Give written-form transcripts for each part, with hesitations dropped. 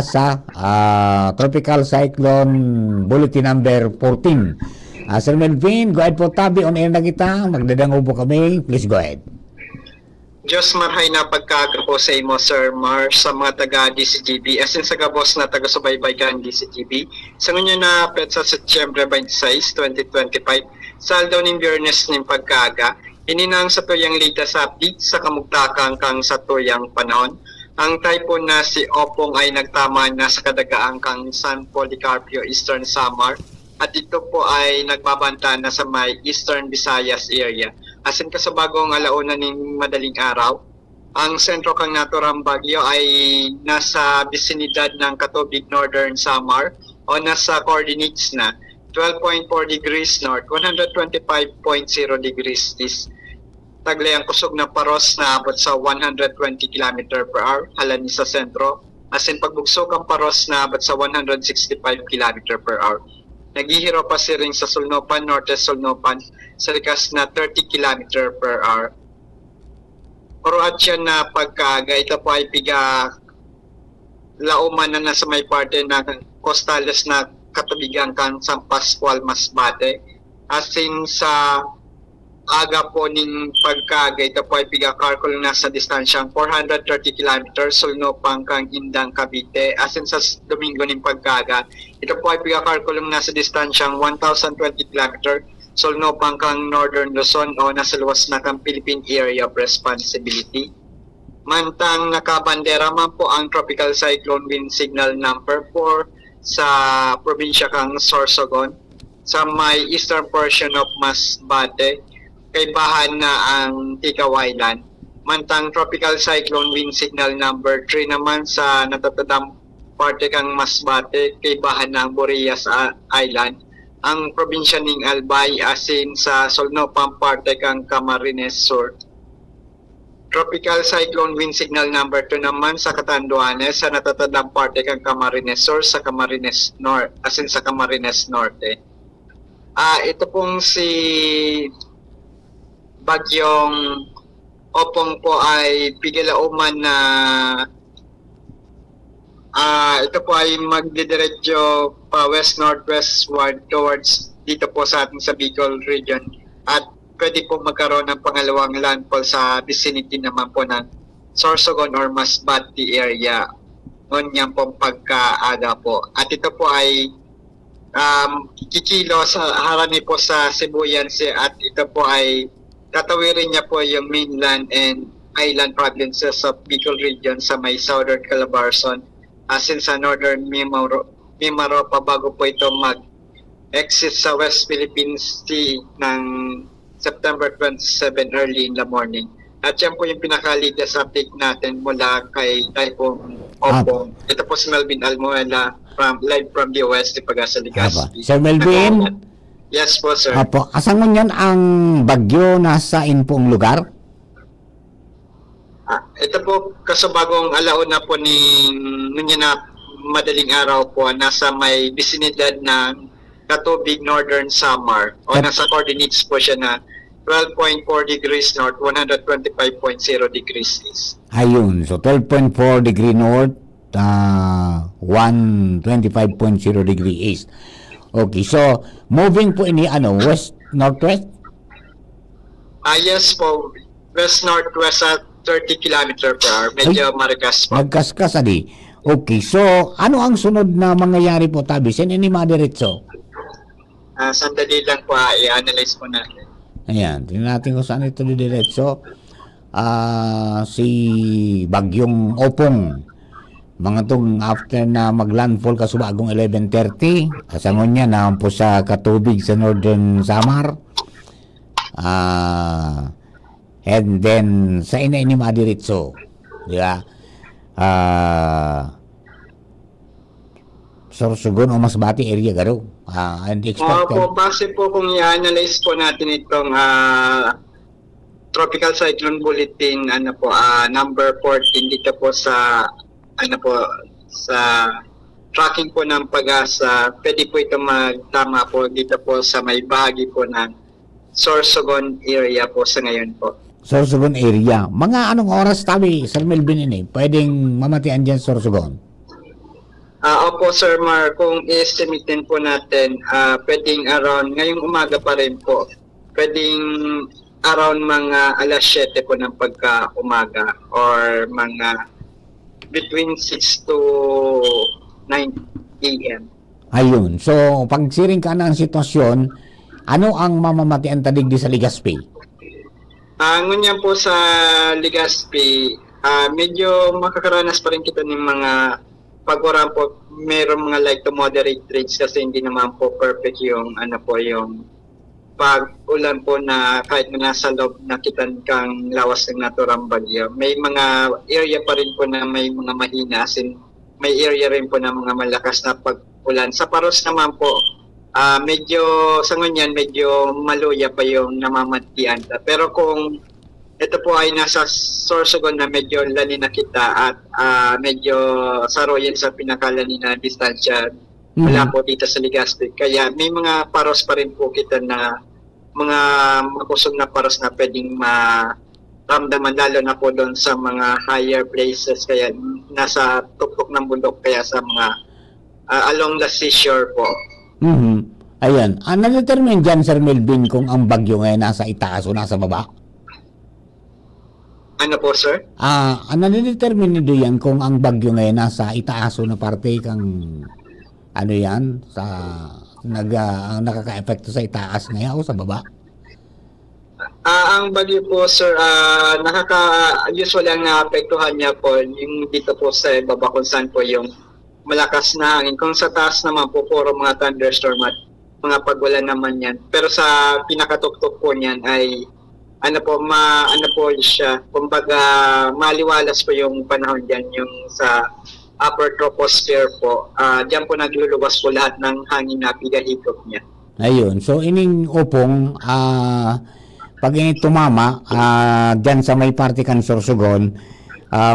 sa Tropical Cyclone Bulletin number 14. Sir Melvin, go ahead po, tabi on air na kita. Magdadango po kami. Please go ahead. Diyos marhay na pagkaga po sa imo, Sir Mar, sa mga taga-DCGB, asin sa gabos na taga-subaybay ka ng DCGB. Sa ngunyo na petsa sa Setyembre 26, 2025, sa aldaw ng Biyernes ng pagkaga, ininang sa tuyang lita sa update sa kamugtakang kang sa tuyang panahon. Ang typhoon na si Opong ay nagtama na sa kadagaang kang San Policarpio, Eastern Samar, at ito po ay nagbabanta na sa may Eastern Visayas area. Asin ka sa bagong alauna ng madaling araw, ang sentro kang naturang bagyo ay nasa bisinidad ng Katubig, Northern Samar, o nasa coordinates na 12.4 degrees north, 125.0 degrees east. Taglay ang kusog na paros na abot sa 120 km per hour, halani sa sentro. Asin pagbugsok ang paros na abot sa 165 km per hour. Naghihiro pa si ring sa Sulnopan, Norte Sulnopan, sa likas na 30 km per hour. Oruat siya na pagkaga, ito po ay piga lauman na nasa may parte na Costales na katubigan kang San Pascual, Masbate. Asin sa aga po ning pagkaga, ito po ay piga Carcol na sa distansyang 430 km, Sulnopang kang Indang, Cavite. Asin sa Domingo ning pagkaga, ito po ay piga Carcol na sa distansyang 1,020 km, Sulnopang kang Northern Luzon o nasa luwas na kang Philippine Area of Responsibility. Mantang nakabandera man po ang Tropical Cyclone Wind Signal number 4 sa probinsya kang Sorsogon sa may eastern portion of Masbate, kay bahan na ang Ticao Island. Mantang Tropical Cyclone Wind Signal number 3 naman sa natatadang parte kang Masbate, kay bahan na ang Boreas Island. Ang probinsya ning Albay, asin sa Solnopan parte kang Camarines Sur. Tropical Cyclone Wind Signal number 2 naman sa Catanduanes, sa natatadang parte kang Camarines Sur, sa Camarines North, asin sa Camarines Norte. Ito pong si Bagyong Opong po ay pigilauman na ito po ay magdidiretso pa west-northwestward towards dito po sa ating sa Bicol region, at pwede po magkaroon ng pangalawang landfall sa vicinity naman po ng Sorsogon or Masbate area ngunyan pong pagkaaga po. At ito po ay kikilo sa harani po sa Sibuyan Sea, at ito po ay tatawirin niya po yung mainland and island provinces of Bicol region sa may southern Calabarzon, asin sa northern Mimaro pa bago po ito mag-exit sa West Philippine Sea ng September 27 early in the morning. At yan po yung pinaka-latest update natin mula kay Typhoon Opong. Ito po si Melvin Almoela live from the West, Pagasa Legazpi. Sir Melvin? Yes po, sir. Apo, asan mo yan ang bagyo nasa inpong lugar? Ito po, kasabagong alauna po ni nunya na madaling araw po, nasa may bisinidad ng Katubig, Northern Samar, o nasa coordinates po siya na 12.4 degrees north, 125.0 degrees east. Ayun, so 12.4 degree north, 125.0 degree east. Okay, so moving po ini west northwest? Yes po, west northwest at 30 km per hour. Medyo marigas po. Magkaskas adi. Okay, so ano ang sunod na mangyayari po, tabi? Saan ini madiretso? Sandali lang po, i-analyze po natin. Ayan, tingnan natin kung saan ito diretso. Si Bagyong Opong, mga tong after na maglandfall kasubagong 11:30, kasama niya na po sa Katubig sa Northern Samar. And then sa ini madiretso, di ba? Sorsogon o Masbate area garo. And expected. Po, base po kung i-analyze po natin itong Tropical Cyclone Bulletin number 14 dito po sa sa tracking po ng Pag-asa, pwede po ito magtama po dito po sa may bahagi po ng Sorsogon area po sa ngayon po. Sorsogon area. Mga anong oras tabi, Sir Melvin, pwedeng mamatian dyan Sorsogon? Opo, Sir Mar, kung i-estimatein po natin, pwedeng around, ngayong umaga pa rin po, pwedeng around mga alas 7 po ng pagka-umaga or mga between 6 to 9 a.m. Ayun. So, pag siring ka ng sitwasyon, ano ang mamamatian tadig di sa Legazpi? Ngunyan po sa Legazpi, medyo makakaranas pa rin kita ng mga pag-uran po, mayroong mga like to moderate trades kasi hindi naman po perfect yung yung pag-ulan po na kahit na nasa loob nakitan kang lawas ng naturang bagyo. May mga area pa rin po na may mga mahina, as in, may area rin po na mga malakas na pag-ulan. Sa Paros naman po, medyo sa ngunyan, medyo maluya pa yung namamatian. Pero kung ito po ay nasa Sorsogon na medyo lani na kita at medyo saroyan sa pinakalani na distansya wala po dito sa Legazpi. Kaya may mga paros pa rin po kita na mga makusog na paros na pwedeng maramdaman lalo na po doon sa mga higher places kaya nasa tuktok ng bundok kaya sa mga along the seashore po. Ayan. Na-determine dyan, Sir Melvin, kung ang bagyo ngayon nasa itaas o nasa baba? Ano po, sir? Na-determine nito yan kung ang bagyo ngayon nasa itaas o na parte kang ano yan sa ang nakaka-epekto sa itaas ngayon o sa baba? Ang bagyo po, sir, usually ang naapektuhan niya po yung dito po sa baba kung saan po yung malakas na hangin. Kung sa taas naman po, puro mga thunderstorm at mga pag-ulan naman yan. Pero sa pinakatuktok po niyan ay ano po siya, kumbaga maliwalas po yung panahon diyan yung sa upper troposphere po. Diyan po nagluluwas po lahat ng hangin na pigahigop niya. Ayun. So ining opong pag ini tumama diyan sa may parte kan Sorsogon,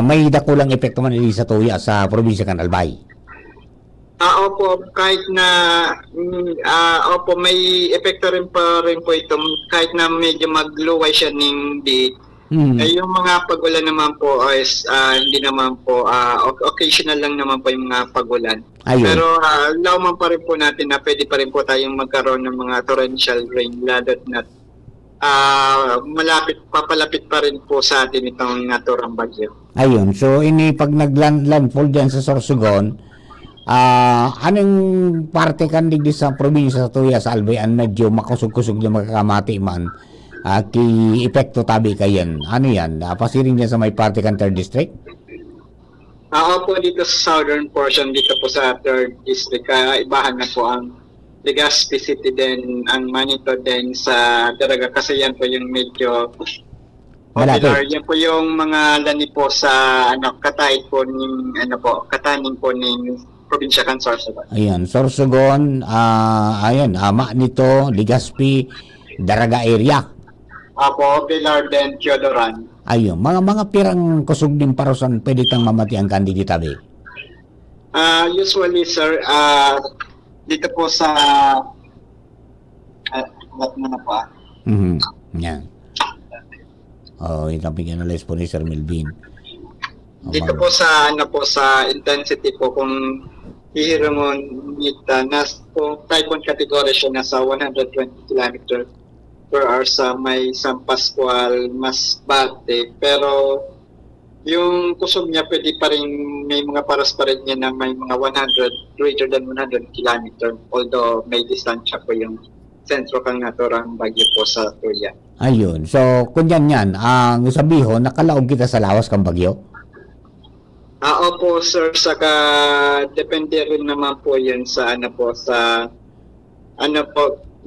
may dakulang epekto man ili sa tuya sa probinsya kan Albay. Opo, kahit na opo, may epekto rin po ito kahit na medyo magluway siya ng date. Yung mga pag-ulan naman po is hindi naman po occasional lang naman po yung mga pag-ulan. Pero lauman pa rin po natin na pwede pa rin po tayong magkaroon ng mga torrential rain lalo na papalapit pa rin po sa atin itong naturang bagyo. Ayun, so ini pag naglandfall diyan sa Sorsogon, anong parte kan digdi sa probinsya sa tuya sa Albayan medyo makusog-kusog na makakamati man ki epekto tabi kayan ano yan pasiring niya sa may parte kan 3rd district? Po dito sa southern portion dito po sa 3rd district ibahan na po ang Legazpi City din ang Manito din sa Daraga kasi yan po yung medyo popular. Yan po yung mga lani po sa katahid po ng kataning po ng probinsya kan Sorsogon. Ayan, Sorsogon, ayan, Manito, Legazpi, Daraga area. Apo, Pilar din, Teodoran. Ayun, mga pirang kusog din parusan pwede tang mamati ang kandi ditabi. Usually, sir, dito po sa what na po Yan. Itong pig-analyze po ni Sir Melvin. Dito po sa sa intensity po kung hihirungon nita po typhoon category siya nasa 120 km per hour sa may San Pascual, Masbate, pero yung kusog niya pwede pa rin may mga paras pa rin niya na may mga 100 greater than 100 km although may distansya po yung sentro kang naturang bagyo po sa tuya. Ayun, so kung yan ang sabihin nakalaog kita sa lawas kang bagyo? Opo, sir, saka depende rin naman po yun sa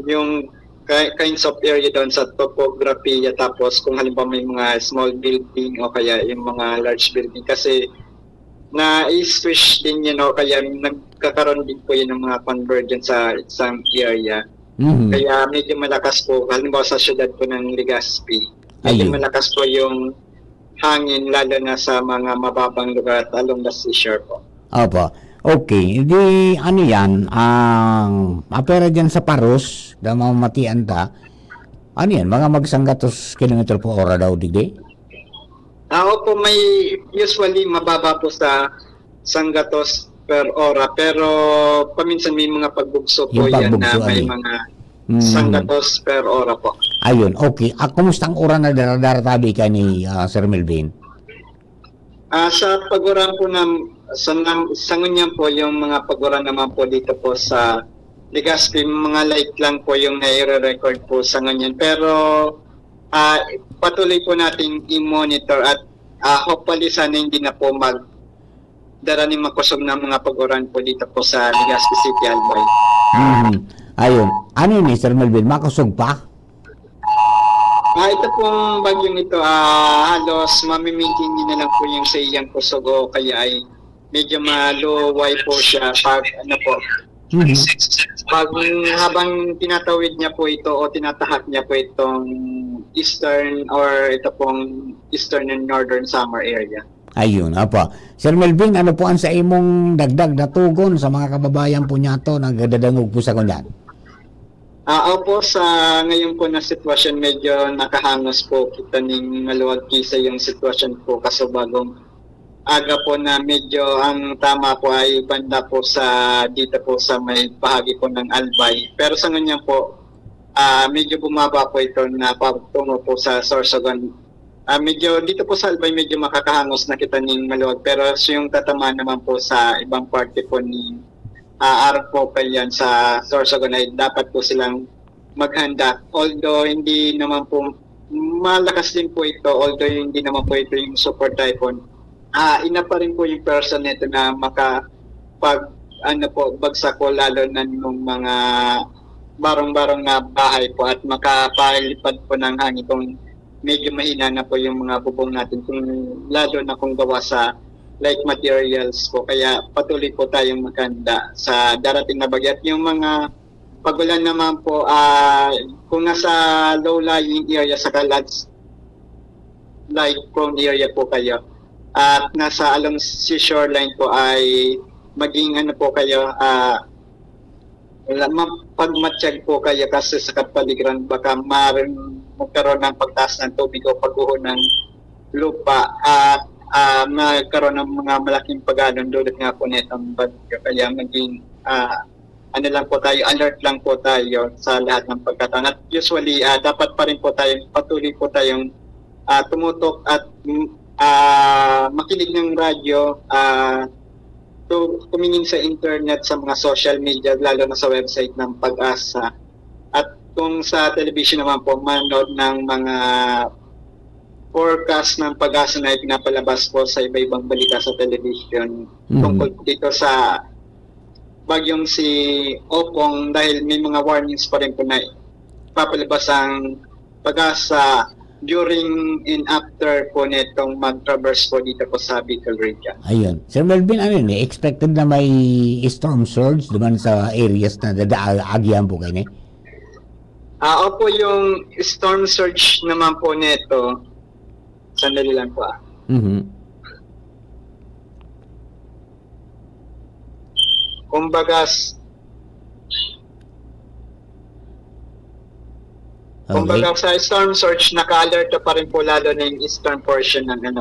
yung kinds of area doon sa topography tapos kung halimbawa may mga small building o kaya yung mga large building kasi na-switch din yun o kaya nagkakaroon din po yun ng mga convergence sa isang area. Kaya medyo malakas po, halimbawa sa syudad po ng Legazpi, medyo malakas po yung hangin lalo na sa mga mababang lugar at along the seashore po. Opo. Okay. Di ano yan, apera dyan sa Paros, na mamamatian ta, ano yan, mga magsanggatos kilometer po ora daw digdi? Opo, may usually mababa po sa Sangatos per ora, pero paminsan may mga pagbugso po Yung yan na pagbugso, may ani. mga 100 per ora po. Ayun, okay. Kumusta ang oras na daratabi ka ni Sir Melvin? Sa paguran po sa ngunyan po, yung mga paguran naman po dito po sa Legazpi, mga light lang po yung nai-record po sa ngunyan. Pero patuloy po natin i-monitor at hopefully sana hindi na po darating makusog ng mga paguran po dito po sa Legazpi City, Albay. Ayun. Ano ni Sir Melvin? Makusog pa? Ito pong bagyong ito, halos mamimintin din na lang po yung sa iyang kusog o kaya ay medyo maluway po siya pag pag habang tinatawid niya po ito o tinatahat niya po itong eastern or ito pong eastern and northern summer area. Ayun, apa. Sir Melvin, ano po ang sa imong dagdag na tugon sa mga kababayan po niya to nagdadangog po sa kundan? Opo, sa ngayon po na sitwasyon, medyo nakahangos po kita ning maluwag kisa yung sitwasyon po kasi bagong aga po na medyo ang tama po ay banda po sa dito po sa may bahagi po ng Albay. Pero sa ngayon po, medyo bumaba po ito na patungo po sa Sorsogon. Medyo dito po sa Albay medyo makakahangos na kita ning maluwag, pero yung tatamaan naman po sa ibang parte po ni araw po pa yan sa Sorsogon ay dapat po silang maghanda. Although hindi naman po malakas din po ito, although hindi naman po ito yung super typhoon, ina pa rin po yung person nito na bagsak po lalo na nung mga barong-barong na bahay po at makapalipad po ng hangin kung medyo mahina na po yung mga bubong natin, kung lalo na kung gawa sa like materials po, kaya patuloy po tayong maganda sa darating na bagyo. At yung mga pagulan naman po, kung nasa low-lying area sa Kalats, like prone area po kayo, at nasa along seashore line po ay maging po kayo, pagmatsyag po kayo kasi sa kapaligiran baka magkaroon ng pagtaas ng tubig o pagguho ng lupa at nagkaroon ng mga malaking pag-alon dulot nga po netong bagyo. Kaya maging lang po tayo, alert lang po tayo sa lahat ng pagkataon. At usually, dapat pa rin po tayo, patuloy po tayong tumutok at makinig ng radyo, tumingin sa internet, sa mga social media, lalo na sa website ng Pag-asa. At kung sa television naman po, manood ng mga forecast ng Pag-asa na pinapalabas po sa iba-ibang balita sa television tungkol dito sa bagyong si Opong, dahil may mga warnings pa rin po na papalabas ang Pag-asa during and after po netong mag-traverse po dito po sa Bicol region. Ayun. Sir Melvin, ano yun? Expected na may storm surge naman sa areas na dadaagyan po kayo, Opo, yung storm surge naman po neto, sandali lang po. Kumbaga sa storm surge, naka-alert pa rin po lalo na yung eastern portion ng yan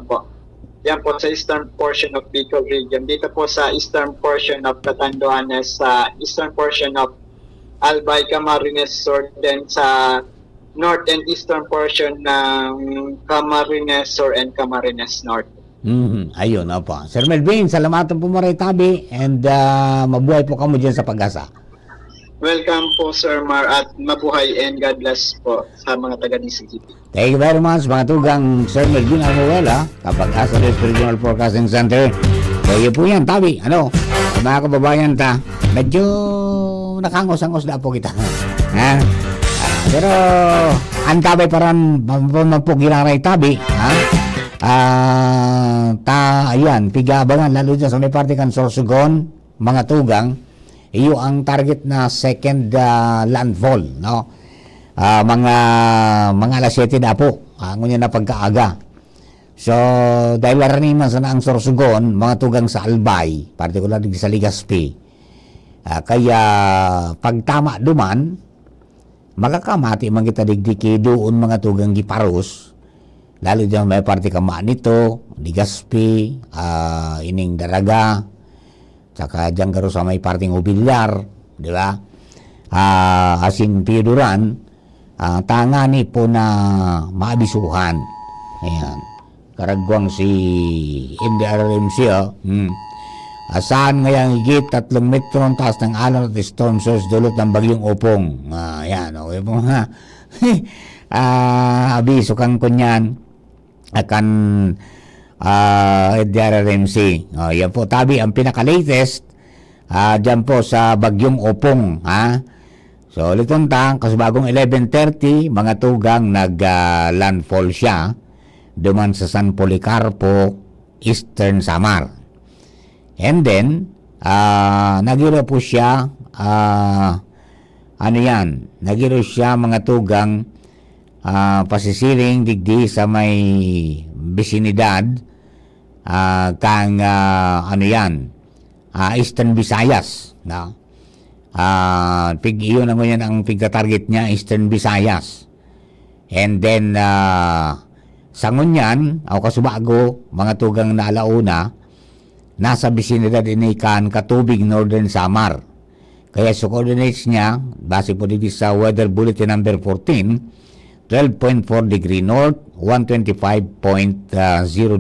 po sa eastern portion of Bicol region. Dito po sa eastern portion of Catanduanes, sa eastern portion of Albay, Camarines Sur, then sa north and eastern portion ng Camarines Sur and Camarines North. Ayun, opo. Sir Melvin, salamatan po maray tabi and mabuhay po kamo dyan sa Pag-asa. Welcome po, Sir Mar, at mabuhay and God bless po sa mga taga-DCGP. Thank you very much, mga tugang Sir Melvin Almuela, Kapag-asa Regional Forecasting Center. Kaya po yan, tabi. Mga kababayan medyo nakangos-angos na po kita. Pero, ang tabi parang magpugiraray tabi. Ayan, pigabangan, lalo dyan sa may parte kan Sorsogon, mga tugang, iyo ang target na second landfall, mga alas 7 na po ang na pagkaaga. So dahil laraniman sa ang Sorsogon, mga tugang sa Albay, particular sa Legazpi, kaya pag tama duman makakamati man kita digdiki doon mga tugang giparos, lalo dyan may parte kama nito Legazpi, ining Daraga, Saka dyan garo sa may parting Ubilyar, di ba? Asin Piuduran, tangani po na maabisuhan. Ayan. Karagwang si NDRRMC, Asahan ngayang higit 3 metro ang taas ng alon at storm source dulot ng bagyong Opong. Ayan, okay po nga. Abiso kang kunyan akan NDRRMC. Yan po, tabi ang pinaka-latest dyan po sa bagyong Opong. So, litong tang, kasubagong 11:30, mga tugang nag-landfall siya duman sa San Policarpo, Eastern Samar. And then, nagiro po siya, nagiro siya mga tugang pasisiring digdi sa may bisinidad kang Eastern Visayas. No? Iyon naman yan ang pigka-target niya, Eastern Visayas. And then, sangon yan, o kasubago, mga tugang na alauna, nasa bisinidad inikan katubig Northern Samar. Kaya sa coordinates niya, base po dito sa Weather Bulletin number 14, 12.4 degree north, 125.0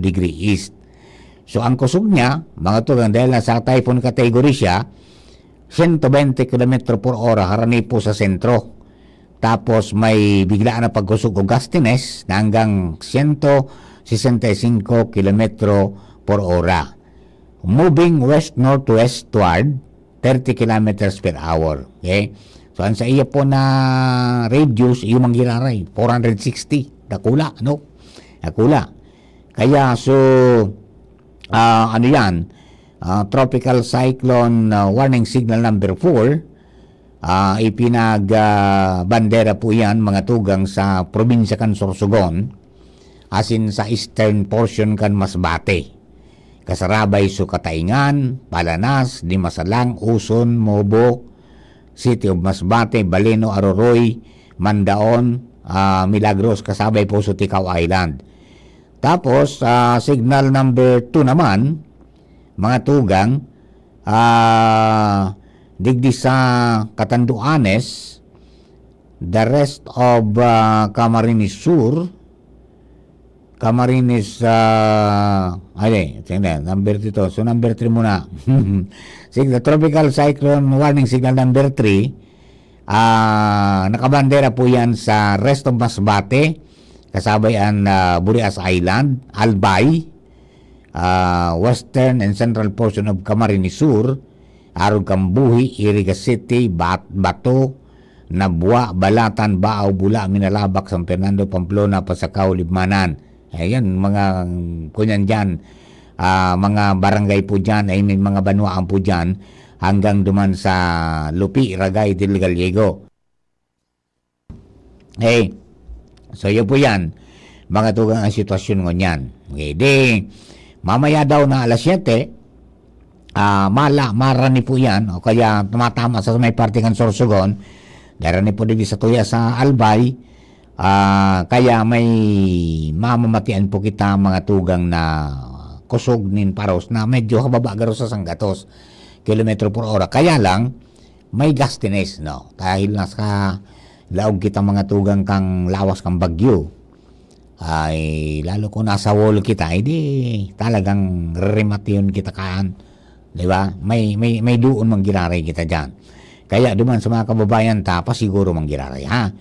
degree east. So ang kusog niya, mga tugang, dahil nasa typhoon category siya, 120 km per hora harani po sa sentro. Tapos may biglaan na pagkusog o gustiness na hanggang 165 km per hora. Moving west-northwestward, 30 km per hour. Okay? So, ang sa iya po na radius, yung manggiraray, 460. Nakula, no? Nakula. Kaya, so, tropical cyclone warning signal number 4, ipinag-bandera po yan, mga tugang, sa probinsya kan Sorsogon, as in sa eastern portion kan Masbate. Kasarabay so Kataingan, Palanas, Dimasalang, Uson, Mobo, City of Masbate, Baleno, Aroroy, Mandaon, Milagros, kasabay po sa Tikaw Island. Tapos, signal number 2 naman, mga tugang, digdi sa Catanduanes, the rest of Camarines Sur, Camarines, number 2 so number 3 muna. Signal, tropical cyclone warning signal number 3, nakabandera po yan sa rest of Masbate, kasabay ang Burias Island, Albay, western and central portion of Camarines Sur, Arog Kambuhi, Iriga City, Bato, Nabua, Balatan, Baaw, Bula, Minalabak, San Fernando, Pamplona, Pasakaw, Libmanan. Ayan, mga kunyan dyan, mga barangay po dyan, ay may mga banwaan po dyan, hanggang duman sa Lupi, Ragay, del Gallego. Okay, so yun po yan, mga tugang ang sitwasyon ngunyan. Okay, di, mamaya daw na alas 7, marani po yan, o kaya tumatama sa may parte kan Sorsogon, darani po din sa tuya sa Albay, kaya may mamamatian po kita, mga tugang, na kusog nin paros na medyo hababa garo sa sanggatos kilometro per hora. Kaya lang may gustiness, no? Dahil nasa laog kita, mga tugang, kang lawas kang bagyo, ay lalo kung nasa wall kita, hindi talagang remation kita kaan, di ba? May doon manggiraray kita diyan. Kaya duman sa mga kababayan pa siguro manggiraray, ha?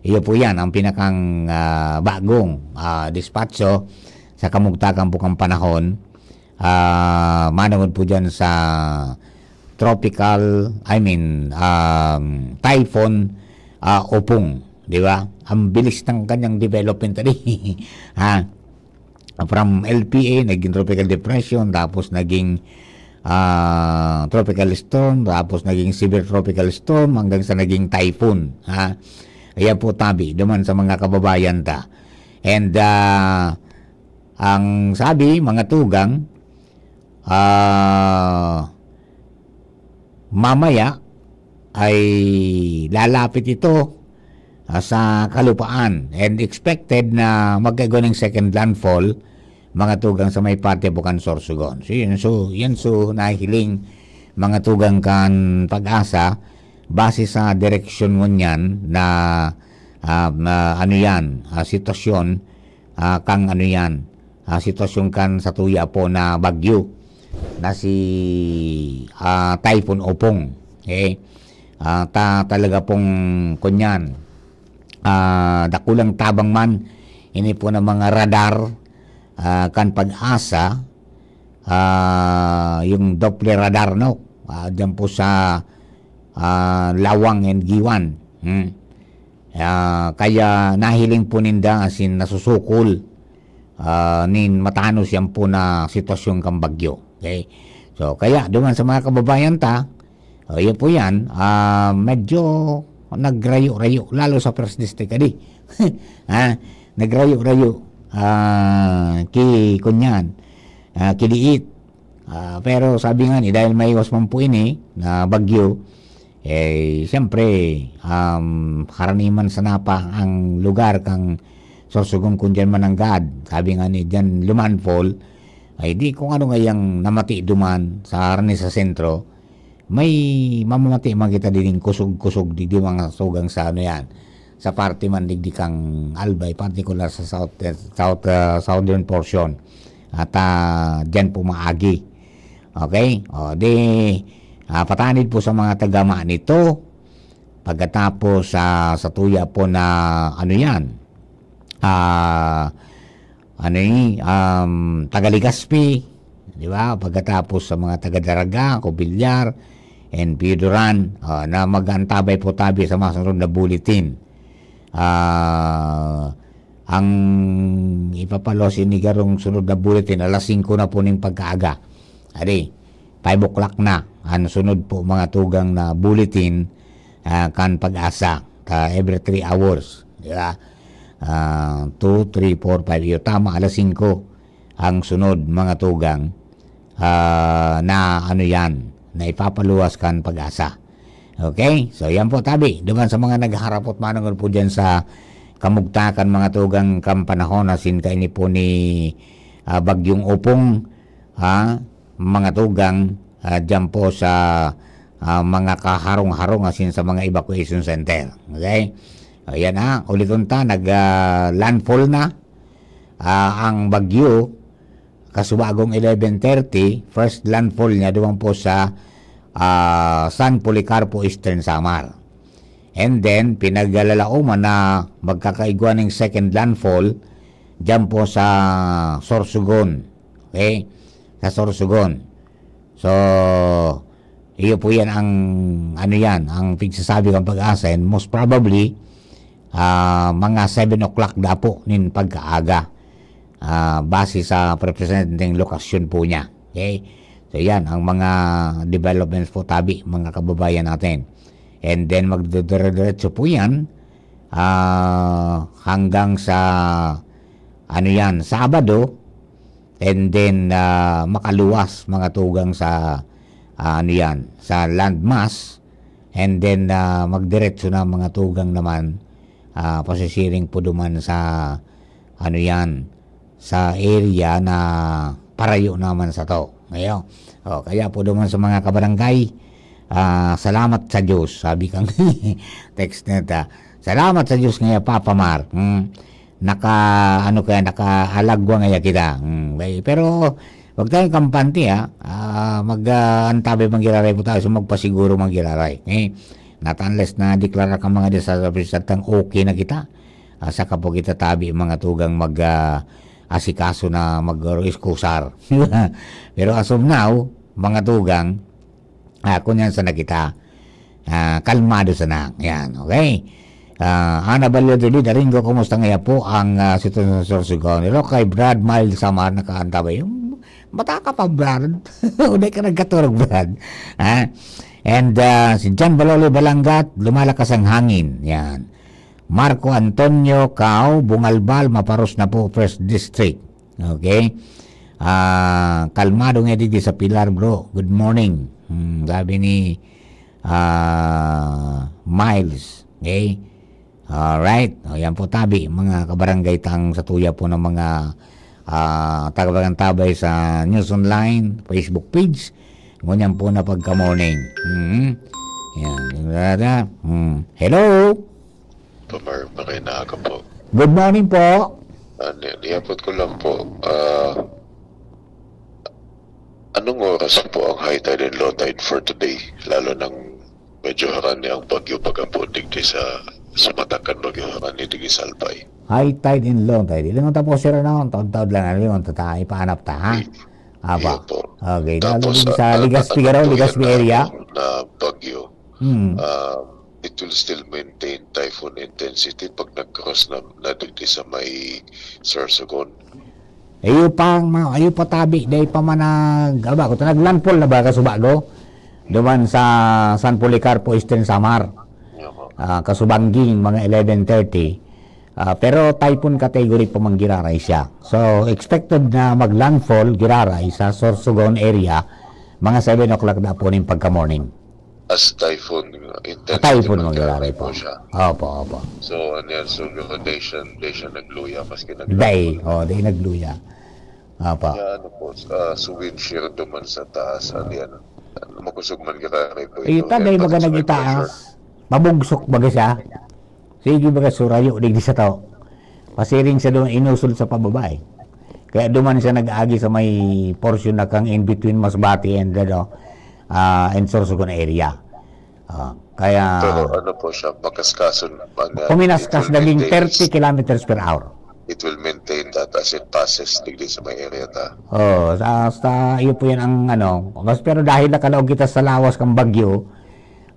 Iyo po yan ang pinakang bagong dispatcho sa kamugtakan po kang panahon. Manungod po dyan sa typhoon Opong, di ba? Ang bilis ng kanyang development tadi. From LPA, naging tropical depression, tapos naging tropical storm, tapos naging severe tropical storm, hanggang sa naging typhoon. Ayan po tabi, duman sa mga kababayan ta. And ang sabi, mga tugang, mamaya ay lalapit ito sa kalupaan, and expected na magkago ng second landfall, mga tugang, sa may parte Bukan Sorsogon. So yan so nahiling, mga tugang kan pag-asa base sa direksyon mo niyan na ano yan, sitwasyon kang ano yan, sitwasyon kan sa tuya po na bagyo na si Typhoon Opong. Okay? Talaga pong kunyan, dakulang tabang man ini po ng mga radar kan pag-asa, yung Doppler radar no, dyan po sa Lawang and Giwan. Kaya nahiling po ninda asin nasusukol nin matanos yan po na sitwasyon kang bagyo. Okay? So kaya duman sa mga kababayan yun po yan, medyo nagrayo-rayo lalo sa first district adi. Nagrayo-rayo kunyan, kiliit. Pero sabi nga ni dahil may iwas man po ini na bagyo, siyempre karaniman sa napa ang lugar kang Sorsogon kung dyan mananggad. Sabi nga ni dyan lumanfall, ay di kung ano ngayang namati duman sa karani sa sentro, may mamamati man kita din kusog-kusog di mga sugang sa ano yan, sa parte man digdi kang Albay, particular sa southern portion at dyan po maagi. Okay? O di patanid po sa mga tagama nito pagkatapos sa tuya po na ano yan, Tagaligaspi, di ba? Pagkatapos sa mga taga-Daraga, Cobillar, and Pioduran, na mag-antabay po tabi sa masunod na bulletin. Ang ipapalosin ni Garong sunod na bulletin, alas 5 na po ng pagkaaga. Adi, 5 o'clock na. Ang sunod po mga tugang na bulletin kan pag-asa. Every 3 hours. Di ba? 2, 3, 4, 5. Yung tama, alas 5 ang sunod mga tugang na ano yan, na ipapaluwas kan pag-asa. Okay? So yan po tabi. Duman sa mga nagharapot manangol po dyan sa kamugtakan mga tugang kampanahon na sinkaini po ni Bagyong Opong, mga tugang dyan po sa mga kaharong-harong asin sa mga evacuation center. Okay? Ayan ulit nag-landfall na ang bagyo kasubagong 11:30, first landfall niya doon po sa San Policarpo, Eastern Samar. And then, pinaglalauman na magkakaigwa ng second landfall dyan po sa Sorsogon. Okay? Sa Sorsogon. So, iyo po yan ang ano yan, ang pagsasabi ng pag-asa, and most probably mga 7 o'clock na po nin pagkaaga base sa representing lokasyon po niya. Okay? So yan ang mga developments po tabi mga kababayan natin. And then magdidiretso po yan hanggang sa ano yan, Sabado, and then makaluwas mga tugang sa ano yan, sa landmass, and then magdiretso na mga tugang naman pasisiring po duman sa ano yan, sa area na parayo naman sa to. Ngayon, kaya po duman sa mga kabarangay, salamat sa Diyos, sabi kang text neta. Salamat sa Diyos ngayon, Papa Mar. Nakaalagwa ngayon kita. Pero wag tayong kampante mag-antabi manggiraray po tayo, so magpasiguro manggiraray. Not unless na deklara ka mga disaster tang okay na kita. Saka po kita tabi mga tugang asikaso na mag-iskusar. Pero as of now, mga tugang, kunyan sa nakita, kalmado sana. Yan, okay? Ana Balyodoli, Daringo, kumusta ngayon po ang sitwasyon sa Sorsogon? Pero kay Brad Miles Samar, nakaantabay. Mata ka pa, Brad. Unay ka nagkaturog, Brad. And si John Balolo Balanggat, lumalakas ang hangin. Yan. Marco Antonio Cao, Bungalbal, Maparos na po, First District. Okay? Kalmado nga dito sa Pilar, bro. Good morning. Sabi ni Miles. Okay? Alright. Yan po tabi, mga kabarangay tang sa tuya po ng mga tagabagantabay sa News Online, Facebook page, Ngunyan po na pagka-morning. Yan. Hello? Pamar, makinaka po. Good morning po. Niyapot ko lang po, anong oras po ang high tide and low tide for today? Lalo nang medyo harani ang bagyo pagkapon digdi sa matakan bagyo harani digdi sa Albay. High tide and low tide. Ilang tapos sila na, taon-taon lang ano yun, ipahanap ta, ha? Apa? Yun po. Okay. Tapos, Sa Legazpi garo, Legazpi area. Na bagyo, Hmm. it will still maintain typhoon intensity pag nag-cross na digdi sa may Sorsogon. Ayo pa tabi, day pa manag, ano ba, kung naglandfall na ba kasubago? Duman sa San Policarpo, Eastern Samar. Yan po. Kasubangging mga 11:30. Pero typhoon category pa mang giraray siya. So, expected na maglandfall giraray sa Sorsogon area mga 7 o'clock na po ng pagka-morning. As typhoon intensity. Typhoon mang giraray po. siya. Opo. So, ano yan, so yung day siya nagluya, maski Day nagluya. Opo. Kaya ano po, so wind shear duman sa taas, ano yan, makusog man giraray po Ito, day baga nagitaas. Mabugsok baga siya. Sige baga surayo, digdi sa tao. Pasiring siya doon inusul sa pababa. Kaya duman siya nag-agi sa may portion na kang in between Masbate and Sorsogon area. Kaya Pero ano po siya, makaskason. puminaskas naging 30 kilometers per hour. It will maintain that as it passes digdi sa may area ta. Iyo po yan ang ano. Pero dahil nakalaog kita sa lawas kang bagyo,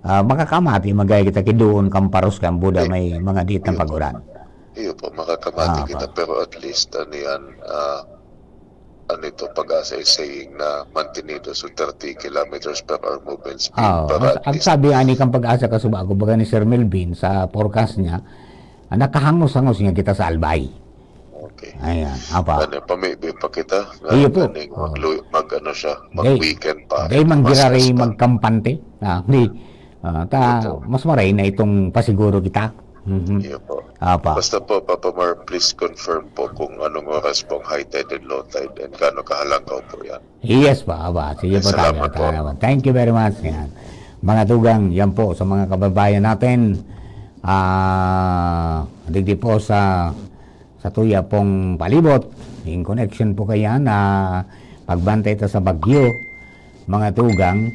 makakamati magaya kita kidoon kang paros kang Buda may mga diit ng paguran. Iyo po, makakamati kita, pero at least ano yan, ano ito, pag-asa is saying na mantenido so 30 kilometers per hour movement speed. Para at Ang least, sabi ani kang pag-asa kasubago baga ni Sir Melvin sa forecast niya, nakahangos-hangos niya kita sa Albay. okay. Ayan, apa. Ano, pamibi pa kita. Iyo po. Mag-ano siya, mag-weekend pa. Day manggirari Maskas pa. magkampante. Mas maray na itong pasiguro kita. Iyo po. Apa. Basta po, Papa Mar, please confirm po kung anong oras pong high tide and low tide and gaano kahalagaw po yan. Yes pa, aba. Sige po tayo. Salamat po. Thank you very much. Yan. Mga tugang, yan po sa mga kababayan natin. Digdi po sa tuya pong palibot. In connection po kaya na pagbantay ito sa bagyo. Mga tugang,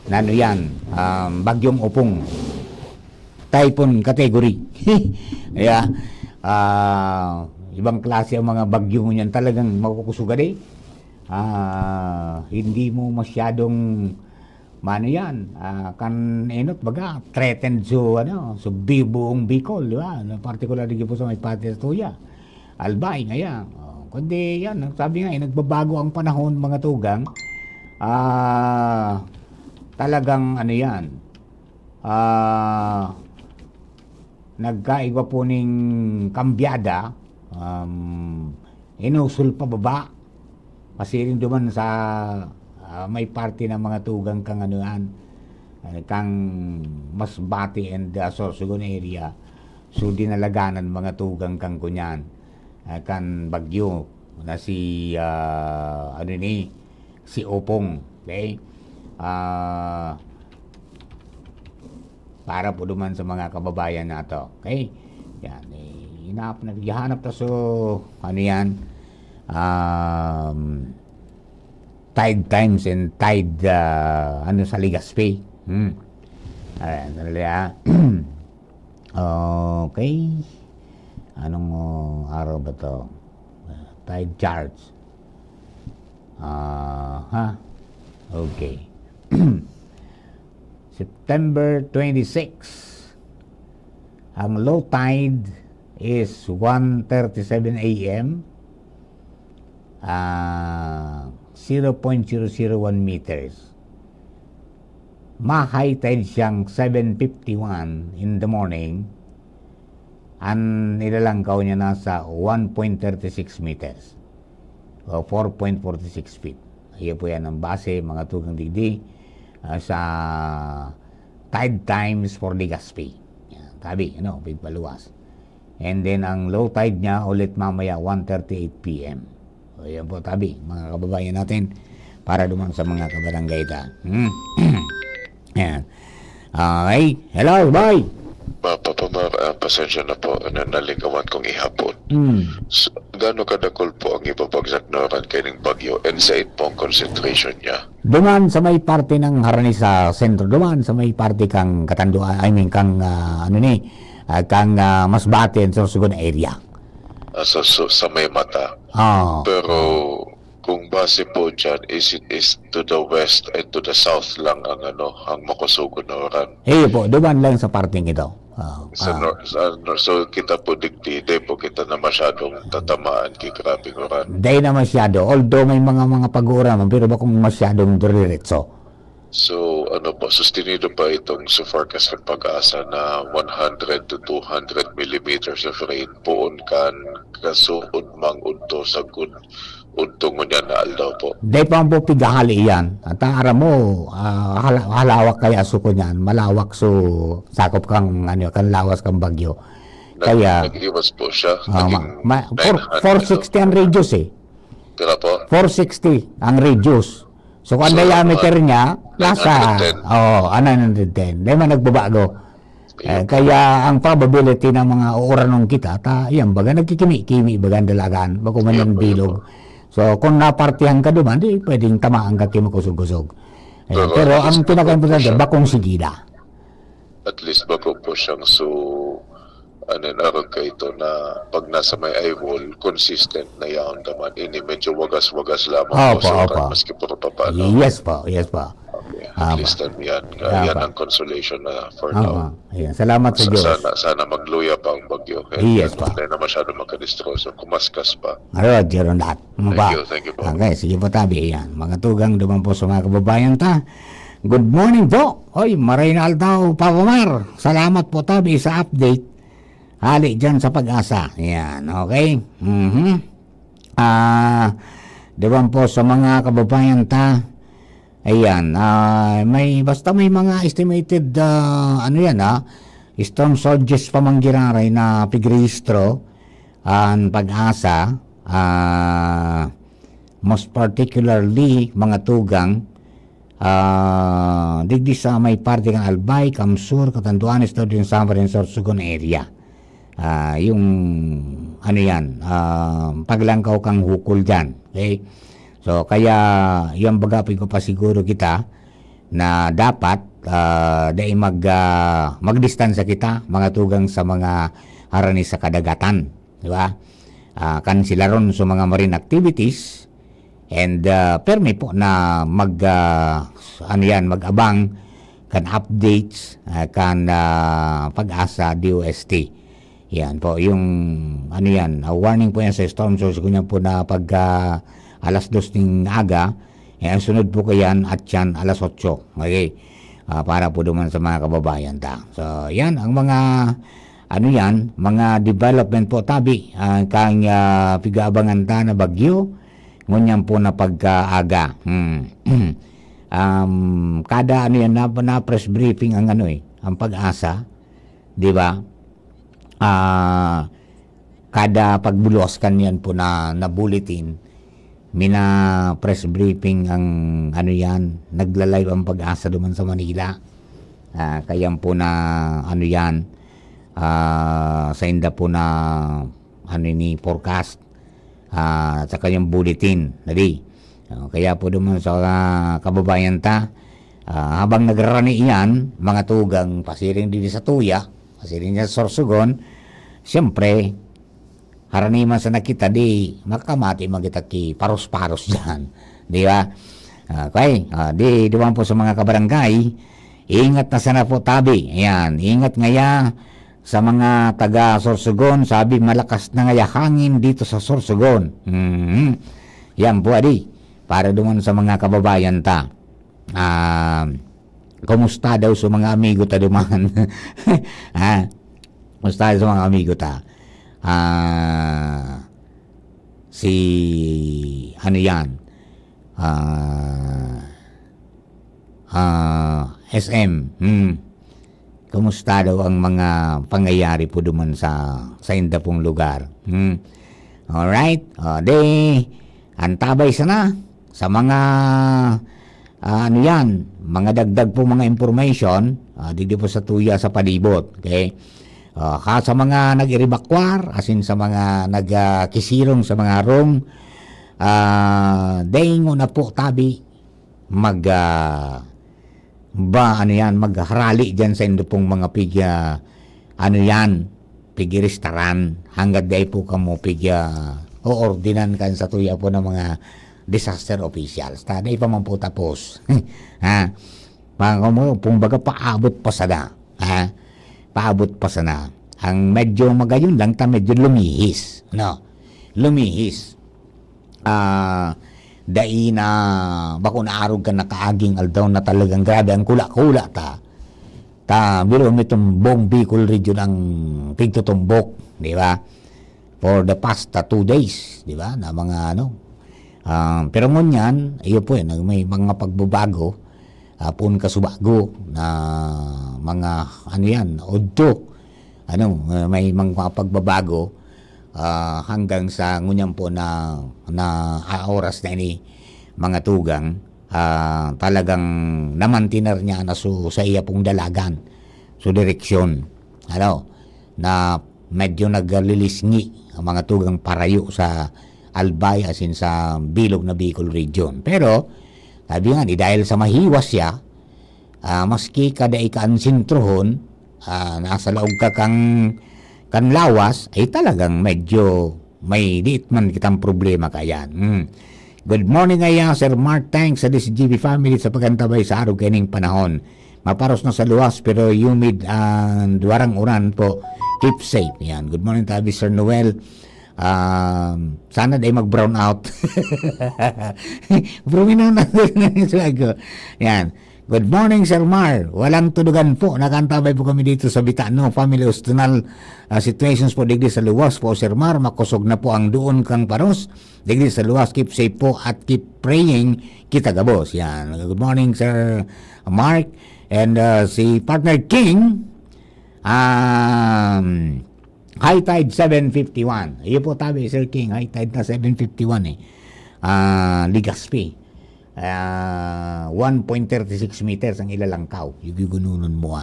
nano yan, bagyong upong. Typhoon category. Kaya, ibang klase ang mga bagyo niyan talagang makukusugan eh. Hindi mo masyadong mano yan. Kan enot baga threatened so buong Bicol, di ba? Particular dito po sa may pati sa tuya. Albay ngayon. Kundi yan, sabi nga nagbabago ang panahon mga tugang. Talagang ano yan. Nagkaiba po ning kambyada, inusul pa baba, pasiring duman sa may party ng mga tugang kang anuan, kang Masbate and Sorsogon area, so dinalaganan mga tugang kang kunyan, kan bagyo na si si Opong, okay? Para po duman sa mga kababayan nato. Okay? Yan. Naghahanap ta so, ano yan? Tide times and tide, sa Legazpi. Ayan, okay. Anong araw ba to? Tide charts. Okay. September 26. Ang low tide is 1:37 a.m. 0.001 meters. Ma-high tide siyang 7:51 in the morning. Ang nilalangkaw niya nasa 1.36 meters o 4.46 feet. Ayan po yan ang base, mga tugang digdi, sa tide times for Legazpi. Tabi, big paluwas. And then, ang low tide niya ulit mamaya 1:38 p.m. So, yan po, tabi, mga kababayan natin. para duman sa mga kabarangay ta. Yan. Okay. Hello, bye. Papamar, pasensya na po, naligawan kong ihapon. So, gaano kadakol po ang ibabagsak na oran kayong bagyo and sa pong concentration niya? Duman sa may parte ng Harani sa sentro, duman sa may parte kang Katanduan, kang kang Masbate and Sorsogon area. So, sa may mata. Oh. Pero kung base po dyan, is to the west and to the south lang ang makusugod na oran. Po, duman lang sa parting ito. So kita po di po kita na masyadong tatamaan kay grabing oran. Day na masyado, although may mga pag-uuraman, pero ba kung masyadong diretso? So sustenido pa itong sa forecast ng Pag-asa na 100 to 200 millimeters of rain poon kan kasuod mang udto sa untong mo niya na aldaw po. Day pa po pigahali yan. At ara mo, halawak kaya suko niyan, malawak so sakop kang kan lawas kang bagyo. Kaya nag-iwas po siya. 460 ang radius Kira po? 460 ang radius. So kung ang diameter niya, nasa 910. Day man nagbabago. Kaya ang probability ng mga uuranong kita, yan baga nagkikimi-kimi baga ang dalagan, bago man yung bilog. So kung napartihan ka duman, di pwedeng tamaan ka kimakusog-kusog. Pero ang pinaka-importante, bakong sigida. At least bako po siyang arog ka ito na pag nasa may eye wall, consistent na yan naman. Ini medyo wagas-wagas lamang po sa oras, maski puro papano. Yes po. Okay. At least yan ang consolation na for now. Ayan. Salamat sa Diyos. Sana magluya pa ang bagyo. Yes po. Hindi na masyado magka-destroy. So kumaskas pa. Roger on that. Thank you po. Okay, sige po tabi. Ayan. Mga tugang duman po sa mga kababayan ta. Good morning po. Hoy, Marinal daw, Papamar. Salamat po tabi sa update. Hali dyan sa Pag-asa. Ayan, okay. Diban po sa mga kababayan ta. Ayan, may mga estimated storm surges pamanggiraray na pigrehistro ang Pag-asa, most particularly mga tugang digdi sa may parte ng Albay, Kamsur, Catanduanes, Northern Samar and Sorsogon area. Yung paglangkaw kang hukol dyan. Okay? So kaya yung bagapin ko pa siguro kita na dapat dahil magdistansya kita mga tugang sa mga harani sa kadagatan, di ba? Kan sila ron sa mga marine activities and permi po na mag-abang kan updates kan Pag-asa DOST. Yan po yung warning po yan sa storm source kunya po na pag alas 2 ng aga, ang sunod po kayan at yan alas 8. Okay? Para po duman sa mga kababayan ta. So yan ang mga mga development po tabi kang pigaabangan ta na bagyo ngunyan po na pag-aga. Kada na press briefing ang ang Pag-asa, di ba? Kada pagbulos kanyan po na bulletin, mina press briefing ang nagla-live ang Pag-asa duman sa Manila. Kaya po na sa inda po na forecast sa kanyang bulletin nadi. Kaya po duman sa kababayan ta, habang nagrani yan mga tugang pasiring din sa Tuya, pasiring niya sa Sorsogon, siyempre haraniman sa nakita di makamati magita ki paros-paros dyan, di ba? Okay, di duman po sa mga kabarangay, ingat na sana po tabi. Ayan, ingat ngaya sa mga taga Sorsogon, sabi malakas na ngaya hangin dito sa Sorsogon. Yan po adi, para duman sa mga kababayan ta. Kumusta daw sa mga amigo ta duman? Kumusta sa mga amigo ta? Si SM. Kumusta daw ang mga pangyayari po duman sa inda pong lugar? Alright. Antabay sana. sa mga ano yan, mga dagdag po mga information, dito po sa tuya sa palibot. Okay? Sa mga nag-iribakwar, as in sa mga nagkisirong sa mga room, daingo na po tabi magharali dyan sa indo pong mga pigi-restaurant hanggat day po kamo oordinan kan sa tuya po ng mga disaster officials. Day pa man po tapos. Ha? Kung baga paabot pa sana. Ha? Paabot pa sana. Ang medyo magayon lang medyo lumihis. No? Lumihis. Dai na bako na arog ka nakaaging aldaw na talagang grabe ang kula-kula ta biro mitong buong Bicol region ang pigtutumbok, di ba, for the past 2 days, di ba, na mga pero ngunyan iyo po may mga pagbabago pun kasubago na mga may mga pagbabago hanggang sa ngunyan po na oras na ini mga tugang talagang namantiner niya na sa iya pong dalagan direksyon na medyo naglilisngi ang mga tugang parayo sa Albay as in sa bilog na Bicol region. Pero sabi nga dahil sa mahiwas siya, maski kada ikaan sintrohon, nasa laog ka kan lawas, ay talagang medyo may diit man kitang problema kayan. Good morning Sir Mark. Thanks sa DCGB family sa pagantabay sa araw kining panahon. Maparos na sa luwas pero humid and duwarang uran po. Keep safe. Yan. Good morning tabi Sir Noel. Sana day mag-brown out. Bruminaw na yan. Good morning, Sir Mar. Walang tudugan po. Nakantabay po kami dito sa Bitano. Family hostinal situations po digdi sa luwas po, Sir Mar. Makusog na po ang doon kang paros. Digdi sa luwas. Keep safe po at keep praying. Kita gabos. Yan. Good morning, Sir Mark. And si Partner King, high tide 751. Iyo po tabi, Sir King. High tide na 751 Ligaspi. 1.36 meters ang ilalangkaw. Yugununon mo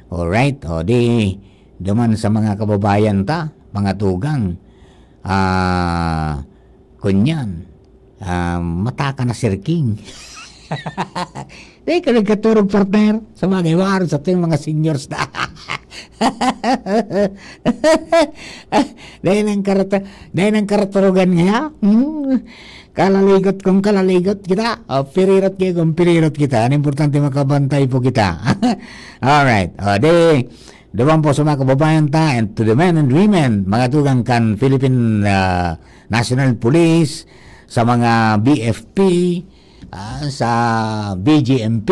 Alright. Di duman sa mga kababayan mga tugang, kunyan, mata ka na Sir King. Di ka nagkaturog partner sa mga iwaro sa ating mga seniors na. Dahil ng karaturugan nga, kalaligot kita, pirirot kita, ang importante makabantay po kita. Alright, duman po sa mga kababayan and to the men and women, mga tugang kan Philippine National Police, sa mga BFP, sa BGMP,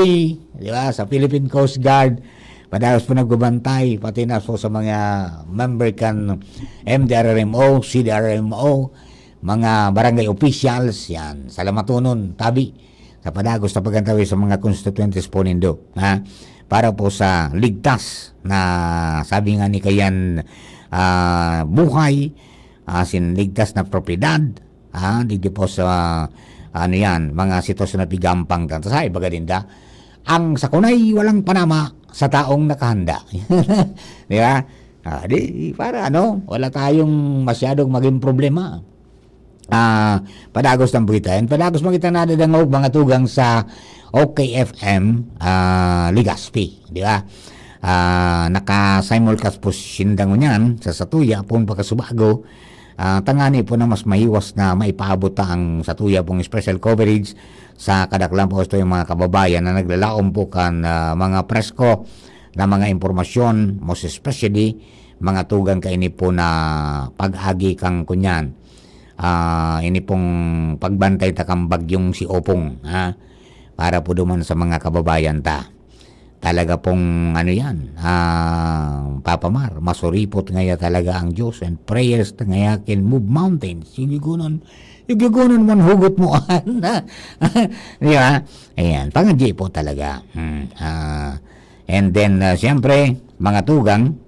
di ba, sa Philippine Coast Guard, padalos po nagbabantay, pati na po sa mga member kan MDRRMO, CDRMO, mga barangay officials, yan, salamatunon, tabi, sa padagos na pagkantawin sa mga constituentes po nindo, para po sa ligtas na, sabi nga ni Kayan, buhay, ligtas na propiedad, digdi po sa, mga sitwasyon na pigampang, tantasay, bagadinda, ang sakunay walang panama sa taong nakahanda. Di ba? Para wala tayong masyadong maging problema. Padagos ng bukitain. Padagos makita na dadangog mga tugang sa OKFM Ligaspi. Di ba? Naka-simulcast po sindango niyan sa Satuya pong pagkasubago. Tangani po na mas mahiwas na maipaabot ang Satuya pong special coverage sa kadaklang po ito yung mga kababayan na naglalaom po kan mga presko na mga impormasyon, most especially mga tugang kaini po na pag-agi kang kunyan. Ini pong pagbantay takang bagyong si Opong, para po duman sa mga kababayan talaga pong Papa Mar, masuripot ngaya talaga ang Diyos and prayers ngaya can move mountains. Yung gigunon man hugot mo di ba? Ayan, pangadji po talaga. And then siyempre mga tugang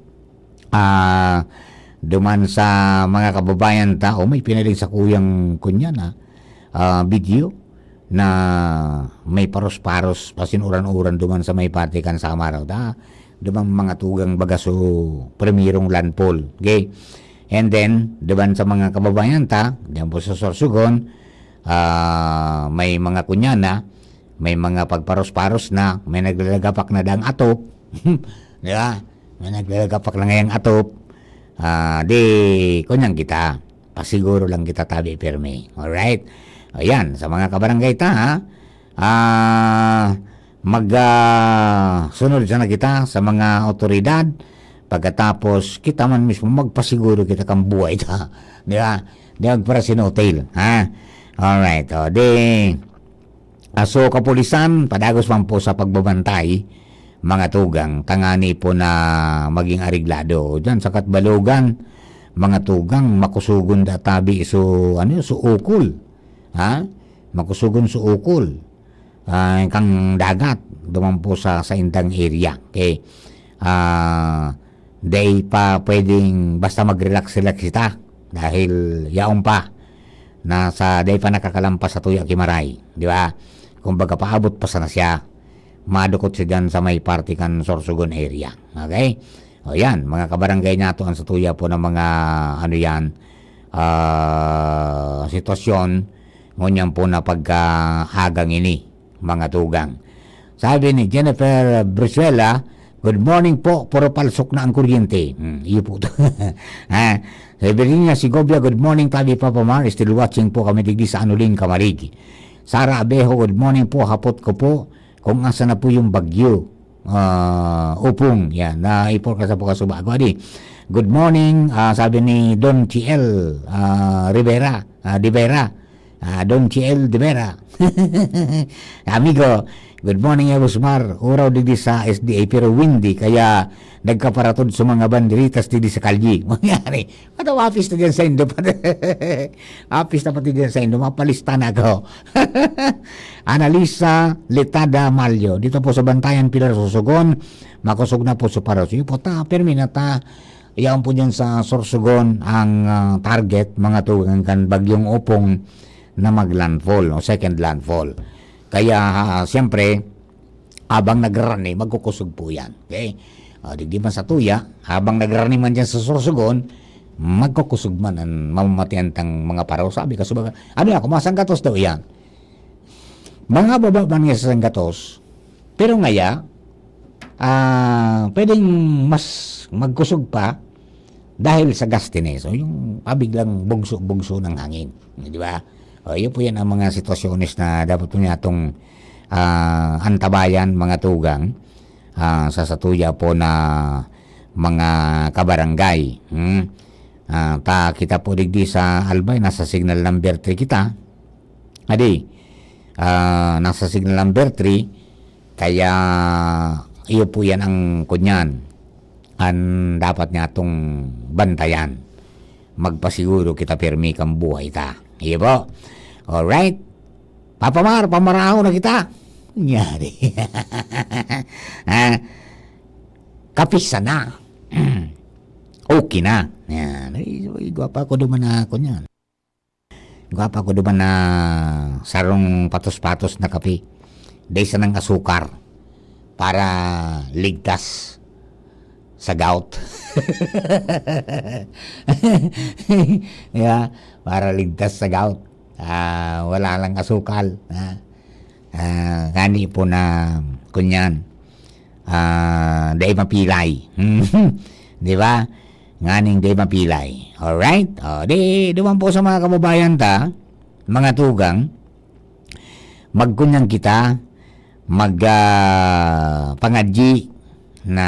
duman sa mga kababayan may pinalig sa kuyang kunyan video na may paros-paros pasinuran-uran duman sa may party kan sa Amaraw da dumang mga tugang bagaso primerong landfall. Okay, and then duman sa mga kababayan ta diyan po sa Sorsogon, may mga kunyana, may mga pagparos-paros na, may naglalagapak na dang atop. Di ba? May naglalagapak na ngayang atop. Di kunyang kita, pasiguro lang kita tabi pirmi. Alright? Ayan, sa mga kabarangay ta, sunod sana kita sa mga otoridad, pagkatapos kita man mismo magpasiguro kita kang buhay ta. Di ba? Di para sinotel. Alright, so kapulisan, padagos man po sa pagbabantay, mga tugang, tangani po na maging ariglado. Diyan sa Katbalogan, mga tugang, makusugon databi so ukol. Makusugon sa ukol. Kang dagat, duman po sa indang area. Okay. Day pa pwedeng basta mag-relax-relax kita dahil yaong pa nasa day pa nakakalampas sa Tuya Kimaray, di ba? Kumbaga paabot pa sana siya, madukot siya dyan sa may party kan Sorsogon area. Okay? O yan, mga kabarangay nato ang sa Tuya po ng mga sitwasyon ngunyan po na pagkahagang ini, mga tugang. Sabi ni Jennifer Brizuela, good morning po, puro palsok na ang kuryente. Iyo po to. Sabi niya si Gobia, good morning tabi Papa Mar, still watching po kami digdi sa Anuling Camarigi. Sara Abejo, good morning po, hapot ko po kung asa na po yung bagyo. Upong, yan, na iporkasa po kasubago. Good morning, sabi ni Don Chiel Rivera, Don Chiel de Vera. Amigo, good morning Ebusmar. Uraw digdi sa SDA pero windy kaya nagkaparatod sa mga banderitas digdi sa kalye. Mangyari, ano office na dyan sa Indo? Office na pati dyan sa Indo, mapalista na ako. Analisa Letada Malyo, dito po sa Bantayan Pilar Sorsogon, makusog na po sa Paros. Yung po ta, perminata, iyan po dyan sa Sorsogon ang target, mga tugang kan bagyong Opong na maglandfall o second landfall. Kaya siyempre habang nagrani magkukusog po yan. Okay? Di man sa Tuya, habang nagrani man dyan sa Sorsogon, magkukusog man ang mamamatian tang mga paraw. Sabi ka subaga, kumasanggatos daw yan. Mga baba man nga sa sanggatos, pero ngaya pwedeng mas magkusog pa dahil sa gastines. So, yung pabiglang bugso ng hangin. Di ba? Yun po yan ang mga sitwasyones na dapat po niya itong antabayan, mga tugang, sa Satuya po na mga kabarangay. Kita po digdi sa Albay, nasa signal number 3 kita. Nasa signal number 3, kaya iyo po yan ang kunyan. Ang dapat niya itong bantayan. Magpasiguro kita pirmi kang buhay ta. Iyo po. Alright. Papa Mar, pamaraho na kita. Nyari. Kapisa na. Okay na. Yan. Gwapa ko duman na ako niyan. Gwapa ko duman na sarong patos-patos na kape. Daysa ng asukar. Para ligtas sa gout. Yeah, para ligtas sa gout. Wala lang asukal. Gani po na kunyan. Day mapilay. Di ba? Nganing day mapilay. Alright? Duman po sa mga kababayan ta, mga tugang, magkunyan kita, pangadji na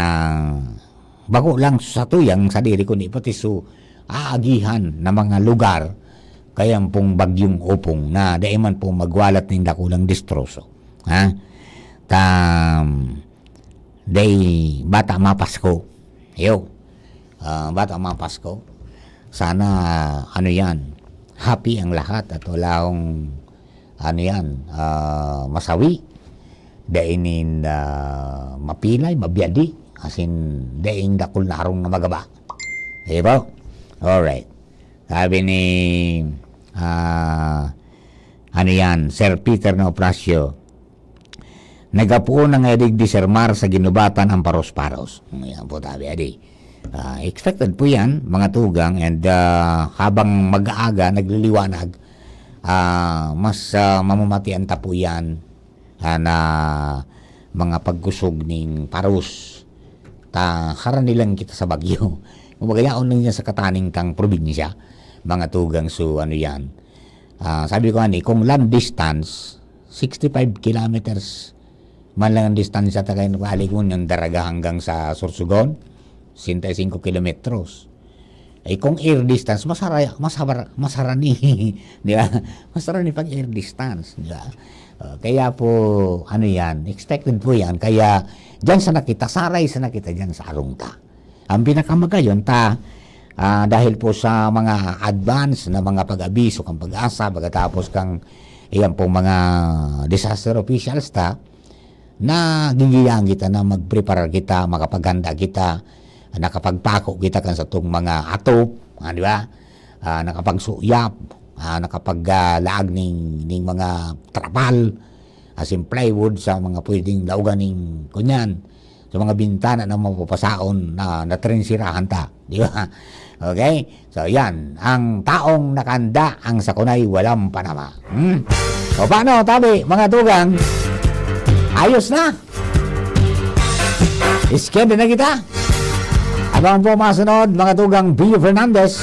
bako lang sa tuyang sa diri ko ni pati so aagihan na mga lugar kayang pong bagyong Opong na daiman po magwalat ng dakulang distroso. Day bata mapasko. Bata mapasko. Sana yan, happy ang lahat at wala akong masawi. Dainin mapilay, mabiyadi. Asin daing dakul narong na magaba. Diba? Alright. Sabi ni ano yan, Sir Peter Naufracio. Nagapuo ng edig di sermar sa ginubatan ang paros-paros. Yan po tabi, adi. Expected po yan, mga tugang, and habang mag-aaga, nagliliwanag, mas mamamatian ta po yan na mga pagkusog ng paros. Haran nilang kita sa Bagyo. Kumagayaon lang yan sa kataning kang probinsya, mga tugang. So, ano yan. Sabi ko kung land distance, 65 kilometers man lang ang distansya ta kayo kalikon yung Daraga hanggang sa Sorsogon, 65 kilometros. Kung air distance, masara ni, di ba? Masara ni pag air distance, di ba? Kaya po, ano yan, expected po yan. Kaya, dyan sa nakita, saray sa nakita dyan sa Arungta. Ang pinakamagayon, dahil po sa mga advance na mga pag-abiso kang pag-asa, pagkatapos kang, iyan po mga disaster officials na gigiyang kita na mag-prepare kita, makapaganda kita, nakapagpako kita kan sa itong mga atop, di ba? Nakapagsuyap, nakapaglaag ng mga trapal, as in plywood sa mga pwedeng laugan ng kunyan, sa mga bintana na mapapasaon na natrensirahan ta, di ba? Okay? So, yan. Ang taong nakanda, ang sakunay walang panama. O paano, tabi, mga tugang? Ayos na. Iskende na kita. Abang po masunod, mga tugang Pio Fernandez.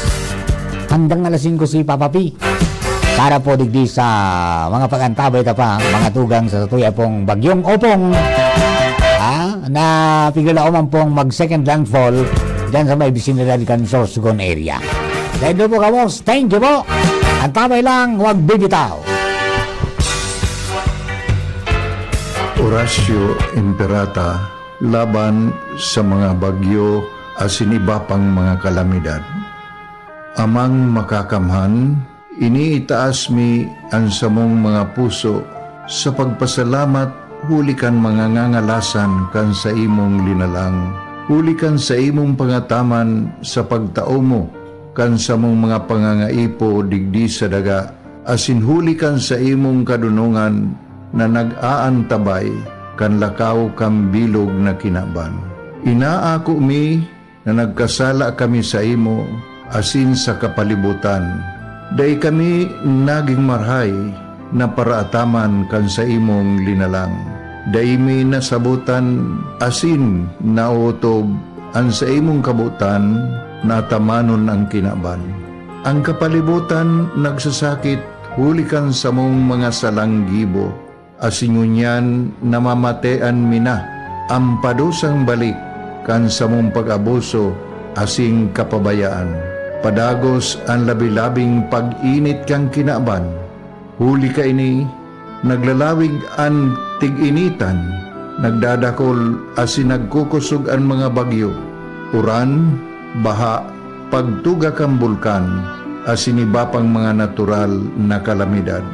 Handang alas 5 si Papa P. Para po digdi sa mga pagantabay pa, mga tugang sa tuya pong Bagyong Opong. Na pigala man pong mag-second landfall dyan sa may vicinidad kan Sorsogon area. Dahil doon po kamos, thank you po. Ang tabay lang, huwag bibitaw. Horacio Imperata laban sa mga bagyo asin iba pang mga kalamidad. Amang makakamhan, iniitaas mi ang samong mga puso sa pagpasalamat hulikan mga ngangalasan kan sa imong linalang. Hulikan sa imong pangataman sa pagtao mo kan sa mong mga pangangaipo digdi sa daga. Asin hulikan sa imong kadunungan na nag-aantabay kan lakaw kang bilog na kinaban. Inaako mi na nagkasala kami sa imo asin sa kapalibutan. Day kami naging marhay na paraataman kan sa imong linalang. Day mi nasabutan asin nautob ang sa imong kabutan na tamanon ang kinaban. Ang kapalibutan nagsasakit hulikan sa mong mga salanggibo. Asingunyan namamatean mina ang padusang balik kan sa mong pag-abuso asing kapabayaan. Padagos ang labi-labing pag-init kang kinaban. Huli ka ini, naglalawig ang tig-initan, nagdadakol asin nagkukusog ang mga bagyo. Uran, baha, pagtuga kang bulkan, asin iba pang mga natural na kalamidad.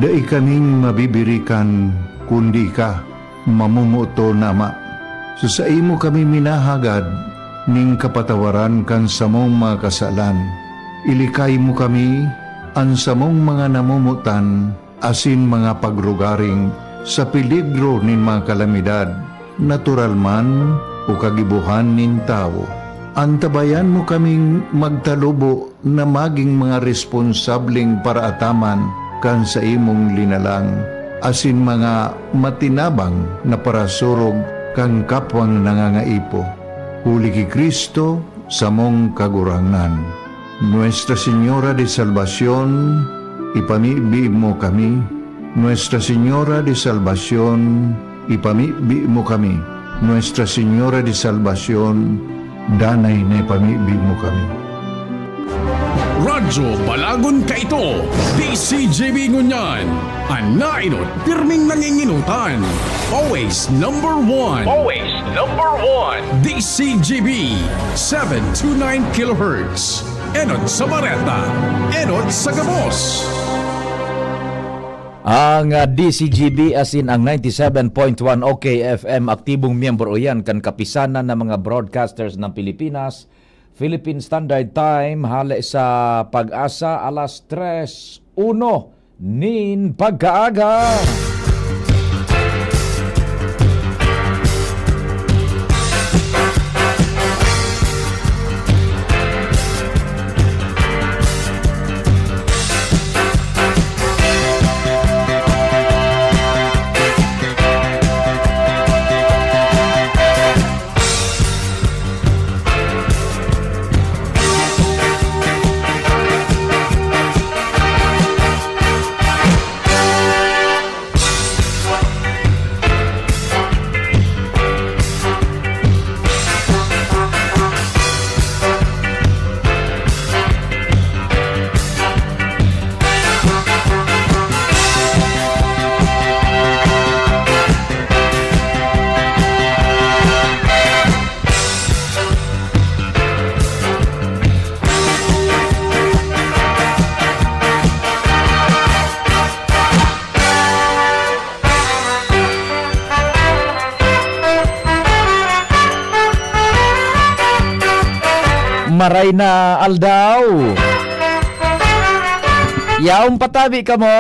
Dai kaming mabibirikan kundi ka, mamumuto nama. Sa imo kami minahagad, ning kapatawaran kan samong mga kasalan. Ilikay mo kami, ang samong mga namumutan, asin mga pagrugaring, sa peligro nin mga kalamidad, natural man o kagibuhan nin tao. Antabayan mo kaming magtalubo na maging mga responsableng paraataman kan sa imong linalang, asin mga matinabang na parasurog kang kapwang nangangaipo. Huli ki Kristo sa mong kagurangan. Nuestra Señora de Salvación, ipamibi mo kami. Nuestra Señora de Salvación, ipamibi mo kami. Nuestra Señora de Salvación, danay na ipamibi mo kami. Radyo Balagon Kaito, DCJB Ngunyan, Anainot, pirming nanginginutan. Always number one. Always number one. DCJB, 729 kHz. Enot sa Bareta, Enot sa Gabos. Ang DCGB asin ang 97.1 OKFM aktibong miyembro yan kan kapisanan ng mga broadcasters ng Pilipinas. Philippine Standard Time hale sa Pag-asa alas 3:01 nin pagkaaga. Maray na aldaw. Yaong patabi ka mo.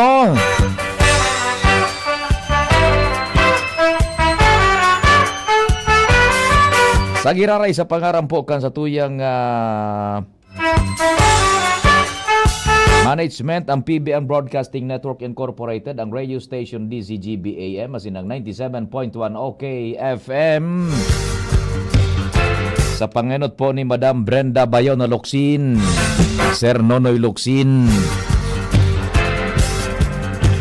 Sagiraray sa pangarampo kan sa tuyang management ang PBN Broadcasting Network Incorporated, ang radio station DCGB AM asin ang 97.1 OK FM. Sa pangenot po ni Madam Brenda Bayon Locsin, Sir Nonoy Locsin,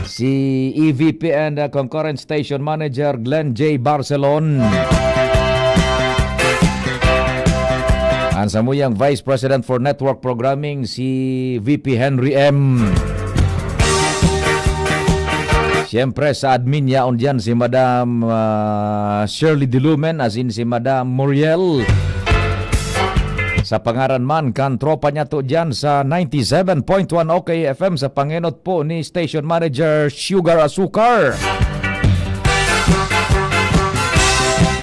si EVP and Concurrent Station Manager Glenn J. Barcelon, ang samuyang Vice President for Network Programming si VP Henry M. Siyempre sa admin yaon dyan si Madam Shirley Dilumen as in si Madam Muriel. Sa pangaran man kan tropa niya to dyan sa 97.1 OK FM sa pangenot po ni Station Manager Sugar Asukar.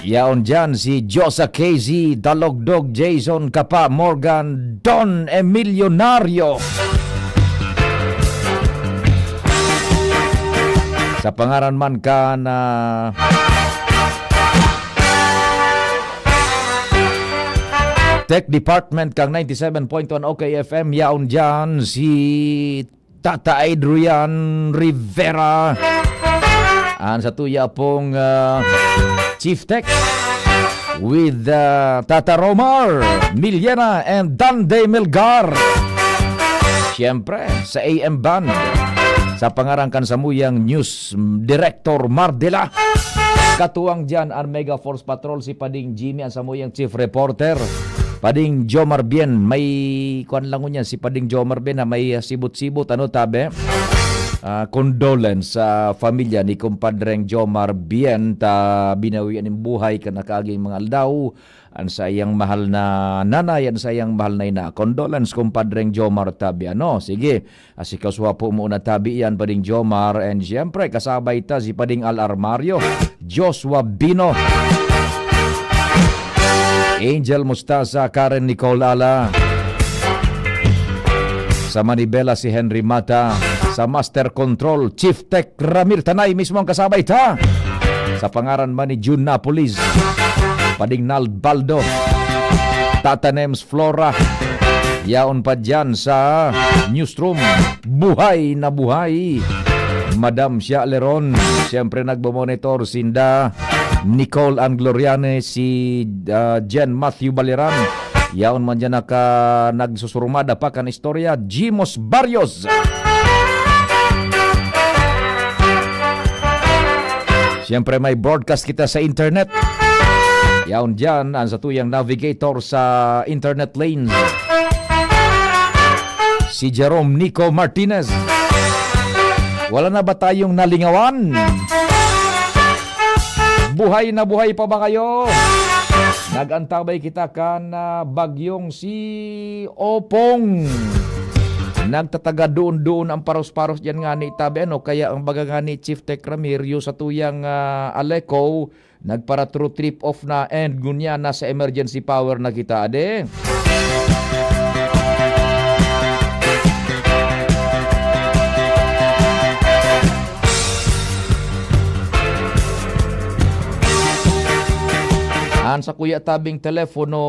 Yaon dyan si Josa KZ, Dalogdog, Jason Kapa, Morgan, Don Emilionario. Sa pangaran man ka na Tech Department kang 97.1 OK FM, yaon dyan si Tata Adrian Rivera. Ang sa tuya pong Chief Tech with Tata Romar Miliana and Dande Melgar. Siyempre sa AM Band sa pangarangkan sa muyang News Director Mardela. Katuwang dyan ang Mega Force Patrol si Pading Jimmy, ang samuyang Chief Reporter Pading Jomar Bien. May kuan lang niyan si Pading Jomar Bien na may sibut-sibut ano tabe. Condolence sa pamilya ni kumpadreng Jomar Bien ta binawian ng buhay kanakaging mga aldaw ang sayang mahal na nanay, ang sayang mahal na ina. Condolence kumpadreng Jomar tabi ano. Sige, asikaswa po muna tabi yan Pading Jomar, and siyempre kasabay ta si Pading Al Armario, Joshua Bino, Angel Mustasa, Karen Nicole Ala, sa Manibela si Henry Mata, sa Master Control Chief Tech Ramir Tanay mismo ang kasabay ta. Sa pangaran man ni June Napolis, Pading Nald Baldo, Tata Nems Flora, yaon pa dyan sa Newsroom, buhay na buhay Madam Shia Leron. Siyempre nagbomonitor sinda Nicole Angloriane, si Jen Matthew Baliran. Yaon man dyan nagsusurumada pa kan istorya Jimos Barrios. Siyempre may broadcast kita sa internet. Yaon dyan ang sa tuyang navigator sa internet lanes, si Jerome Nico Martinez. Wala na ba tayong nalingawan? Buhay na buhay pa ba kayo? Nagantabay kita kan bagyong si Opong. Nagtataga doon ang paros-paros dyan nga ni tabi ano. Kaya ang baga nga ni Chief Tech Ramirio sa tuyang Aleco, nagpara true trip off na and gunya na sa emergency power na kita ade. Ang sa kuya tabing telepono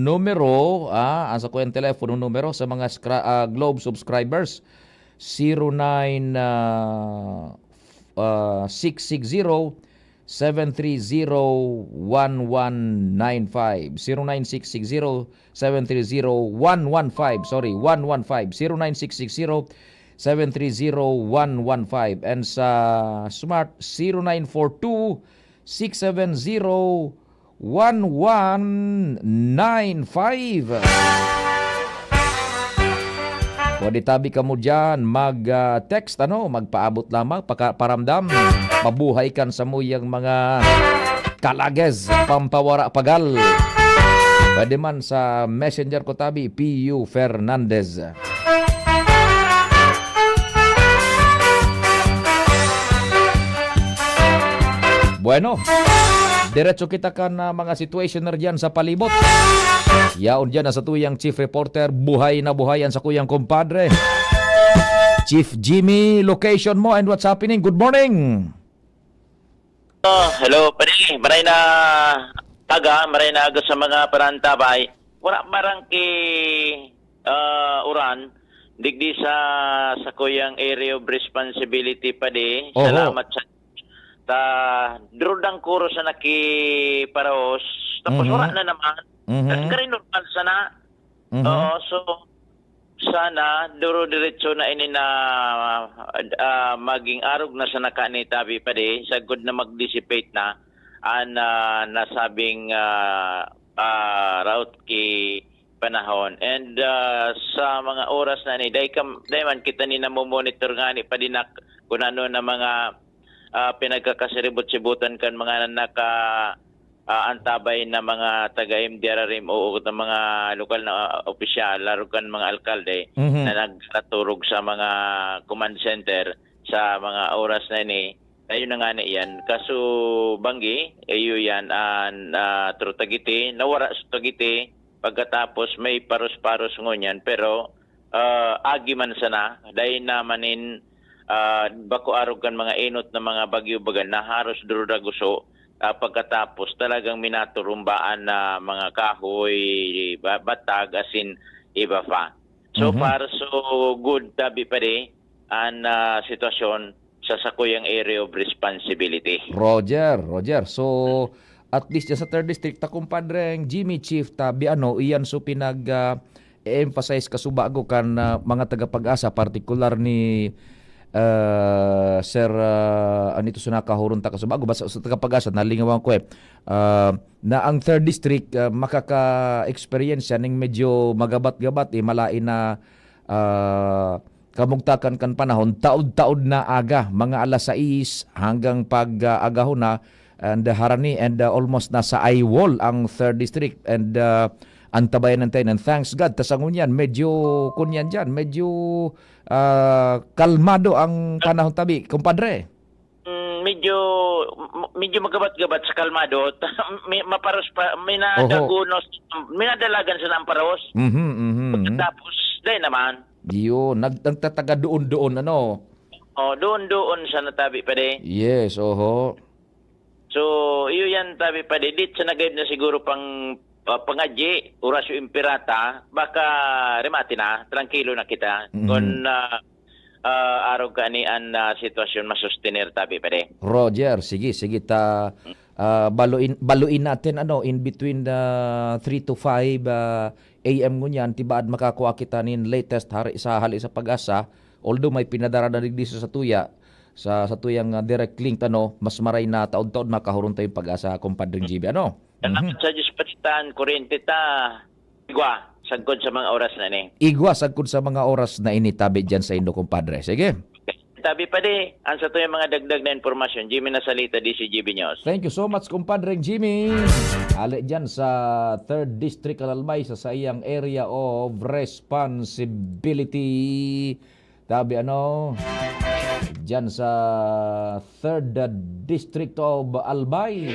numero, ang sa kuya telepono numero sa mga Globe subscribers 660 730-1195. 0960-730-115. Sorry, 115. 0960-730-115. And sa Smart, 0942-670-1195. Pwede tabi ka mo dyan, mag-text, magpaabot lamang, paramdam, mabuhay kan sa muyang mga kalagez, pampawara pagal. Pwede man sa messenger ko tabi, P.U. Fernandez. Bueno, diretso kita kan mga situationer dyan sa palibot. Yaon dyan sa tuyang chief reporter, buhay na buhayan sa kuyang kumpadre. Chief Jimmy, location mo and what's happening? Good morning! Hello, pare. Maray na maray na aga sa mga parantabay. Wala marang uran. Digdi sa kuyang area of responsibility pa di. Oho. Salamat sa drudang kuro sa nakiparos. Tapos wala na naman. Kasi ka rin normal sana. So, sana, duro-diretso na ini na maging arog na sa nakanitabi pa di. Sa good na mag-dissipate na nasabing route ki panahon. And sa mga oras na ni, dahil man kita ni namomonitor nga ni pa di na kung ano na mga pinagkakasiribot-sibutan kan mga antabay na mga taga-MDRRM o ng mga lokal na opisyal, laro kan mga alkalde na nagtaturog sa mga command center sa mga oras na ini. Ayun na nga na yan. Kaso banggi, iyo yan, Trutagiti, nawara sa Tagiti, pagkatapos may paros-paros ngunyan, pero agi man sana, dahil namanin bako arog kan mga inot na mga bagyo-bagan na haros durudaguso. Pagkatapos talagang minaturumbaan na mga kahoy, batag, asin, iba pa. So far, so good tabi pa di ang sitwasyon sa sakuyang area of responsibility. Roger. So, at least sa 3rd District, kumpadreng Jimmy Chief, tabi iyan so emphasize kasubago kan mga tagapag-asa, particular ni Sir anito sa nakahurun ta kasubago basta sa tagapag-asa nalingawan ko na ang 3rd District makaka-experience ning medyo magabat-gabat malain na kamugtakan kan panahon taod-taod na aga mga alas 6 hanggang pag-agahon na and harani and almost nasa eye wall ang 3rd District and antabayan natin and thanks God tasangon yan medyo kunyan dyan medyo kalmado ang panahon tabi kumpadre. Medyo magabat-gabat sa kalmado. Maparos pa minadagunos minadalagan sa namparos. Tapos dahil naman Yun, nagtataga doon doon sa natabi pa di. Yes, oho. So, iyo yan tabi pa di. Dit sa nagayib na siguro pang pangadji, Horacio Impirata, baka remati na, tranquilo na kita. Kung araw ka ni ang sitwasyon masustenir tabi pa di. Roger, sige ta baluin natin in between the 3 to 5 AM ngunyan tibaad makakuha kita nin latest hali sa pag-asa, although may pinadara na digdi sa tuya sa tuyang direct link mas maray na taon-taon makahurong tayong pag-asa kumpadring GB Salamat sa Diyos patitan kuryente ta igwa sagkod sa mga oras na ni. Igwa sagkod sa mga oras na initabi dyan sa Indo kumpadre. Sige. Tabi pa di, ang sa tuyang mga dagdag na informasyon, Jimmy Nasalita, DCGB News. Thank you so much, kumpadreng Jimmy. Ali dyan sa 3rd District Alalmay sa iyang area of responsibility. Tabi dyan sa 3rd District of Albay.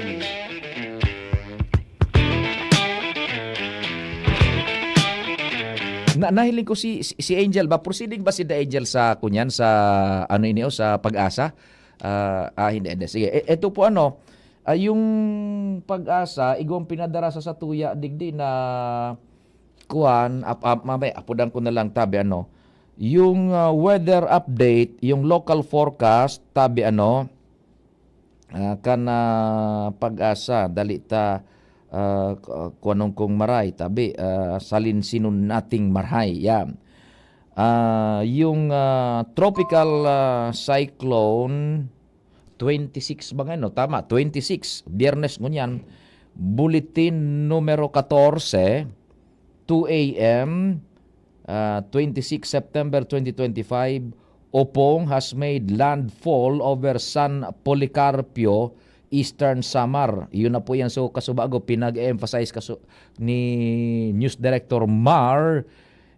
Nahiling ko si Angel ba proceeding ba si The Angel sa kunyan sa sa pag-asa? Hindi. Sige. Ito po yung Pag-asa igong pinadara sa satuya digdi na kuan mamay apudan ko na lang tabi yung weather update, yung local forecast tabi kana Pag-asa dali ta kuanong kong maray tabi salin sinon nating marhay yan. Yung tropical cyclone 26 ba nga tama 26 Biyernes ngunyan bulletin numero 14 2 a.m. 26 September 2025 Opong has made landfall over San Policarpio, Eastern Samar. Yun na po yan. So kasubago pinag-emphasize ni News Director Mar.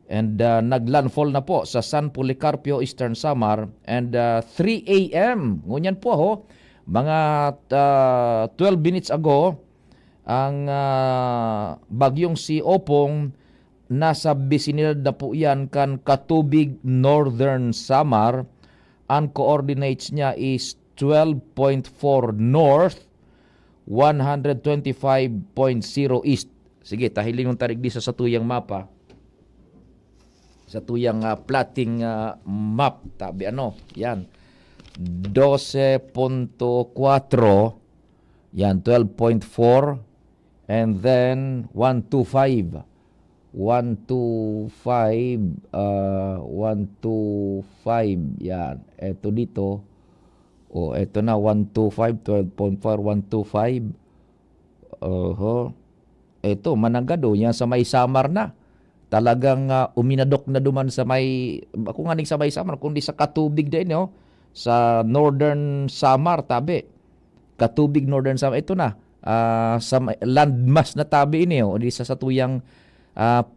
And naglandfall na po sa San Policarpio, Eastern Samar. And 3 a.m. Ngunyan po mga 12 minutes ago, ang bagyong si Opong nasa bisinidad na po yan kan Katubig, Northern Samar. Ang coordinates niya is 12.4 north, 125.0 east. Sige, tahiling yung tarig di sa satuyang mapa. Sa tuyang plotting map tabi yan 12.4 yan 12.4 and then 125 yan eto dito eto na 125 12.4 125 eto mananggado yan sa may Samar na talagang uminadok na duman sa may ako nga ning sa may Samar kundi sa Katubig din sa Northern Samar tabi Katubig Northern Samar ito na sa landmass na tabi ini di sa satuyang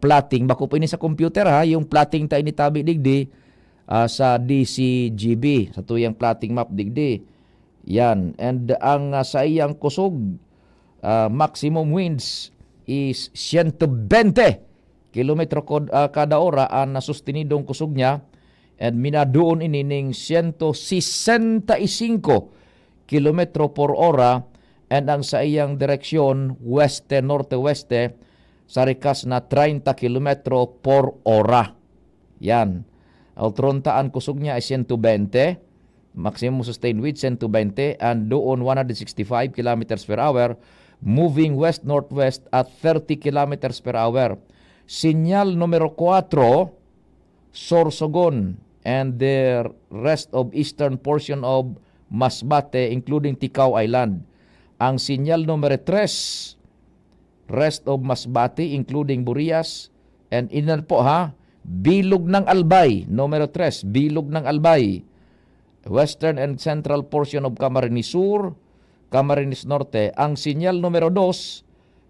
plotting bako po ini sa computer yung plotting ta ini tabi digdi sa DCGB sa tuyang plotting map digdi yan and ang sa iyang kusog maximum winds is 120 kilometro kada ora ang nasustinidong kusog niya and minadoon inining 165 kilometro por ora and ang sa iyang direksyon weste-norte-weste sa rikas na 30 kilometro por ora. Yan. Altrontaan kusog niya ay 120, maximum sustained wind 120 and doon 165 kilometers per hour moving west-northwest at 30 kilometers per hour. Sinyal numero 4, Sorsogon and the rest of eastern portion of Masbate including Ticao Island. Ang sinyal numero 3, rest of Masbate including Burias and inan po Bilog ng Albay, numero 3, Bilog ng Albay. Western and central portion of Camarines Sur, Camarines Norte. Ang sinyal numero 2,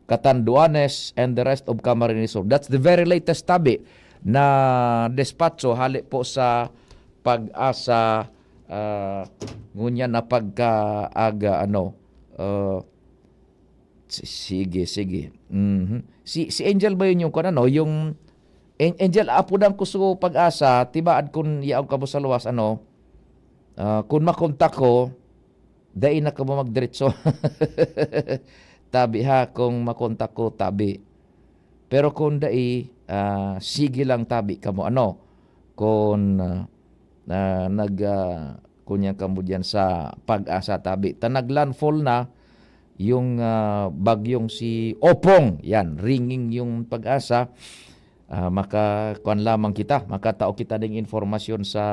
Catanduanes and the rest of Camarines Sur. That's the very latest tabi na despatcho hali po sa Pag-asa ngunya na pagkaaga sige. Si Angel ba yun yung yung Angel apudan ko sa Pag-asa tibaad kun yaog ka mo sa luwas kun makontak ko dai na ka mo magdiretso tabi kung makontak ko tabi pero kung dai sige lang tabi ka mo kung kunya ka mo diyan sa Pag-asa tabi tanaglandfall na yung bagyong si Opong yan ringing yung Pag-asa makakuan lamang kita makatao kita ding informasyon sa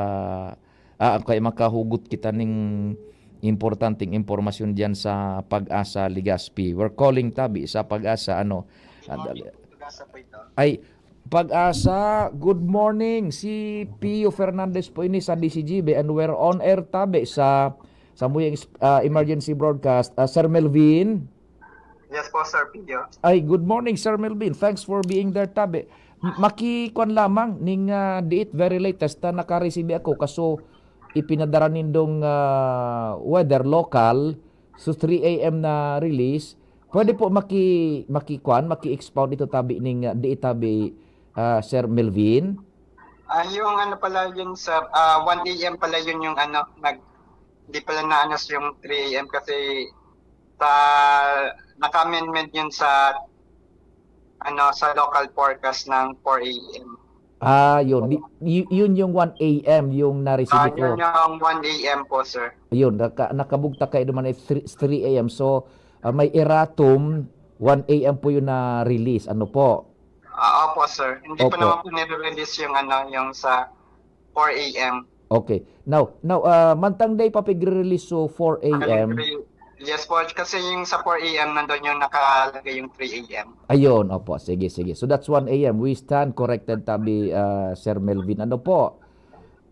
kay makahugot kita ning importanteng impormasyon diyan sa Pag-asa Legazpi. We're calling tabi sa Pag-asa ay Pag-asa, good morning. Si Pio Fernandez po ini sa DCGB and we're on air tabi sa muyang emergency broadcast. Sir Melvin. Yes po, Sir Pio. Ay, good morning, Sir Melvin. Thanks for being there tabi. Makikuan lamang ning diit very latest ta naka-receive ako kaso ipinadara nindong weather local so 3 a.m. na release. Pwede po maki-expound ito tabi ning di tabi Sir Melvin. Yung pala yun sir, 1 a.m. pala yun yung di pala naanos yung 3 a.m. kasi naka-amendment yun sa sa local forecast ng 4 a.m. Yun. Yun yung 1 a.m. yung na-receive ko. Yun yung 1 a.m. po, sir. Ayun, nakabugta kayo naman ay 3 a.m. So, may erratum, 1 a.m. po yung na-release. Ano po? Opo, sir. Hindi pa Opo. naman po nire-release yung yung sa 4 a.m. Okay. Now, mantang day pa pig-release so 4 a.m. Yes po, kasi yung sa 4 a.m. nandun yung nakalagay yung 3 a.m. Ayun, opo. Sige. So, that's 1 a.m. We stand corrected, tabi, Sir Melvin. Ano po?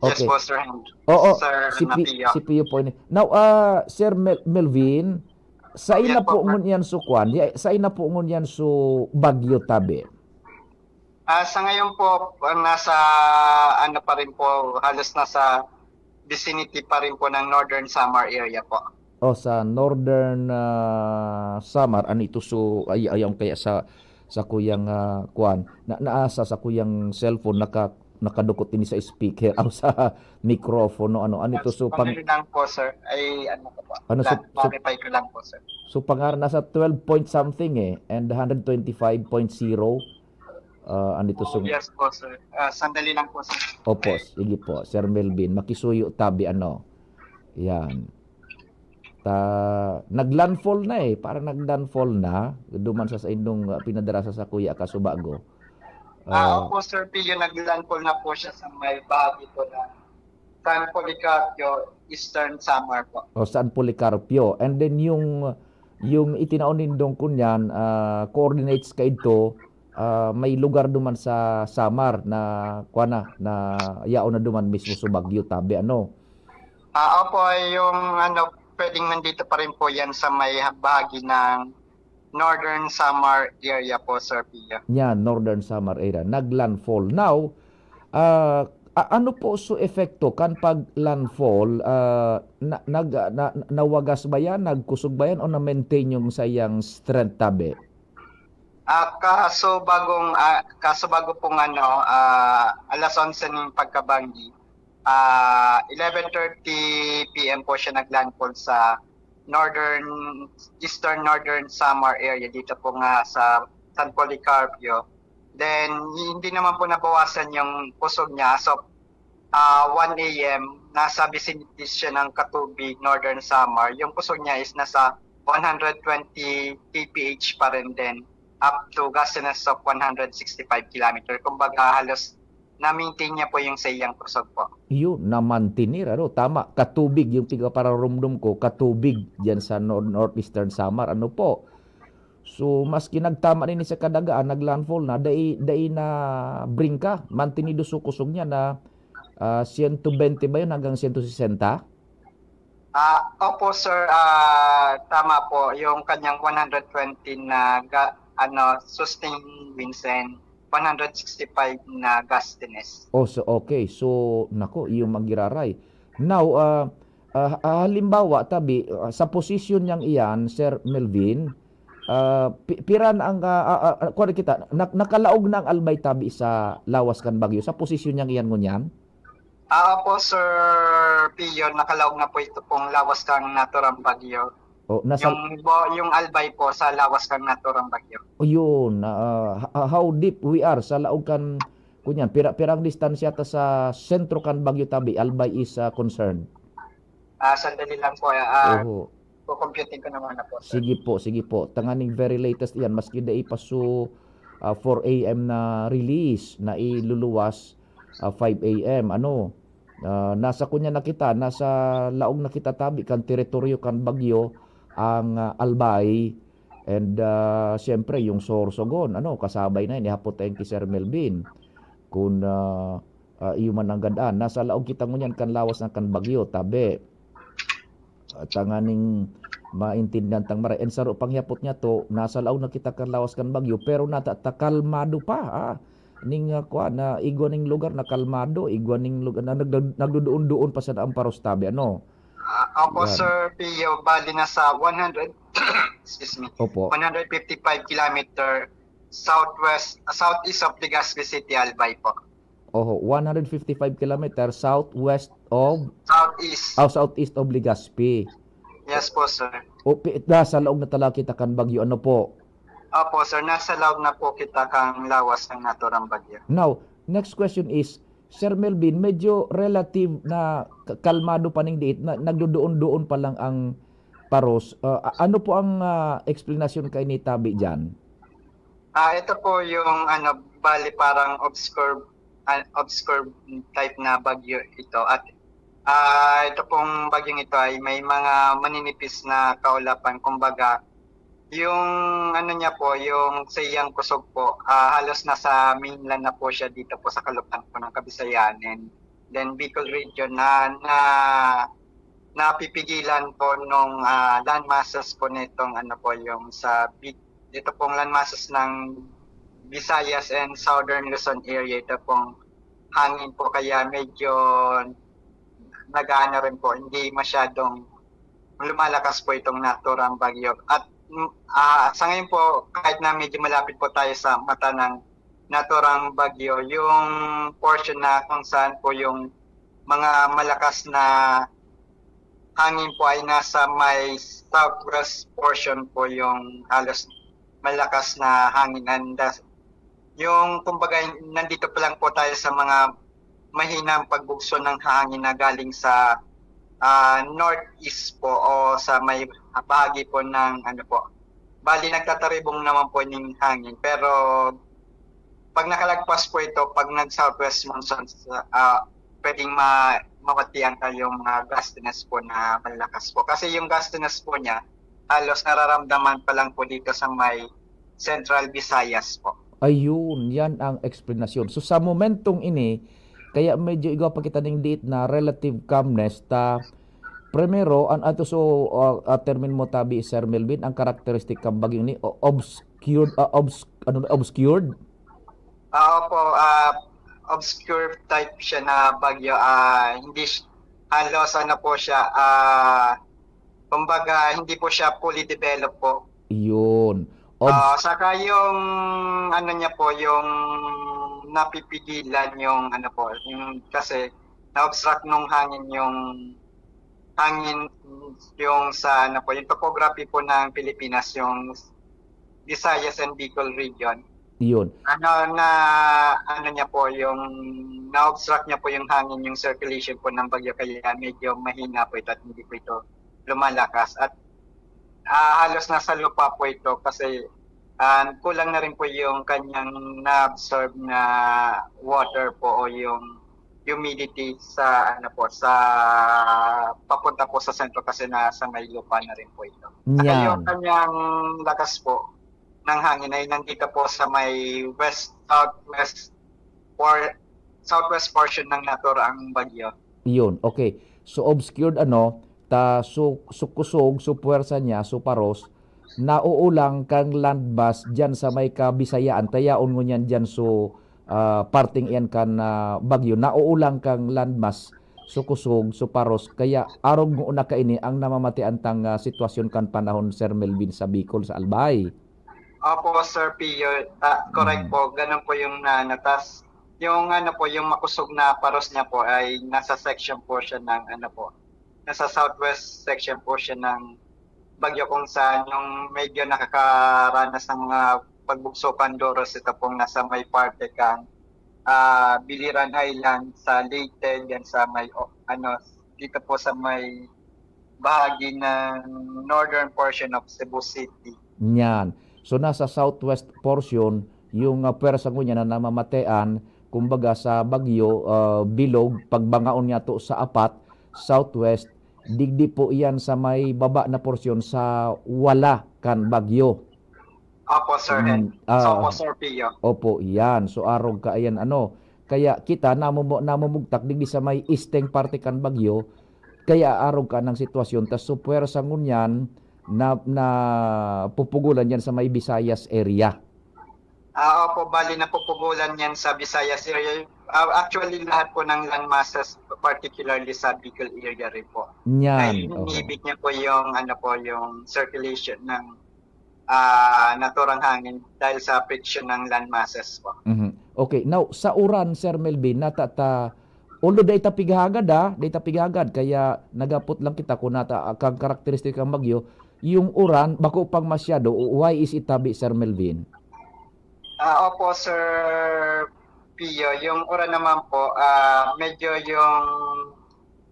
Yes Okay. po, sir. Oo, Sir Napio. CPU po ini. Now, Sir Melvin, sa ina Yes po po, ngun yan so kwan, sa ina po ngun yan so Bagyo tabi. Sa ngayon po, nasa pa rin po, halos nasa vicinity pa rin po ng Northern Samar area po. O sa Northern Samar, ano ito so ayaw kaya sa kuyang kwan, naasa sa kuyang cellphone nakadukot din sa speaker o sa microphone ano ito so Panginoon lang po, sir, ay ko po. Ano, Verify ko lang po, sir. so pangar nasa 12 point something and 125.0 ano ito so Yes po, sir. Sandali lang po, sir. Opo, sige po, Sir Melvin, makisuyo tabi ano. Yan. Naglandfall na parang naglandfall na duman sa inyong pinadarasa sa Kuya Kasubago. Opo, sir, Pio, naglandfall na po siya sa may bahagi po ng San Policarpio, Eastern Samar po. O San Policarpio. And then yung itinaon nindong kunyan, coordinates ka ito, may lugar duman sa Samar na na yaon na duman mismo sa Bagyo tabi ano. Opo, yung pwedeng nandito pa rin po yan sa may bahagi ng Northern Samar area po, Sir Pia. Yan, Northern Samar area. Naglandfall. Now, ano po so epekto kan pag landfall, nawagas ba yan, nagkusog ba yan o na-maintain yung sayang strength tabi? Kaso bago pong alas 11 ng pagkabanggi, 11:30 PM po siya naglandfall sa Eastern Northern Samar area dito po nga sa San Policarpio. Then hindi naman po nabawasan yung kusog niya. So 1 AM nasa vicinity siya ng Katubig, Northern Samar. Yung kusog niya is nasa 120 kph pa rin din up to gustiness of 165 km. Kumbaga halos na-maintain niya po yung sayang kusog po. Yun, na-mantinir. Tama, Katubig, yung tiga-pararumdum ko, Katubig, dyan sa Northeastern Samar. Ano po? So, maski nagtama din sa kadagaan, naglandfall na, dai na bring ka. Mantinido so kusog niya na 120 ba yun hanggang 160? Opo, sir. Tama po. Yung kanyang 120 na sustained winds and 165 na gustiness. So okay. So nako, yung magiraray. Now, halimbawa tabi sa posisyon niyang iyan, Sir Melvin, piran ang kuwan kita nakalaog ng albay tabi sa lawas kan Bagyo sa posisyon niyang iyan ngunyan. Po, Sir Pio, nakalaog na po ito pong lawas kang naturang Bagyo. Yung albay po sa lawas kang naturang Bagyo. Yun, how deep we are sa laog kan kunyan, pirang distansya ta sa sentro kan Bagyo tabi, albay is concerned. Sandali lang po. Computing ko naman na po, sir. Sige po. Tanganing very latest yan, maski da ipaso 4 AM na release, na iluluwas 5 AM. Nasa kunya na kita, nasa laog na kita tabi kan teritoryo kan Bagyo ang albay and siyempre yung Sorsogon kasabay na ihapot tayong ki Sir Melvin kung iyo man ang gandaan nasa laog kita ngunyan kan lawas ng kan Bagyo tabi tanganing maintindihan tang maray and saro panghapot niya to nasa laog na kita kan lawas kan Bagyo pero kalmado pa ning na igwaning lugar na kalmado igwaning lugar na nagduduon pa sa Amparos tabi Opo, Sir Pio, bali na sa 155 kilometer southeast of Legazpi City, Albay po. 155 kilometer southwest of Southeast. southeast of Legazpi. Yes po, sir. O sa laog na tala kita kan bagyo ano po. Opo sir, nasa loob na po kita kang lawas ng naturang bagyo. Now, next question is, Sir Melvin, medyo relative na kalmado pa ning diit, nagdudoon-doon pa lang ang paros. Ano po ang explanation kay ni Tabi dyan? Ito po yung bali parang obscure type na bagyo ito at ito pong bagyong ito ay may mga maninipis na kaulapan, kumbaga yung niya po, yung Sayang Kusog po, halos nasa mainland na po siya dito po sa kalupaan po ng Kabisayan and then Bicol region na napipigilan po nung land masses po nitong po yung dito pong land masses ng Visayas and Southern Luzon area. Ito pong hangin po kaya medyo nag-aano rin po, hindi masyadong lumalakas po itong naturang bagyo. At sa ngayon po, kahit na medyo malapit po tayo sa mata ng naturang bagyo, yung portion na kung saan po yung mga malakas na hangin po ay nasa may southwest portion po yung halos malakas na hangin. And yung kumbaga nandito pa lang po tayo sa mga mahinang pagbugso ng hangin na galing sa northeast po o sa may bahagi po ng po. Bali nagtataribong naman po ng hangin, pero pag nakalagpas po ito, pag nag-southwest monsoon, pwedeng mawatian kayong mga gustiness po na malakas po. Kasi yung gustiness po niya, halos nararamdaman pa lang po dito sa may Central Visayas po. Ayun, yan ang explanation. So sa momentong ini, kaya medyo igaw pa kita ning diit na relative calmness ta primero an ato so termin mo Tabi Sir Melvin ang karakteristik kang bagyo ni obscured obscured. Opo, obscure type siya na bagyo. Hindi halos po siya kumbaga hindi po siya fully developed po. Yun. Saka yung niya po, yung napipigilan yung yung kasi na-obstruct nung hangin yung sa yung topography po ng Pilipinas, yung Visayas and Bicol region. Yun. Niya po, yung na-obstruct niya po yung hangin, yung circulation po ng bagyo, kaya medyo mahina po ito at hindi po ito lumalakas. At halos nasa lupa po ito kasi kulang na rin po yung kanyang na-absorb na water po o yung humidity sa sa papunta po sa sentro kasi nasa may lupa na rin po ito. Saka yung kanyang lakas po ng hangin ay nandito po sa may southwest portion ng naturang bagyo. Yun, okay. So obscured kusog, puwersa niya, paros, nauulang kang landmass dyan sa may Kabisayaan, tayaon mo niyan dyan parting iyan kan bagyo, nauulang kang landmass, kusog, paros, kaya arog mo una kaini ang namamatian tang sitwasyon kan panahon Sir Melvin sa Bicol, sa Albay. Opo, Sir Pio, correct po, ganun po yung natas. Yung yung makusog na paros niya po ay nasa section po siya ng nasa southwest section po siya ng bagyo kung saan yung medyo nakakaranas ng mga pagbugso Pandoros. Ito pong nasa may parte kang Biliran Island sa Leyte, yan sa may dito po sa may bahagi ng northern portion of Cebu City. Yan. So nasa southwest portion yung pwersa ko niya na namamatean, kumbaga sa bagyo, bilog, pagbangaon niya to sa apat, southwest, digdi po iyan sa may baba na porsyon sa wala kan bagyo. Opo, Sir. Opo, Sir Pio. Opo, yan. So arog ka ayan Kaya kita namumugtak digdi sa may easteng parte kan bagyo, kaya arog ka ng sitwasyon. Tas so pwersa ngunyan na pupugulan yan sa may Visayas area. Opo, bali na pupugulan yan sa Visayas area. Actually, lahat po ng land masses, particularly sa Bicol area rin po. Ay inibig niya po yung yung circulation ng naturang hangin dahil sa friction ng land masses po. Mm-hmm. Okay, now sa uran Sir Melvin although data pigagad kaya nagapot lang kita kung kang karakteristik ang bagyo, yung uran bako pang masyado. Why is it tabi, Sir Melvin? Opo, Sir Pio. Yung uran naman po, medyo yung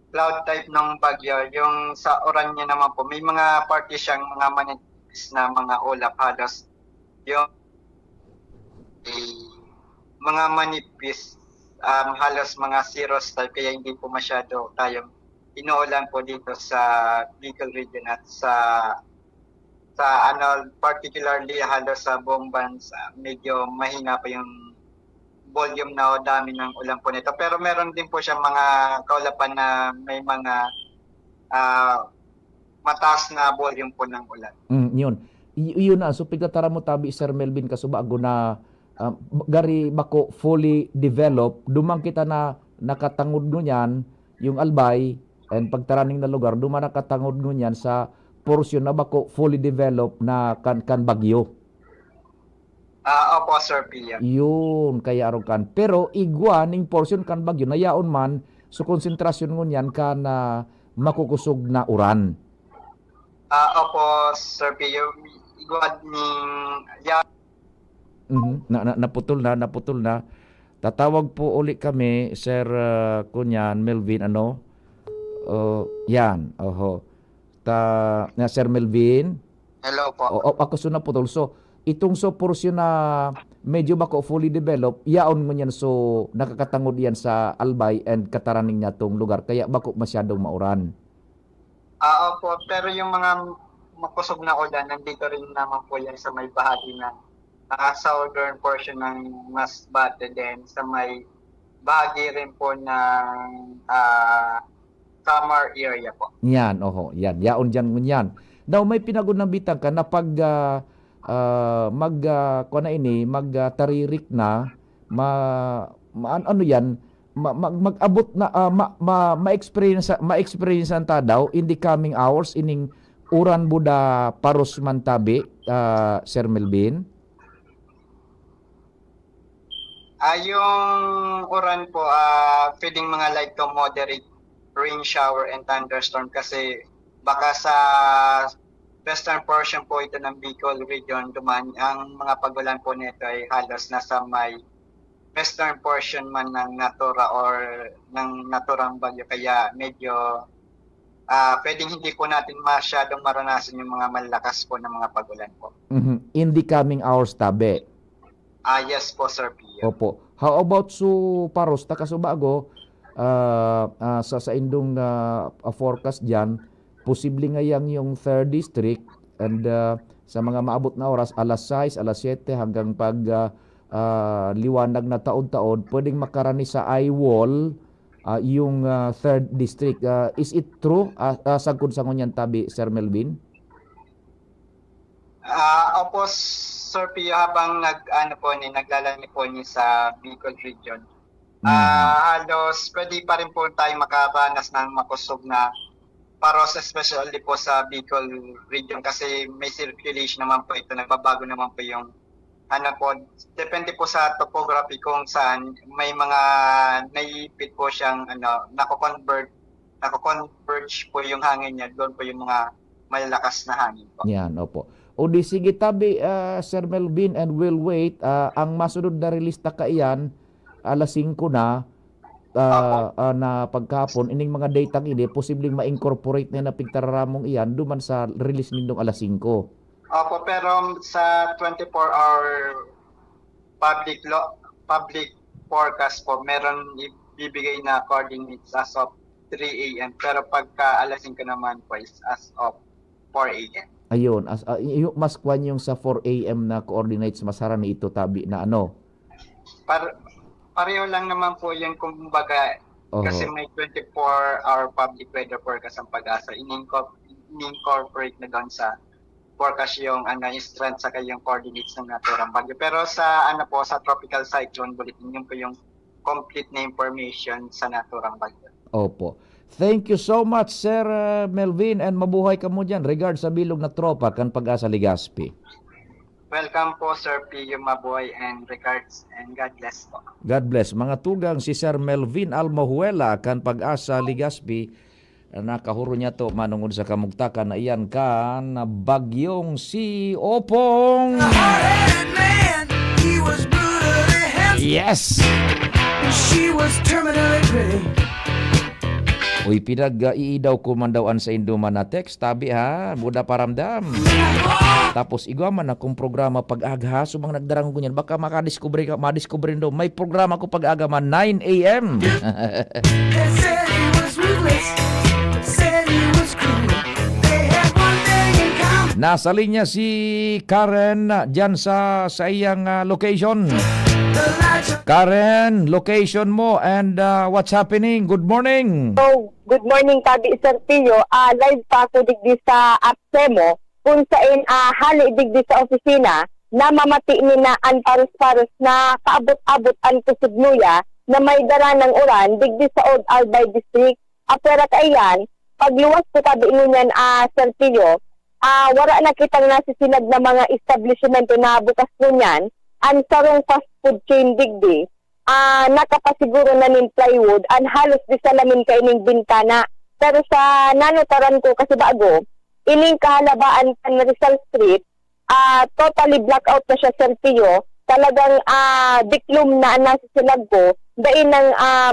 cloud type ng bagyo, yung sa uran niya naman po, may mga parte siyang mga manipis na mga ulap halos. Yung mga manipis, halos mga cirrus type, kaya hindi po masyado tayong inuulan po dito sa Bicol region at sa particularly halos sa buong bansa, medyo mahina pa yung volume na o dami ng ulan po nito. Pero meron din po siya mga kaulapan na may mga mataas na volume po ng ulan. Yun. Yun na. So pigtatara mo tabi, Sir Melvin, kasubago na gari bako fully developed. Dumang kita na nakatangod no yan, yung Albay, and pagtaraning na lugar, dumang nakatangod no yan sa portion na bako fully developed na kan bagyo. Opo, Sir Pia. Yun, kaya aron kan. Pero igwa ning portion kan bagyo na yaon man, so konsentrasyon ngunyan ka na makukusog na uran. Opo, Sir Pia. Igwad ning Naputol na. Tatawag po uli kami, Sir kunyan, Melvin, yan, Sir Melvin. Hello po. Ako so naputol. So, itong portion na medyo bako fully developed, yaon mo yan, so nakakatangod yan sa Albay and kataraning niya tong lugar, kaya bako masyadong mauran. Opo, pero yung mga makusog na ulan, nandito rin naman po yan sa may bahagi ng southern portion ng Masbate, din sa may bahagi rin po ng Samar area po. Yan, yan. Yaon dyan ngunyan. Now, may pinagunambitan ka na pag magtaririk na, mag-abot na, ma-experience ta daw in the coming hours, ining uran buda paros mantabi, Sir Melvin? Yung uran po, pwedeng mga light to moderate rain shower and thunderstorm kasi baka sa western portion po ito ng Bicol region duman, ang mga pagulan po nito ay halos nasa may western portion man ng natura or ng naturang bagyo, kaya medyo pwedeng hindi po natin masyadong maranasan yung mga malakas po ng mga pagulan po. In the coming hours tabi? Yes po, Sir Pio. Opo. How about paros ta kasubago sa indong forecast diyan, posible nga yung 3rd district and sa mga maabot na oras alas 6, alas 7 hanggang pag liwanag na taon-taon, pwedeng makarani sa eye wall yung 3rd district. Is it true? Sagkod sa ngunyan tabi, Sir Melvin? Opo, Sir Pio, habang naglalani po niya sa Bicol region, halos pwede pa rin po tayo makaranas ng makusog na paros, especially po sa Bicol region kasi may circulation naman po ito, nagbabago naman po yung depende po sa topography kung saan may mga naipit po siyang nako-converge po yung hangin niya, doon po yung mga malalakas na hangin po. Yan, opo. O di sige tabi, Sir Melvin, and we'll wait. Ang masunod na release ta kaiyan, alas 5 na, na pagkapon, ining mga data ini, posibleng ma-incorporate na napigtararamong iyan, duman sa release nindong alas 5. Opo, pero sa 24-hour public forecast po, meron ibibigay na coordinates as of 3 a.m. Pero pagka alas 5 naman po is as of 4 a.m. Ayun, mas kwan yung sa 4 a.m. na coordinates, masara ni ito tabi na pareho lang naman po yan kumbaga, kasi may 24-hour public weather forecast ang Pag-asa. In-incorporate na doon sa forecast yung strength saka yung coordinates ng naturang bagyo. Pero sa sa tropical cyclone bulletin, yun po yung complete na information sa naturang bagyo. Opo. Thank you so much, Sir Melvin, and mabuhay ka mo dyan. Regards sa bilog na tropa kan Pag-asa Legazpi. Welcome po, Sir Pio, mabuhay, and regards, and God bless po. God bless. Mga tugang si Sir Melvin Almahuela kan Pag-asa Legazpi, nakahuro niya to manungod sa kamugtakan na iyan kan bagyong si Opong. Yes! She was terminally pretty. Uy, pinag-iidaw ko man daw sa Induman na text. Tabi ha, muda paramdam. Tapos igaman akong programa pag-aga. Sumang nagdarang ko niyan. Baka madiscovery daw. May programa ko pag-aga man 9 a.m. They said he was ruthless. Said he was cruel. They had one thing in common. Nasa linya si Karen dyan sa iyang location. The lights are Karen, location mo and what's happening? Good morning. So, good morning, Tabi Sir Pio. Live pa ako digdi sa Apsemo kung saan hali digdi sa opisina na mamati ni na ang paros-paros na kaabot-abot ang kusugnuya na may dara ng uran digdi sa Old Albay District. Apera kailan, pagluwas ko Tabi ngunyan Sir Pio, wala na kitang nasisinag na mga establishmento na bukas ngunyan ang sarong fast food chain digdi. Nakapasiguro na nin plywood ang halos di sa lamin kaining bintana. Pero sa nanotaran ko kasi bago, ining kahalabaan ng Rizal Street, totally blackout na siya Sir Pio. Talagang diklum na nasisilag ko, dain ng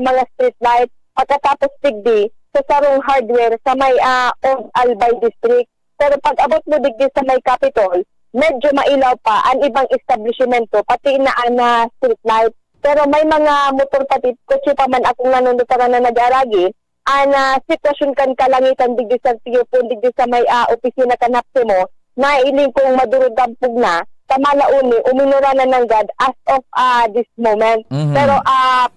mga street light, pagkatapos digdi sa sarong hardware sa may Old Albay District. Pero pag abot mo digdi sa may Capitol, medyo mailaw pa ang ibang establishmento, pati na street light. Pero may mga motor pati, kutsi pa man akong nanunutaran na nag-aragi, sitwasyon kan kalangitan digdi sa Pio po, digdi sa may opisina kanapse mo, na iling kong madurog-dampog na, sa malauni, uminura na ng God as of this moment. Pero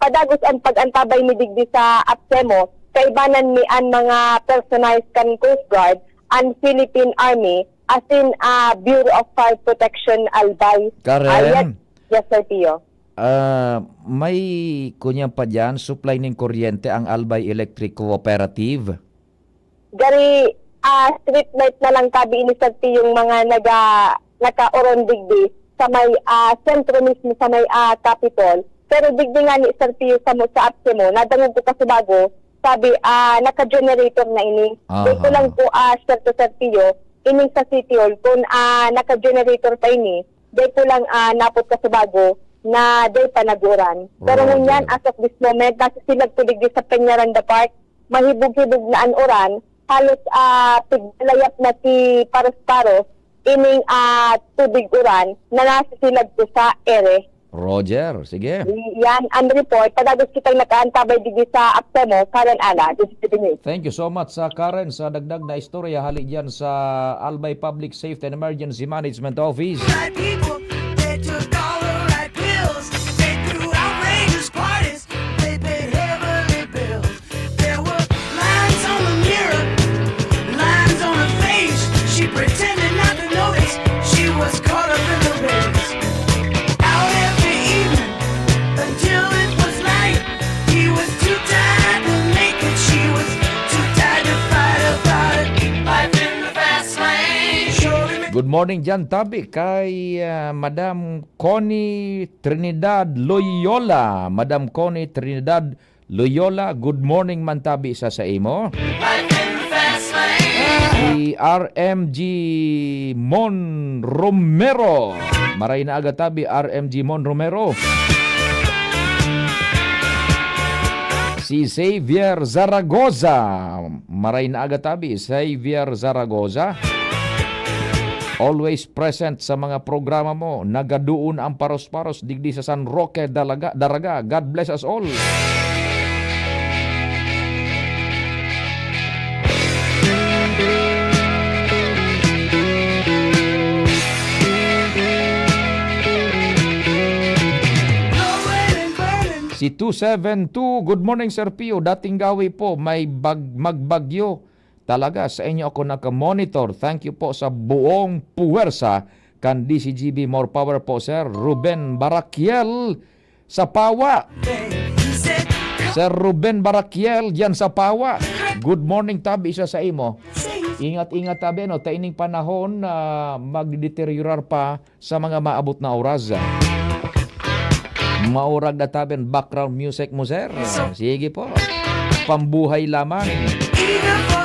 padagos ang pag-antabay ni digdi sa Apsemo, kaibanan ni ang mga personalized kan Coast Guard, ang Philippine Army, as in Bureau of Fire Protection Albay. Karen, Yes, Sir Pio. may kunyang pa dyan, supply ng kuryente ang Albay Electric Cooperative. Gari, street light na lang Tabi ini Sir Pio yung mga naka-oron digdi sa may sentro mismo sa may Capitol. Pero digdi nga ni Sir Pio sa Apsemo, nadangog ko kasi bago, sabi, naka-generator na ini. Dito lang po, Sir Pio, ining sa City Hall, kung naka-generator pa ini, dito lang napot ka sa bago, na day pa naguran. Pero ngunyan, as of this moment, nasa silag tulig sa Peñaranda Park, mahibog-hibog na ang uran, halos tiglayap na si Paros-Paros, ining tubig uran, na nasa silag ko sa ere. Roger, sige. Yan, ang report, padagos kitang nakaantabay digi sa Apsemo, Karen Ana, Thank you so much sa Karen sa dagdag na istorya hali dyan sa Albay Public Safety and Emergency Management Office. right people. They took all the right pills. They threw outrageous parties. They paid heavily bills. There were lines on the mirror, lines on her face. She pretended not to notice. She was caught up in the race. Out every evening until it was light. He was too tired to make it. She was too tired to fight about it. Life in the fast lane. Surely Good morning dyan, Tabi, kay Madam Connie Trinidad Loyola. Madam Connie Trinidad Loyola, good morning man Tabi sa imo. life in the fast lane. Si RMG Mon Romero. Maray na aga Tabi, RMG Mon Romero. Si Xavier Zaragoza. Maray na aga Tabi, Xavier Zaragoza. Always present sa mga programa mo. Nagaduon ang paros-paros digdi sa San Roque, Daraga. God bless us all. Si 272, good morning Sir Pio. Dating gawi po, may magbagyo. Talaga, sa inyo ako naka-monitor. Thank you po sa buong puwersa. Kan DCGB, more power po Sir Ruben Barakiel sa Pawa. Sir Ruben Barakiel dyan sa Pawa. Good morning Tabi, isa sa imo. Ingat-ingat Tabi, no? Taining panahon na magdeteriorar pa sa mga maabot na oras. Maurag na Tabi, background music mo Sir. Sige po. Pambuhay lamang. Even for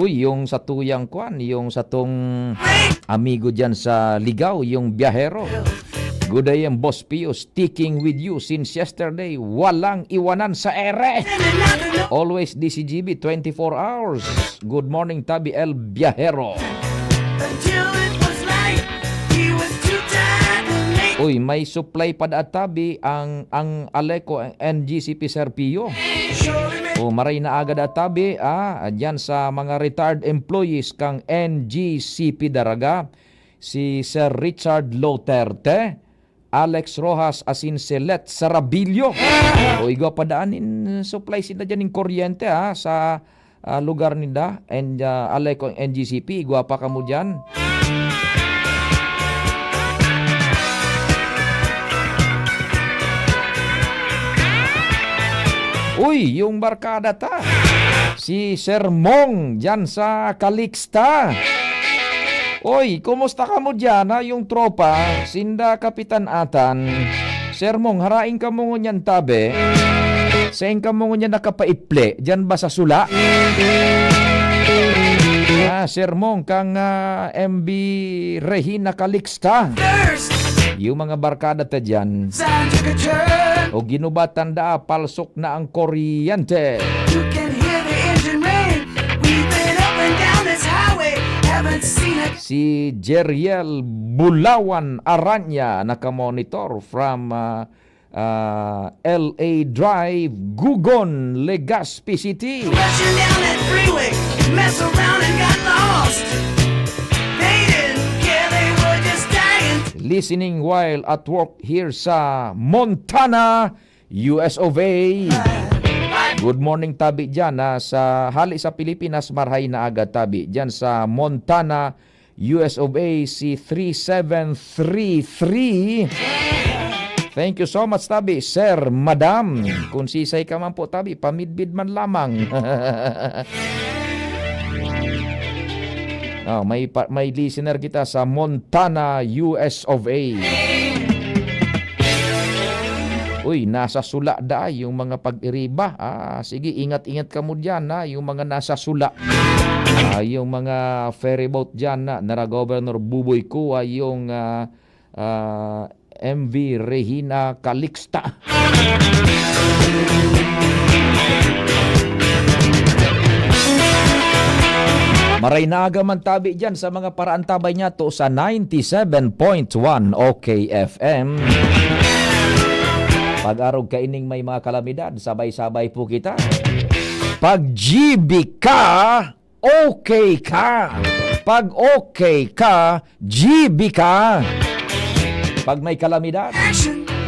Uy, yung sa tuyang kwan, yung sa tong amigo dyan sa Ligaw, yung biyahero. Good day, Boss Pio, sticking with you since yesterday. Walang iwanan sa ere. Always DCGB, 24 hours. Good morning, Tabi El Biyahero. Until it was light, he was too tired to make Uy, may supply pa da Tabi ang Aleco, ang NGCP Serpio. O maray na agad at Tabi, dyan sa mga retired employees kang NGCP Daraga, si Sir Richard Loterte, Alex Rojas Asincelet Sarabillo. O igo padaanin supply sila dyan ng kuryente sa lugar nila. And Aleco NGCP, igwa pa ka mo dyan. Uy, yung barkada ta. Si Sir Mong dyan sa Calixta. Uy, kumusta ka mo dyan yung tropa? Sinda Kapitan Atan. Sir Mong, haraing ka mo ngunyan Tabi. Saan ka mo ngunyan nakapaiple? Dyan ba sa sula? Sir Mong, kang MB Regina Calixta. thirst. Yung mga barkada ta dyan. Sound took a turn. O ginubatan da, palsok na ang kuryente. You can hear the engine rain. We've been up and down this highway. Haven't seen it. Si Jeriel Bulawan Aranya nakamonitor from LA Drive, Gugon, Legazpi City. Rushing down that freeway. Mess around and got lost. They didn't care. They were just dying. Listening while at work here sa Montana, US of A. Good morning Tabi dyan sa hali sa Pilipinas, marhay na agad Tabi. Dyan sa Montana, US of A, si 3733. Thank you so much Tabi. Sir, Madam, kung sisay ka man po Tabi, pamidbid man lamang. May listener kita sa Montana, US of A. Uy, nasa sula da yung mga pag-iriba. Sige, ingat-ingat ka mo dyan yung mga nasa sula. Yung mga ferry boat dyan na Governor Buboy Kua, yung MV Regina Calixta. Maray na aga man Tabi dyan sa mga paraan tabay niya to sa 97.1 OKFM. Pag-arog kaining may mga kalamidad, sabay-sabay po kita. Pag GB ka, okay ka. Pag okay ka, GB ka. Pag may kalamidad,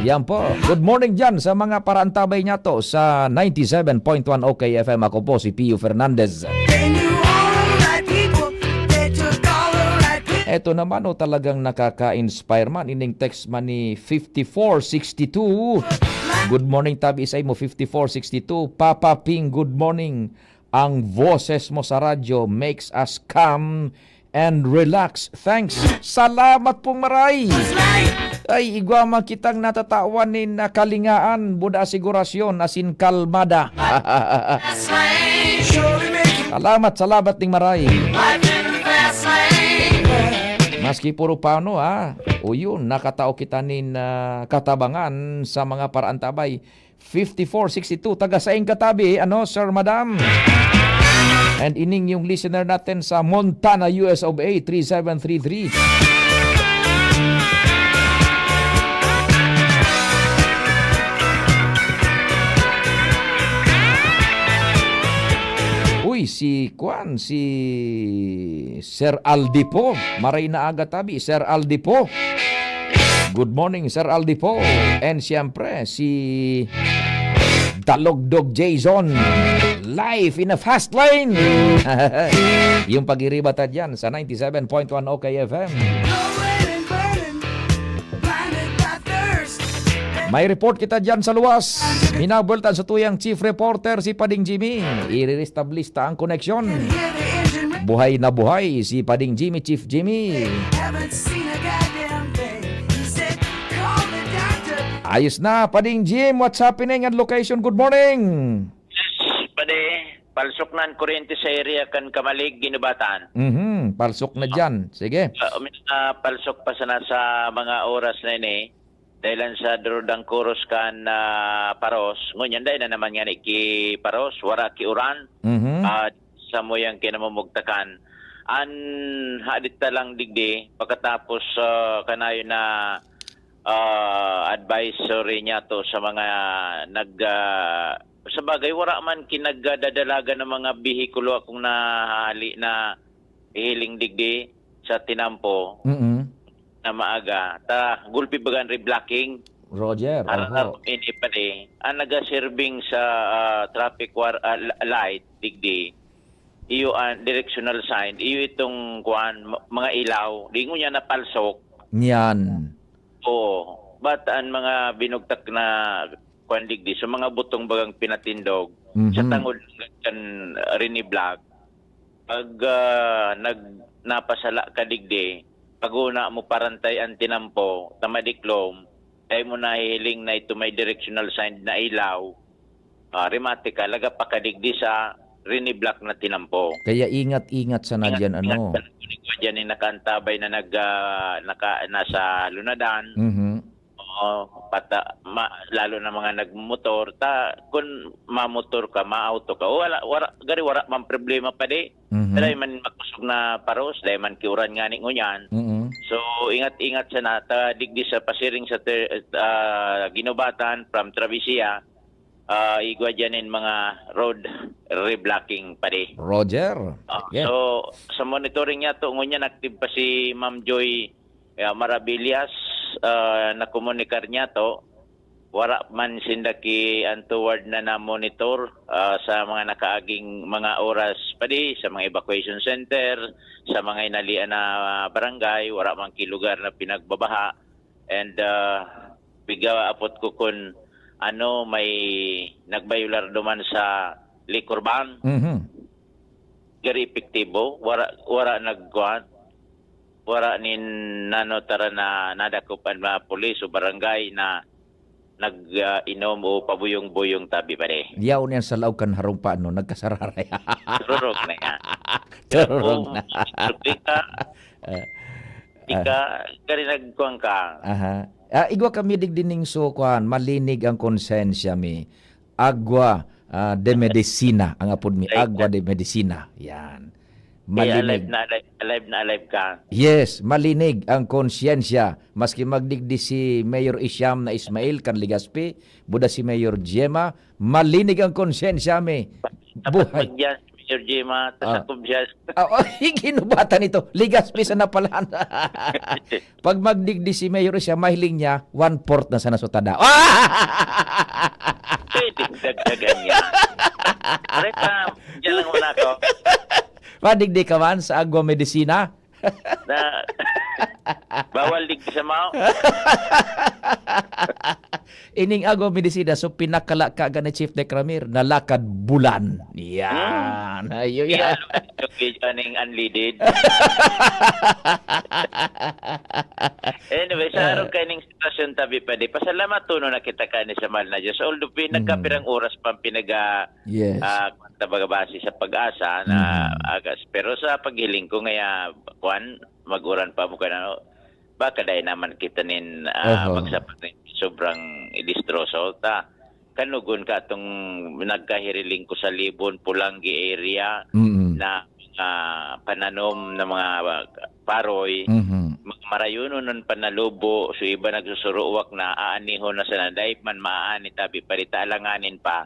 yan po. Good morning dyan sa mga paraan tabay niya to sa 97.1 OKFM. Ako po si Pio Fernandez. They knew all the right people. They took all the right people. Eto naman talagang nakaka-inspire man. Ining text man ni 5462. Good morning Tabi, isay mo 5462. Papa Ping, good morning. Ang boses mo sa radyo makes us calm and relax. Thanks. Salamat pong maray. Ay, igwa man kitang natatawan ni kalingaan, buda asigurasyon, asin kalmada. Salamat ning maray. Maski puro paano o yun, nakatao kita nin katabangan sa mga paraan tabay. 5462, taga saing katabi, Sir Madam? And ining yung listener natin sa Montana, US of A, 3733. Uy, si Sir Aldipo. Maray na aga Tabi, Sir Aldipo. Good morning, Sir Aldipo. And siyempre, si Dalogdog Jason. Life in a fast lane. Yung pag-iribata dyan sa 97.1 OKFM. May report kita dyan sa luwas. Minabultan sa tuyang chief reporter si Pading Jimmy. I-restablista ang koneksyon. Buhay na buhay si Pading Jimmy, Chief Jimmy. Ayos na, Pading Jim. What's happening at location? Good morning. Yes, palsok na ang kuryente sa area kan Kamalig, Ginubatan. Palsok na dyan. Sige. Palsok pa sana sa mga oras na ini. Dahil sa Durudang Kuros kan Paros. Ngunyan dahil na naman nga ki Paros, wara ki Uran. Sa mo yung kinamumugtakan. An hadit lang digdi pagkatapos kanayo na advisory niya to sa mga sa bagay wala man kinagdadalaga ng mga bihikulo akong nahali na hiling digdi sa tinampo na maaga ta gulpi bagan reblocking Roger. ini pa ang nagaserving sa traffic light digdi iyo ang directional sign iyo itong mga ilaw di niya na palsok Yan. oo but ang mga binugtak na digdi sa mga butong bagang pinatindog sa tangod kan rini black pag napasala ka digdi pag una mo parantay ang tinampo tamadiklom ay mo nahihiling na ito may directional sign na ilaw rematika laga pa ka digdi sa rini black na tinampo Kaya ingat-ingat sa nadyan ano. Diyan ni nakantabay na nasa lunadan lalo na mga nagmotor kung mamotor ka maauto ka wala man problema pa di dahil man makusog na paros dahil man kiuran nga ni ngunyan so ingat-ingat sa nata digdi sa pasiring sa Ginubatan from Travisia igwa dyanin mga road reblocking pa di Roger. Yeah. so sa monitoring niya to ngunyan active pa si Ma'am Joy Marabillas na komunikar niya to wala man sindaki toward na monitor sa mga nakaaging mga oras padi sa mga evacuation center sa mga inalian na barangay wala man kilugar na pinagbabaha and biga apot ko kun may nagbayular duman sa liquor ban gari epektibo wala nagkuhan wala nin nanotara na nadakupan mga pulis o barangay na nag-inom o pabuyong-buyong tabi pa rin. Yaon yan sa laukan harumpa no, nagkasararay. Tururog na yan. Tururog na. Ika, kari nagkuhan ka. Igwa kami digdining so kuhan, malinig ang konsensya mi. Agua de medicina, ang apod mi. Agua de medicina. Yan. Malinig. Alive ka. Yes, malinig ang konsyensya. Maski magdigdi si Mayor Isyam na Ismail kan Ligaspi, buda si Mayor Gemma, malinig ang konsyensya mi. Buhay. Pagyan si Mayor Gemma, tasakop siya. Ginubatan ito. Ligaspi sa napalaan. Pag magdigdi si Mayor Isyam, mahiling niya, 1/4 na sa nasotada. Pwede dagdagan niya. Reka, dyan lang muna ako. Padigdi ka man sa agwa medisina? Bawal digdi sa mao. Ining agwa medisina, so pinakala ka ni Chief Decramir, nalakad bulan. Yan. Ayo yan. Aning unleaded. Anyway, sa araw kaning sitwasyon tabi pa di. Pasalamat tuno na kita ka ni sa mahal na Diyos. Although nagkapirang oras pang yes. Tabagabasi sa pag-asa na agas. Pero sa paghiling ko ngaya, mag-uran pa mo ka na, baka dahil naman kita nin magsapat rin sobrang ilistroso. Kanugon ka itong nagkahiriling ko sa Libon, Pulangi area na pananom na mga paroy. Marayuno nun panalubo, so iba nagsusuruwak na aaniho na sa naday man maaani tabi parita alanganin pa.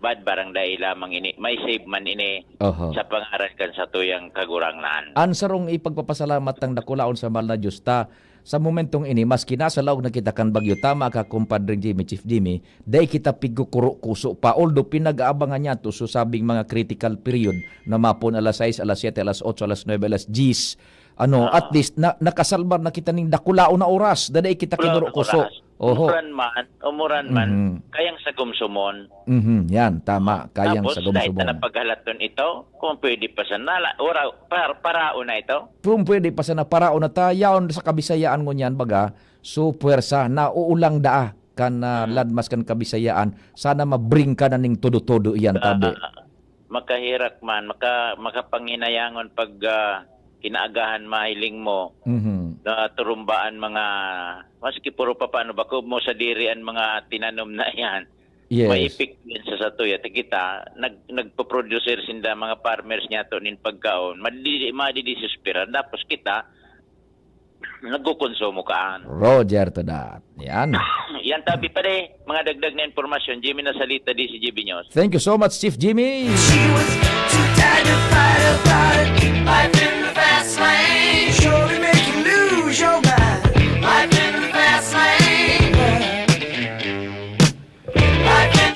Bad barang dahil lamang ini, may save man ini sa pangaran kan sa tuyang kagurangnan. Ansarong ipagpapasalamat ng dakulaon sa mahal na Diyos sa momentong ini, maski nasa laog na kita kan bagyo, tama ka kumpadring Jimmy, Chief Jimmy, dahil kita pigukuro kuso pa, although pinag-aabangan niya to so sabing mga critical period na mapon alas 6, alas 7, alas 8, alas 9, alas 10, at least nakasalbar na kita ning dakulaon na oras, dahil kita kinuro kuso. Umuran man, kayang sa gumsumon. Yan, tama, kayang tapos, sa gumsumon. Tapos, dahil na paghalaton ito, kung pwede pa sa paraon na ito. Kung pwede pa sa naparaon na tayaon sa kabisayaan mo niyan, baga, so puwersa, nauulang daa kan ladmas kan kabisayaan, sana mabring ka na ning todo-todo iyan tabi. makahirak man, makapanginayangon pag kinaagahan mahiling mo, na turumbaan mga, maski puro pa paano, bako mo sa dirian mga tinanom na yan. Yes. May epek din sa satuya. Kita, nagpo-producer sinda mga farmers niya to nin pagkaon. Madidisespera. Tapos kita, nagkukonsumo kaan. Roger to that. Yan. Yan tabi pa de, mga dagdag na informasyon. Jimmy Nasalita, DCGB News. Thank you so much, Chief Jimmy. She was too tired to fight about it. Life in the fast lane surely make you lose your mind. Life in the fast lane.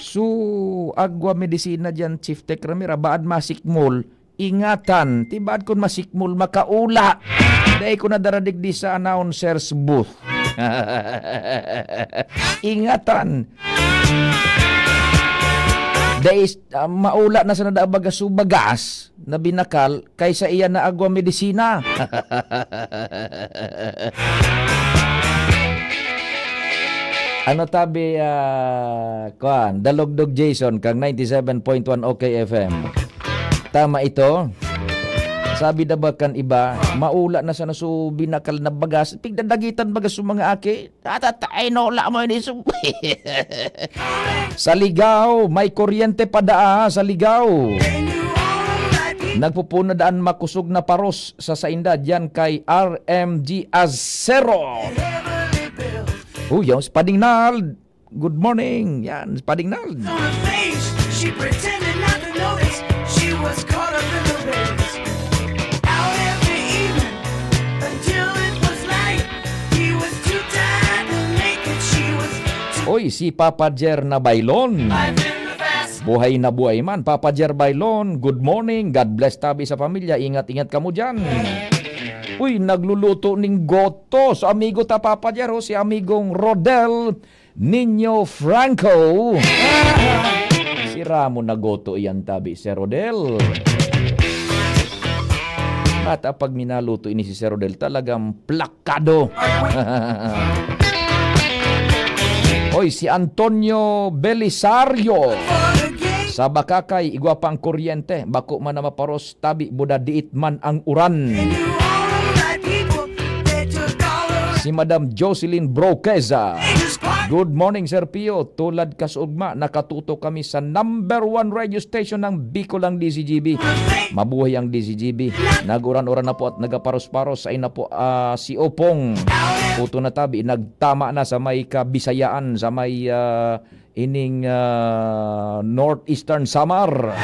So, agwa medisina dyan, Chief Tech Ramira, baad masikmol, ingatan, tibaad kun masikmol, makaula. Dahil ko na daradig di sa announcer's booth. Ingatan. Dahil maula na sa nadaabaga subagas na binakal kaysa iya na agwa medisina. Ano tabi, Dalogdog Jason, kang 97.1 OK FM. Tama ito. Sabi na ba kan iba, maula na sa nasu binakal na bagas, pigdadagitan bagas sa mga aki, tatatay no, la mo ini sa Ligaw, may kuryente pa daa sa Ligaw. Nagpupuna daan makusog na paros sa sainda dyan kay RMG Azero. Yung Spadingnal. Good morning. Yan, Spadingnal. On her face, she pretended not to notice. She was caught up in the race. Out every evening until it was light. He was too tired to make it. She was too Oy, si Papa Jer na Bailon. life in the fast. Buhay na buhay man. Papa Jer Bailon, good morning. God bless tabi sa pamilya. Ingat-ingat ka mo dyan. Uy, nagluluto ning goto sa amigo ta Papa Jer, si amigong Rodel Nino Franco. Si Ramo na goto iyan tabi, si Rodel. At pag minaluto ini si Rodel, talagang plakado. Oy, si Antonio Belisario. Sa Bakakay, igwa pang kuryente. Bako man na maparos, tabi, buda diit man ang uran. Si Madam Jocelyn Broqueza. Good morning, Sir Pio. Tulad kasugma, nakatuto kami sa number 1 radio station ng Bicolang DCGB. Mabuhay ang DCGB. Naguran-uran na po at nagaparos-paros ay na po si Opong. Puto na tabi, nagtama na sa may Kabisayaan, sa may ining Northeastern Samar.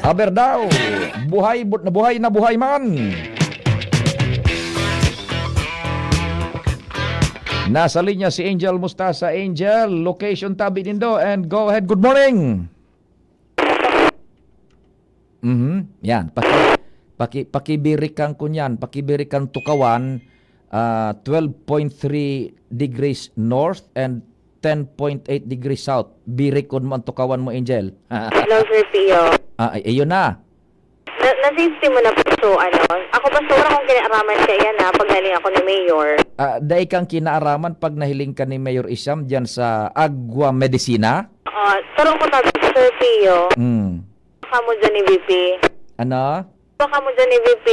Aber daw, buhay na buhay man. Nasa linya si Angel Mustasa. Angel, location tabi nindo and go ahead. Good morning. Yan, pakibirikan kunyan, pakibirikan Tukawan, 12.3 degrees north and 10.8 degrees south. Birikon mo ang Tukawan mo, Angel. Hello, Sir Pio. Ayun na. Na-safety mo na po. So, ako pa sobrang kung kinaaraman kaya na pag naling ako ni Mayor. Dahil kang kinaaraman pag nahiling ka ni Mayor Isam dyan sa Agua Medicina? Tarong ko tabi, Sir Pio. Baka mo dyan ni VP. Ano? Baka mo dyan ni VP.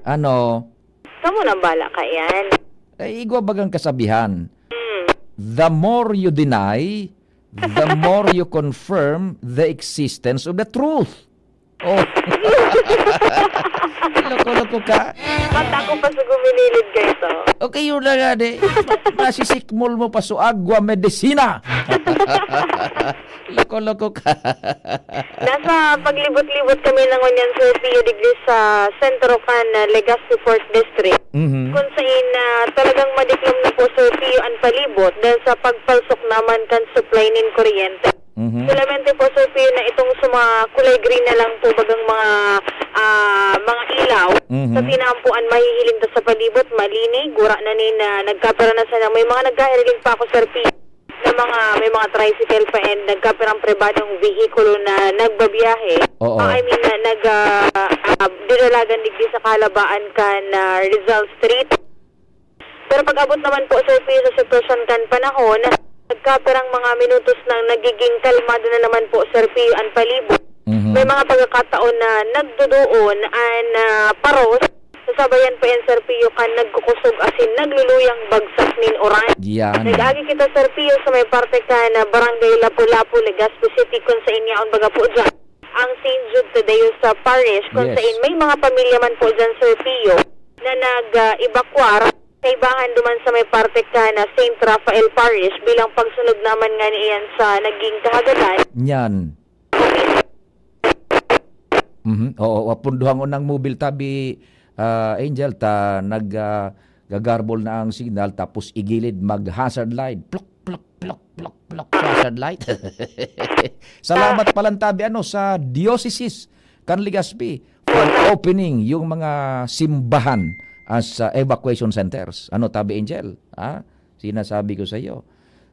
Ano? Saan mo nang bala ka yan? Igwa bagang kasabihan. The more you deny, the more you confirm the existence of the truth. Oh. Loko-loko ka. Mata ko pa sa gumililid kayo to. Okay, yun lang nga de. Nasisikmol mo pa sa Agua Medicina. Loko-loko ka. Nasa paglibot-libot kami ng Onyan, Sir Pio, degrees sa Centro Can, Legazpi 4th District. Kung saan talagang madiklom na po, Sir Pio, ang palibot dahil sa pagpalsok naman kan supply nin kuryente. Solamente po, Sir Pio, na itong suma kulay green na lang po bagang mga ilaw. Sa tinampuan, mahihiling ta sa palibot, malinig, gura na ni na nagkapira na sana. May mga nagkahiriling pa ako, Sir Pio, na may mga tricycle pa and nagkapirang pribadong vehikulo na nagbabiyahe. I mean, dinalagan digdi sa Kalabaan kan Rizal Street. Pero pag abot naman po, Sir Pio, sa sitwasyon kan panahon, nagkaperang mga minutos nang nagiging kalmado na naman po, Sir Pio, ang palibot. May mga pagkakataon na nagdudoon an paros. Sasabayan pa yan, Sir Pio, kan nagkukusog asin nagluluyang bagsak nin oran. Yan. Nag-agi kita, Sir Pio, sa may parte ka na Barangay Lapu-Lapu, Legazpi City, kung sa inyaon baga po dyan. Ang St. Jude Tadeo sa parish, kung Yes. sa in may mga pamilya man po dyan, Sir Pio, na nag-evacuar kaibangan duman sa may parte ka na St. Raphael Parish bilang pagsunod naman nga niyan sa naging kahagalan. Yan. Oo, wapunduhang unang mobile tabi Angel ta gagarbol na ang signal tapos igilid mag hazard light. Pluk pluk pluk pluk pluk hazard light. Salamat palantabi sa diocese kan Legazpi for opening yung mga simbahan as evacuation centers. Ano tabi Angel? Sinasabi ko sa iyo.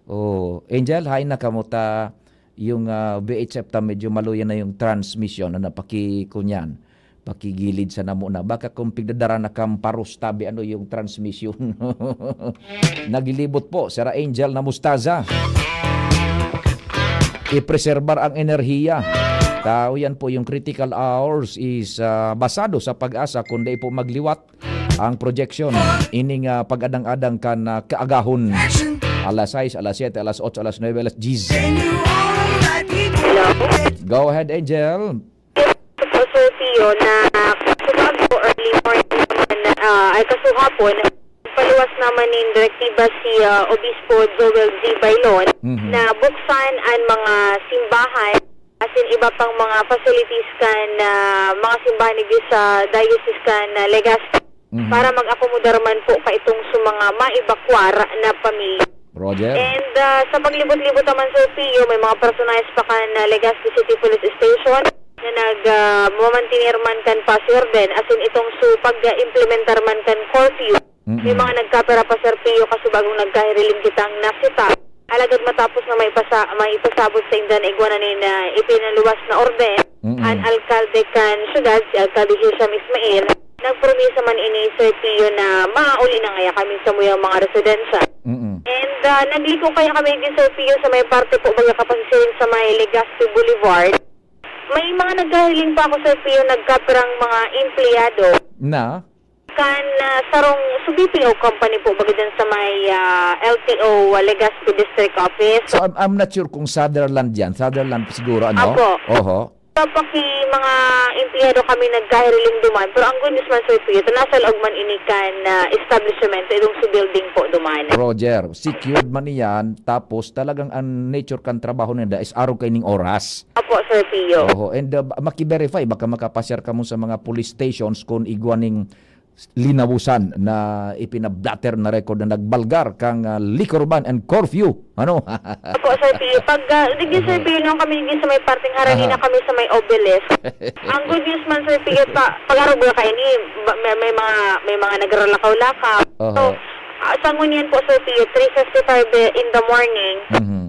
Oh, Angel, hay na kamuta yung VHF ta medyo maluyan na yung transmission na napakikunyan. Pakigilid sa namo na. Baka kung pigdadara na kang paros tabi yung transmission. Nagilibot po, Sir Angel na mustaza. I-preserbar ang enerhiya. Tao yan po yung critical hours is basado sa pag-asa kundi po magliwat ang projection. Ining pag-adang-adang kan kaagahon. Alas 6, alas 7, alas 8, alas 9, alas 10. Hello? Go ahead, Angel. Sir Pio, na sumago early morning naman ay kasuhapon, paluwas naman ni direktiba si Obispo Joel Z. Bailon na buksan ang mga simbahan as in iba pang mga facilities kan mga simbahan ni sa diocese kan Legazpi para mag-akomodar man po ka itong sa mga maibakwar na pamilya. Roger. And sa paglibot-libot naman, Sir Pio, may mga personalized pa kan Legazpi City Police Station na nag-mamantinir man kan pasir din as in itong pag-implementar man kan curfew. May mga nagkapera pa, Sir Pio, kasi bagong nagkahiriling kitang nasita. Alagad matapos na may ipasabot sa indan iguananin na ipinaluwas na orden ang alkalde kan syudad, si Alkalde Hisham Ismail, nagpromisa man ini, Sir Pio, na maauli na ngaya kami sa muyang mga residensya. And nagliko kaya kami din, Sir Pio, sa may parte po baga kapagsirin sa may Legazpi Boulevard. May mga nagkahiling pa ako, Sir Pio, nagkaperang mga empleyado Na? kan sarong BPO company po baga dyan sa may LTO Legazpi District Office. So I'm not sure kung Sutherland yan. Sutherland siguro, ano? Apo. Oho. Papaki mga empleyado kami nagkahiriling duman. Pero ang good news man, Sir Pio, ito nasa loob man inikan establishment, itong sa building po duman. Roger, secured man yan, tapos talagang ang nature kan trabaho nila is araw kaining oras. Apo, Sir Pio. Oho, and maki-verify, baka makapasyar ka mo sa mga police stations kung iguaning linawusan na ipinablatter na record na nagbalgar kang liquor ban and curfew. Ano? Apo, Sir Pio. Pag digdi, Sir Pio, nung kami digdi sa may parting harangin na kami sa may obelisk. Ang good news man, Sir Pio, pag-araw ba kayo ni, may mga nagralakaw-lakaw. So, sa ngunyan po, Sir Pio, 3:55 in the morning,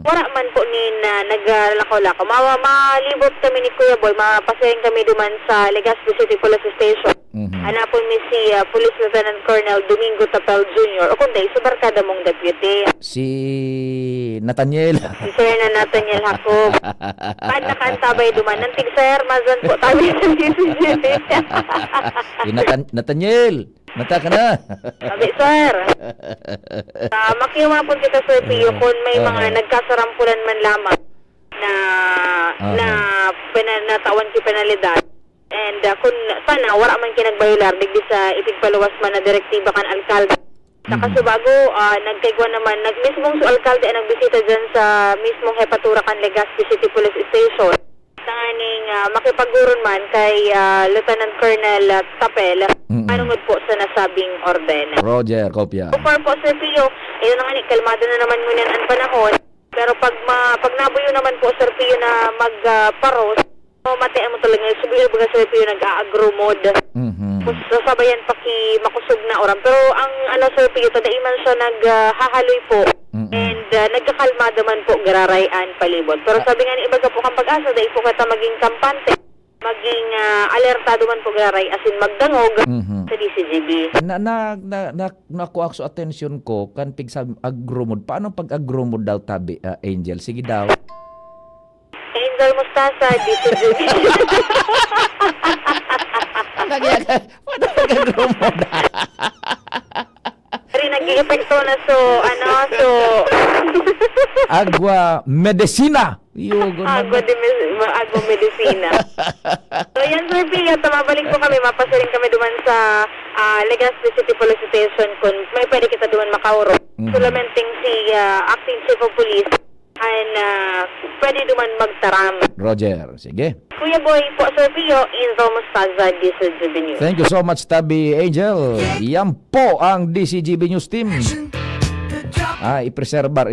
wala man po ni naglakaw-lakaw. Malibot kami ni Kuya Boy, mapasayin kami duman sa Legazpi City Police Station. Hanapon ni si Police Lieutenant Colonel Domingo Tapel Jr. O kundi, sa barkada mong deputy. Si Nathaniel. Si Sir na Nathaniel Jacob. At nakaantabay duman. Nantig Sir, mazan po tayo sa CCTV. Si Nathaniel. Nata ka na. Sabi, Sir. Makiwa po kita, Sir Pio, kung may mga nagkasarampulan man lamang na natawan ki penalidad. And kung sana, wala man kinagbayular, digdi sa ipigpaluwas man na direktiba kan alkalde. Saka subago, nagkaigwa naman, mismong su alkalde ay nagbisita dyan sa mismong hepatura kan Legazpi City Police Station. Tanganing makipagurun man kay Lieutenant Colonel Tapel, anungod po sa nasabing orden. Roger, kopya. So far po, Sir Pio, ito na nga ni, kalmado na naman ngunan ang panahon. Pero pag nabuyo naman po, Sir Pio, na magparos, matian mo talaga, subihin baga, Sir Pio, nag-agro mode. Sasabayan makusog na oram. Pero ang Sir Pio, tadaiman siya naghahaloy po. And nagkakalmada man po gararayan palibot. Pero sabi nga ni ibaga po kang pag-asa, dahil po kata maging kampante. maging alertado man po garay asin magdangog sa DCGB. Nakuha sa attention ko kan pig sa agromod. Paano pag agromod daw tabi, Angel? Sige daw. Angel Mustasa, DCGB. Paano pag agromod? Rin nag-i-epekto na Agua Medicina. Agua Medicina. So yan, Sir Pia, mabalik po kami, mapasa rin kami duman sa Legazpi City Police Station kung may pwede kita duman makauro. Sulamenting si Acting Chief of Police and pwede duman magtaram. Roger, sige. Kuya Boy po, Sir Pio, Angel Mustaza, DCGB News. Thank you so much, Tabi Angel. Yan po ang DCGB News Team. I-preserbar.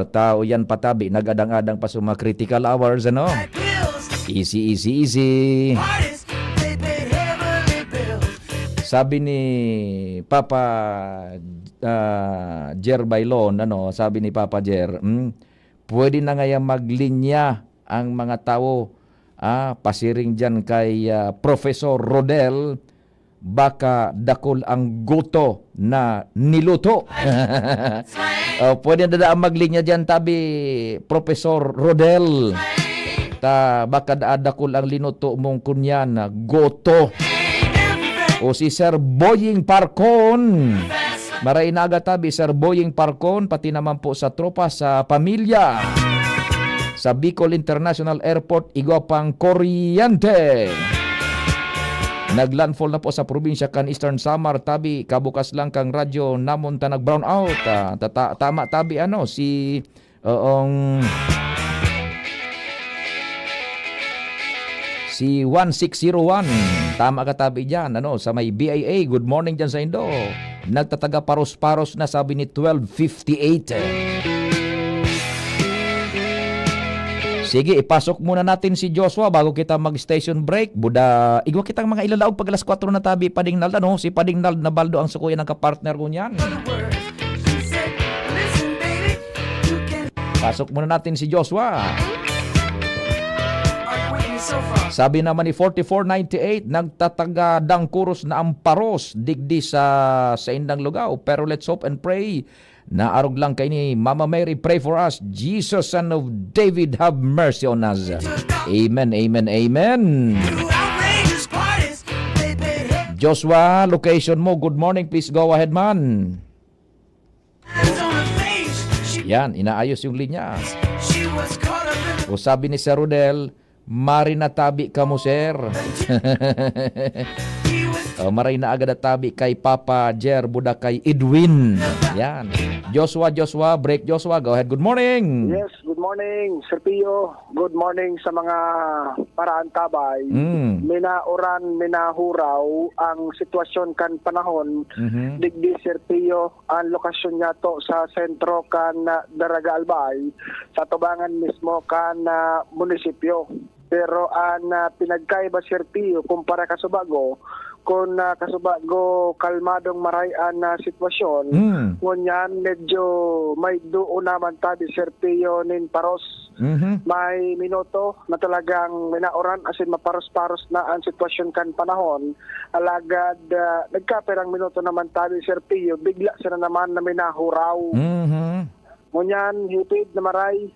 Tao yan patabi. Nagadang-adang pa sa mga critical hours, ano? Easy. Sabi ni Papa Jer Bailon, sabi ni Papa Jer, pwede na ngayon maglinya ang mga tao, pasiring dyan kay Professor Rodel, baka dakol ang goto na niluto. Pwede na daan maglinya dyan, tabi Professor Rodel. Baka dakol ang linuto mong kunyan na goto. O si Sir Boying Parcon. Maray naga tabi, Sir Boying Parcon, pati naman po sa tropa, sa pamilya. Sa Bicol International Airport, igwapang kuryente. Naglandfall na po sa probinsya kan Eastern Samar, tabi kabukas lang kang radyo namon ta nag brown out. Tama tabi si si 1601. Tama ka tabi diyan sa may BIA. Good morning diyan sa Indo. Nagtataga paros-paros na, sabi ni 1258. Sige, ipasok muna natin si Joshua bago kita mag-station break. Buda, igwa kitang mga ilalaog pag alas 4 na tabi, Padingnal, si Padingnal na baldo ang sukuyan ng kapartner ko niyan. Pasok muna natin si Joshua. Sabi naman ni 4498, nagtataga dangkuros na ang paros, digdi sa indang lugaw. Pero let's hope and pray. Naarog lang kay ni Mama Mary, pray for us. Jesus, Son of David, have mercy on us. Amen. Joshua, location mo. Good morning, please go ahead, man. Yan, inaayos yung linya. O sabi ni Sir Rodel, marinatabi ka mo, sir. Maray na agad at tabi kay Papa Jer, buda kay Edwin. Yan. Joshua, break Joshua. Go ahead. Good morning. Yes, good morning, Sir Pio. Good morning sa mga paraan tabay. Minauran, minahuraw ang sitwasyon kan panahon. Digdi, Sir Pio, ang lokasyon niya to sa sentro kan Daraga Albay, sa tubangan mismo kan munisipyo. Pero ang pinagkaiba, Sir Pio, kumpara kasubago, kung kasubago kalmadong marayan na sitwasyon, ngunyan medyo may doon naman tabi, Sir Pio, nin paros. May minuto na talagang minauran asin maparos-paros na ang sitwasyon kan panahon. Alagad nagkaperang minuto naman tabi, Sir Pio, bigla sila naman na minahuraw. Ngunyan, hipid na maray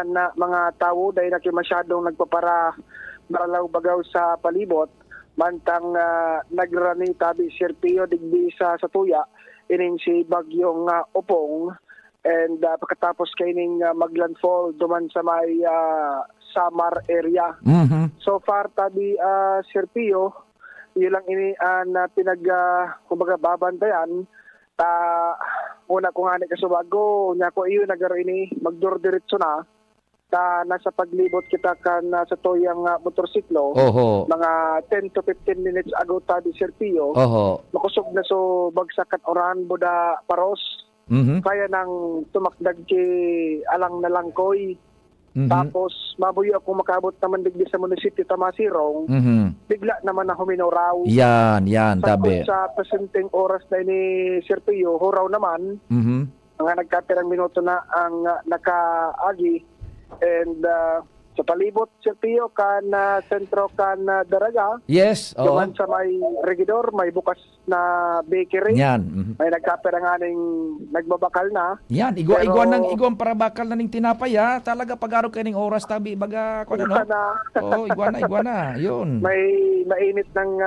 na mga tao dahil nakimasyadong nagpapara maralaw bagaw sa palibot. Mantang nagrani tabi, Sir Pio, digdi sa Tuya, ining si Bagyong Opong, and pagkatapos kaining maglandfall duman sa may Samar area. So far tabi, Sir Pio, yun lang ini na kumbaga babantayan. Una ko nga ni kasubago, nya ko iyo nagarini magdurdiretso na. Nasa paglibot kita kan sa toyang motorsiklo. Mga 10 to 15 minutes ago tabi, Sir Pio. Makusog na so bagsakan oran buda paros. Kaya nang tumakdag ki alang na langkoy. Tapos mabuyo ako makabot naman digdi sa munisipyo Tamasirong. Bigla naman na huminaw. Yan, tabi. Sa presenteng oras na ni Sir Pio, huraw naman. Mga nagkatirang minuto na ang nakaagi. And Sa palibot, Sir Pio, kan sentro kan Daraga, Yes, oo. duman sa may regidor, may bukas na bakery. Yan. Mhm. May nagkapera nga ning nagbabakal na. Yan, igwan para bakal na ning tinapay ha. Talaga pag-araw kayo ning oras tabi baga ko ano. Oo, iguana, yun. May mainit ng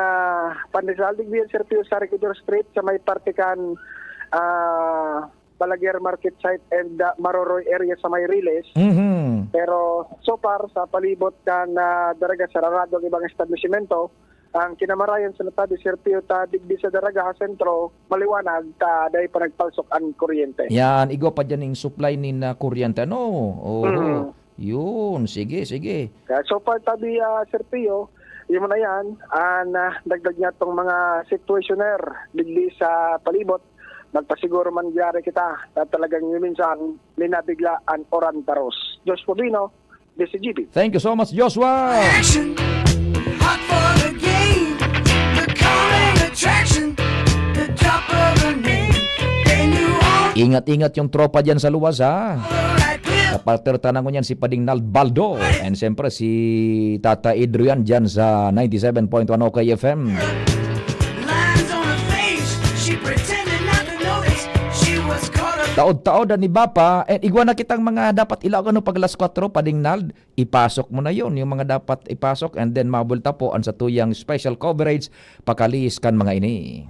pandesal digbiyan, Sir Pio, sa Regidor Street sa may partikan Balaguer Market Site and Maroroy area sa may Riles. Mhm. Pero so far sa palibot kan Daraga sarado ang ibang establishmento, ang kinamarayan sa natabi Sir Pio ta digdi sa Daraga sentro maliwanag ta dahil pa nagpalsok ang kuryente. Yan, igwa pa dyan yung supply ni na kuryente. Ano? Oo. Yun, sige. Kaya so far tabi Sir Pio, yun mo na yan, dagdag niya tong mga situationer digdi sa palibot. Magpasiguro man gyari kita na talagang minsan minabiglaan oran taros. Diyos Pobino, DCGB. Thank you so much, Joshua. Action, hot for the game, the calling attraction, the drop of a name. Then you all Ingat-ingat yung tropa dyan sa luwas, ha? the right pill. Kapartner tanang ko niyan si Pading Nalbaldo. And siyempre si Tata Adrian dyan sa 97.1 OK FM. Lines on her face, she pretended not to notice. She was caught up. Taod-taod ni Bapa, and igwa na kitang mga dapat ilaw pag alas 4, Pading Nald, ipasok mo na yon yung mga dapat ipasok, and then mabulta po ang sa tuyang special coverage pakalis kan mga ini.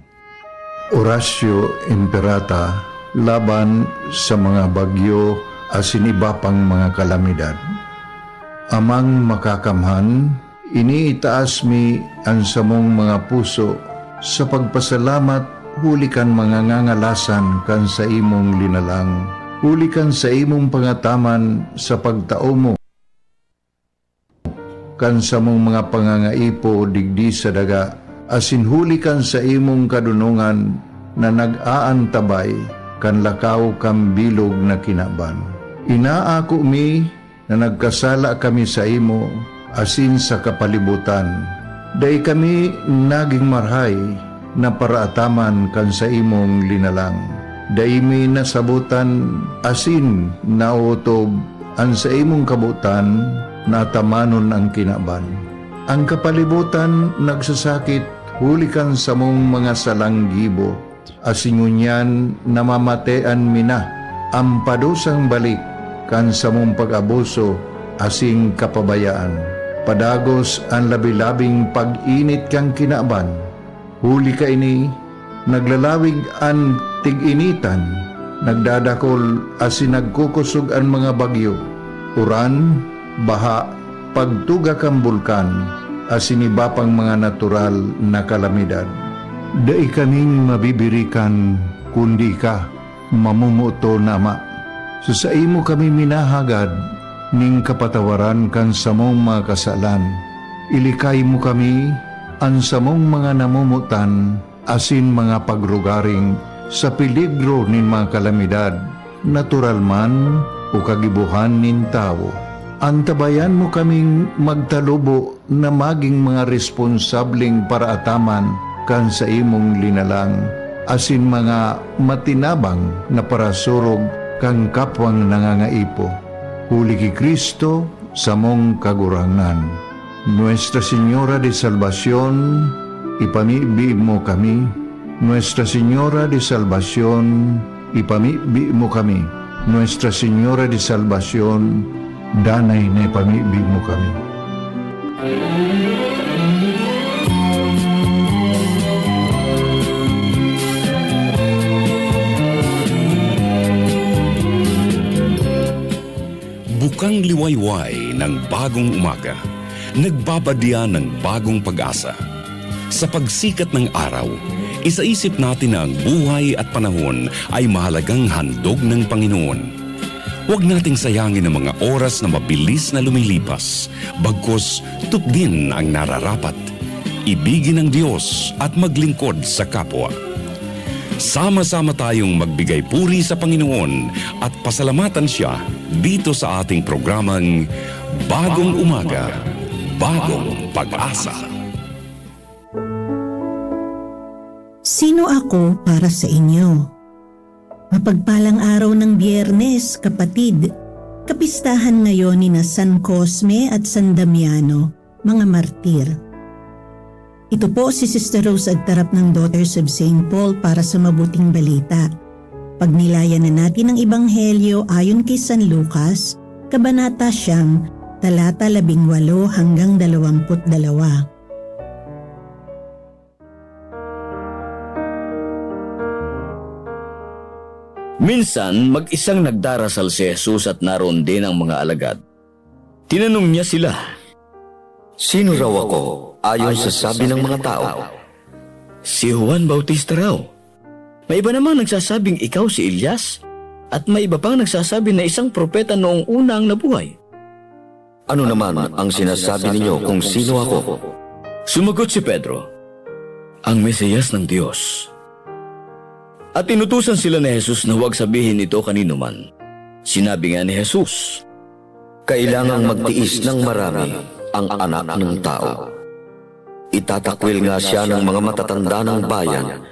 Horacio Imperata laban sa mga bagyo asin iba pang mga kalamidad. Amang makakamhan, iniitaas mi ang samong mga puso sa pagpasalamat huli kan mga ngangalasan kan sa imong linalang. Huli kan sa imong pangataman sa pagtao mo kan sa mong mga pangangaipo digdi sa daga, asin huli kan sa imong kadunungan na nag-aantabay kan lakaw kam bilog na kinaban. Inaako mi na nagkasala kami sa imo asin sa kapalibutan. Day kami naging marhay na paraataman kan sa imong linalang. Day mi nasabutan asin nautob ang sa imong kabutan na tamanon ang kinaban. Ang kapalibutan nagsasakit hulikan sa mong mga salanggibo. Asingunyan namamatean mina ang padusang balik kan sa mong pag-abuso asing kapabayaan. Padagos ang labi-labing pag-init kang kinaban. Huli ka ini, naglalawig ang tig-initan, nagdadakol asin nagkukusog ang mga bagyo. Uran, baha, pagtuga kang bulkan, asin iba pang mga natural na kalamidad. Dai kaming mabibirikan kundi ka, mamumuto nama. Sa imo kami minahagad, ning kapatawaran kan samong mga kasalan. Ilikay mo kami, ang samong mga namumutan, asin mga pagrugaring, sa peligro nin mga kalamidad, natural man o kagibuhan nin tao. Antabayan mo kaming magtalubo na maging mga responsabling paraataman kan sa imong linalang, asin mga matinabang na parasurog kang kapwang nangangaipo. Huli ki Kristo sa mong kagurangan. Nuestra Señora de Salvación, ipamibi mo kami. Nuestra Señora de Salvación, ipamibi mo kami. Nuestra Señora de Salvación, danay na ipamibi mo kami. Bukang liwayway ng bagong umaga, nagbabadya ng bagong pag-asa. Sa pagsikat ng araw, isaisip natin na ang buhay at panahon ay mahalagang handog ng Panginoon. Huwag nating sayangin ang mga oras na mabilis na lumilipas, bagkus tupdin ang nararapat. Ibigin ang Diyos at maglingkod sa kapwa. Sama-sama tayong magbigay puri sa Panginoon at pasalamatan Siya dito sa ating programang Bagong Umaga, Bagong Pag-asa. Sino ako para sa inyo? Mapagpalang araw ng Biyernes, kapatid. Kapistahan ngayon ni na San Cosme at San Damiano, mga martir. Ito po si Sister Rose Agtarap ng Daughters of St. Paul para sa mabuting balita. Pagnilayan na natin ang Ebanghelyo ayon kay San Lucas, Kabanata 9, talata 18 hanggang 22. Minsan, mag-isang nagdarasal si Jesus at naroon din ang mga alagad. Tinanong niya sila, "Sino raw ako ayon sa sabi ng mga tao?" "Si Juan Bautista raw. May iba namang nagsasabing ikaw si Elias, at may iba pang nagsasabi na isang propeta noong una ang nabuhay." "Ano naman ang sinasabi ninyo kung sino ako?" Sumagot si Pedro, "Ang Mesiyas ng Diyos." At inutusan sila ni Jesus na huwag sabihin ito kanino man. Sinabi nga ni Jesus, "Kailangang magtiis ng marami ang anak ng tao. Itatakwil nga siya ng mga matatanda ng bayan,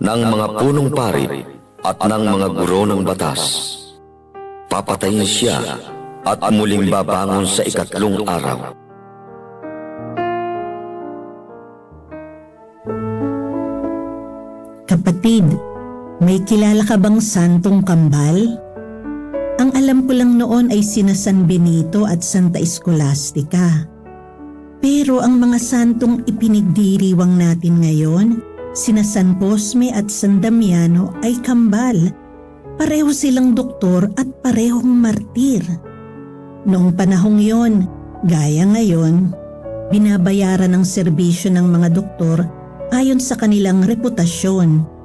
ng mga punong pari at ng mga guro ng batas. Papatayin siya at muling babangon sa ikatlong araw." Kapatid, may kilala ka bang santong kambal? Ang alam ko lang noon ay sina San Benito at Santa Escolastica. Pero ang mga santong ipinagdiriwang natin ngayon, sina San Cosme at San Damiano ay kambal. Pareho silang doktor at parehong martir. Noong panahong yon, gaya ngayon, binabayaran ng serbisyo ng mga doktor ayon sa kanilang reputasyon.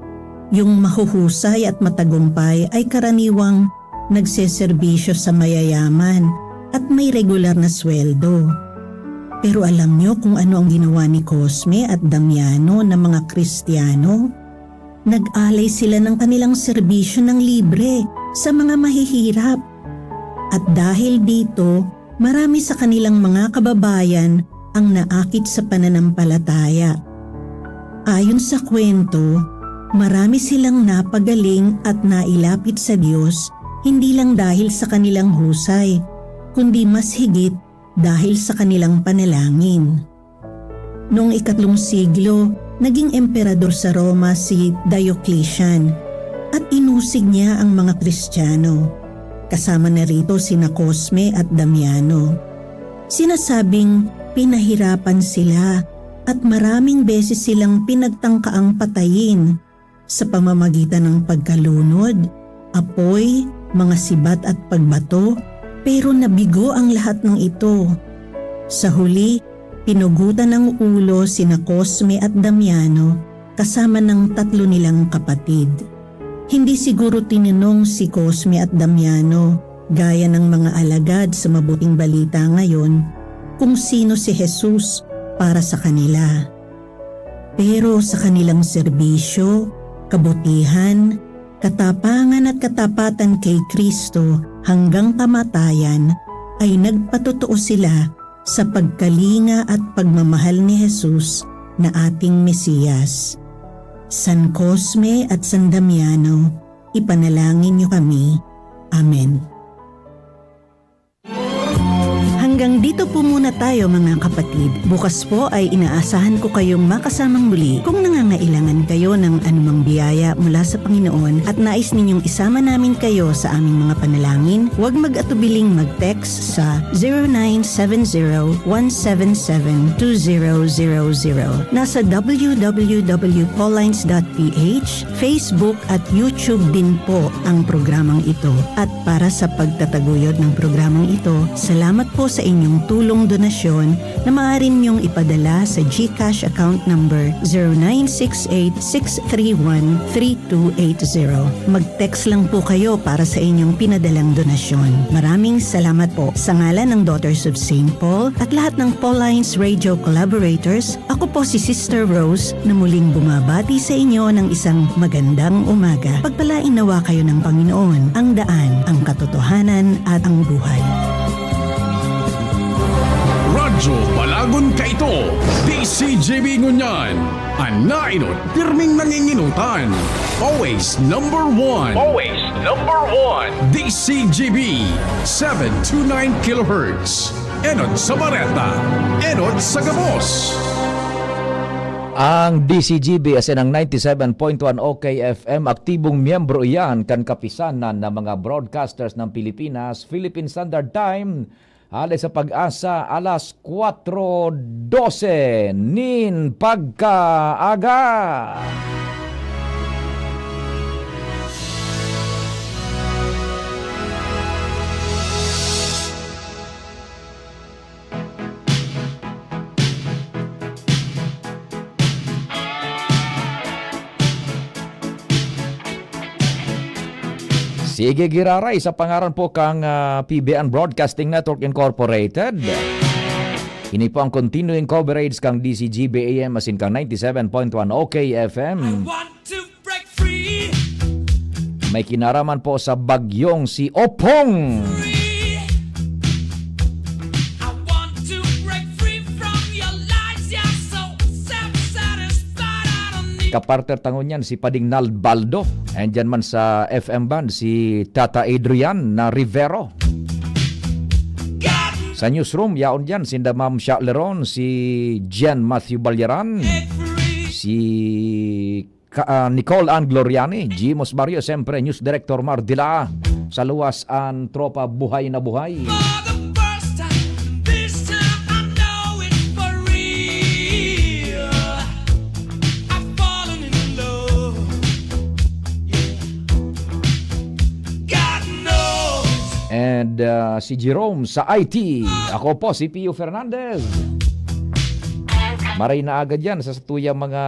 Yung mahuhusay at matagumpay ay karaniwang nagseserbisyo sa mayayaman at may regular na sweldo. Pero alam nyo kung ano ang ginawa ni Cosme at Damiano na mga Kristiyano? Nag-alay sila ng kanilang serbisyo ng libre sa mga mahihirap. At dahil dito, marami sa kanilang mga kababayan ang naakit sa pananampalataya. Ayon sa kwento, marami silang napagaling at nailapit sa Diyos hindi lang dahil sa kanilang husay, kundi mas higit dahil sa kanilang panalangin. Noong 3 siglo, naging emperador sa Roma si Diocletian at inusig niya ang mga Kristiyano. Kasama na rito sina Cosme at Damiano. Sinasabing pinahirapan sila at maraming beses silang pinagtangkaang patayin sa pamamagitan ng pagkalunod, apoy, mga sibat at pagbato, pero nabigo ang lahat ng ito. Sa huli, pinugutan ng ulo sina Cosme at Damiano kasama ng 3 nilang kapatid. Hindi siguro tinanong si Cosme at Damiano, gaya ng mga alagad sa mabuting balita ngayon, kung sino si Jesus para sa kanila. Pero sa kanilang serbisyo, kabutihan, katapangan at katapatan kay Kristo hanggang kamatayan ay nagpatotoo sila sa pagkalinga at pagmamahal ni Jesus na ating Mesiyas. San Cosme at San Damiano, ipanalangin niyo kami. Amen. Hanggang dito po muna tayo mga kapatid. Bukas po ay inaasahan ko kayong makasamang muli. Kung nangangailangan kayo ng anumang biyaya mula sa Panginoon at nais ninyong isama namin kayo sa aming mga panalangin, huwag mag-atubiling mag-text sa 0970-177-2000. Nasa www.paullines.ph, Facebook at YouTube din po ang programang ito. At para sa pagtataguyod ng programang ito, salamat po sa inyong tulong donasyon na maaari niyong ipadala sa GCash account number 0968-631-3280. Mag-text lang po kayo para sa inyong pinadalang donasyon. Maraming salamat po. Sa ngalan ng Daughters of St. Paul at lahat ng Paullines Radio collaborators, ako po si Sister Rose na muling bumabati sa inyo ng isang magandang umaga. Pagpalain nawa kayo ng Panginoon, ang daan, ang katotohanan at ang buhay. Radyo Balagon Kaito, DCJB Ngunyan, ang nainot pirming nanginginutan. Always number one. Always number one. DCJB 729 kHz. Enod sa Bareta, Enod sa Gabos. Ang DCGB as in ang 97.1 OKFM, aktibong miyembro iyan kan kapisanan ng mga broadcasters ng Pilipinas, Philippine Standard Time, alay sa pag-asa alas 4:12 nin pagkaaga. Sige giraray sa pangaran po kang PBN Broadcasting Network Incorporated. Ini po ang continuing coverage kang DCGB AM asin kang 97.1 OKFM. May kinaraman po sa bagyong si Opong. Kapartner tangon yan si Pading Nalbaldo. Andyan man sa FM band si Tata Adrian na Rivero. Sa newsroom, yaon dyan si Ma'am Sha'leron, si Jen Matthew Balyaran, si Nicole Ann Gloriani, Jimos Barrio, siyempre News Director Mar Dila, sa luwas ang tropa buhay na buhay. And si Jerome sa IT. Ako po si Pio Fernandez. Maray na agad yan sa tuyang mga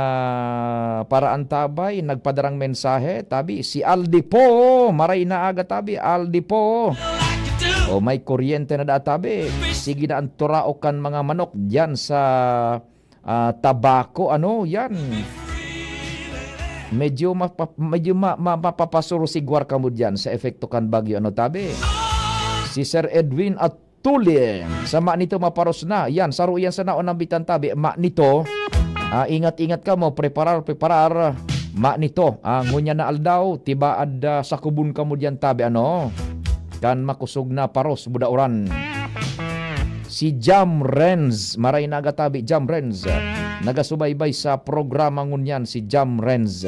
paraan tabay. Nagpadarang mensahe. Tabi si Aldi po. Maray na agad tabi. Aldi po. O may kuryente na databi. Sige na anturaokan mga manok dyan sa tabako. Ano yan? Medyo mapapasuro sigwar ka mo dyan sa efekto kan bagyo. Ano tabi? Si Sir Edwin at Tulin. Sa nito maparos na. Yan, saro yan sa naon ng bitan tabi. Nito, ingat-ingat ka mo. Preparar. Nito, ngunya na aldaw. Tiba ad sa kubun ka mo dyan tabi. Ano? Kan makusog na paros. Budauran. Si Jam Renz. Maray na agatabi. Jam Renz. Nagasubaybay sa programa ngunyan si Jam Renz.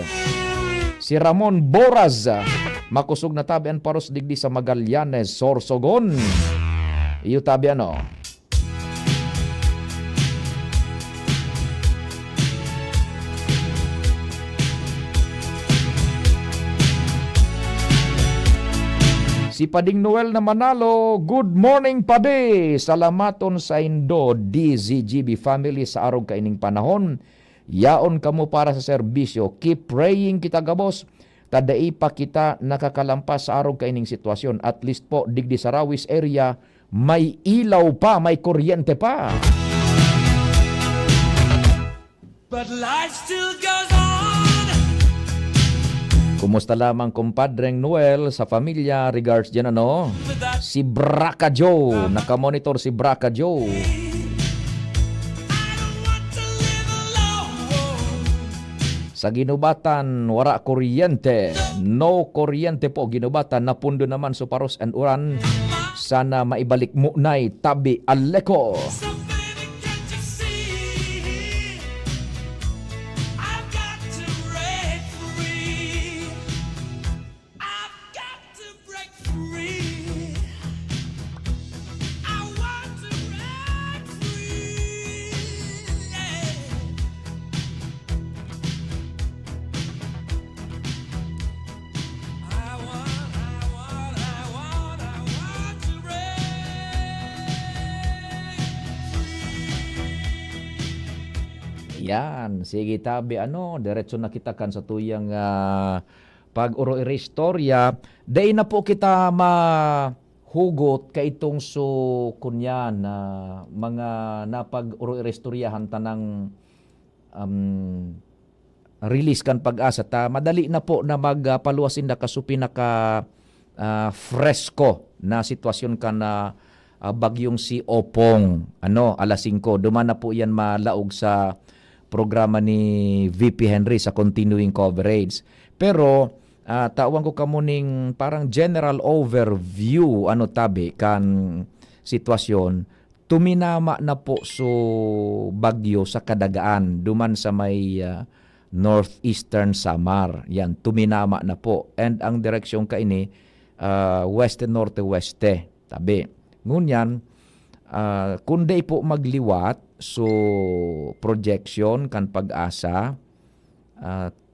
Si Ramon Boraz. Makusog na tabi ang paros digdi sa Magallanes, Sorsogon. Iyo tabi ano. Si Pading Noel na Manalo, good morning Pade. Salamaton sa Indo, DZGB family sa arog kaining panahon. Yaon kamo para sa serbisyo. Keep praying kita gabos. Tadai pa kita nakakalampas sa arog kaining sitwasyon. At least po, digdi sa Rawis area, may ilaw pa, may kuryente pa. But life still goes on. Kumusta lamang kumpadreng Noel sa pamilya? Regards dyan ano? Si Braca Joe. Nakamonitor si Braca Joe. Sa ginubatan, wara kuryente. No kuryente po ginubatan. Napundo naman Suparos and Uran. Sana maibalik munay tabi Aleko. Yan, sige tabi ano, diretso na kita kan sa tuyang pag-uro-istorya. Day na po kita mahugot ka itong so kunyan na mga napag-uro-istoryahan tanang release kan pag-asa. Madali na po na magpaluwasin na kasupi na ka fresco na sitwasyon ka na bagyong si Opong. Alas 5. Duman na po yan malaog sa programa ni VP Henry sa continuing coverage. Pero tawan ko kamuning parang general overview tabi kan sitwasyon. Tuminama na po so bagyo sa kadagaan duman sa may northeastern Samar. Yan, tuminama na po. And ang direksyon kaini weste-norte-weste. Tabi. Ngunyan, kundi po magliwat so projection kan pag-asa,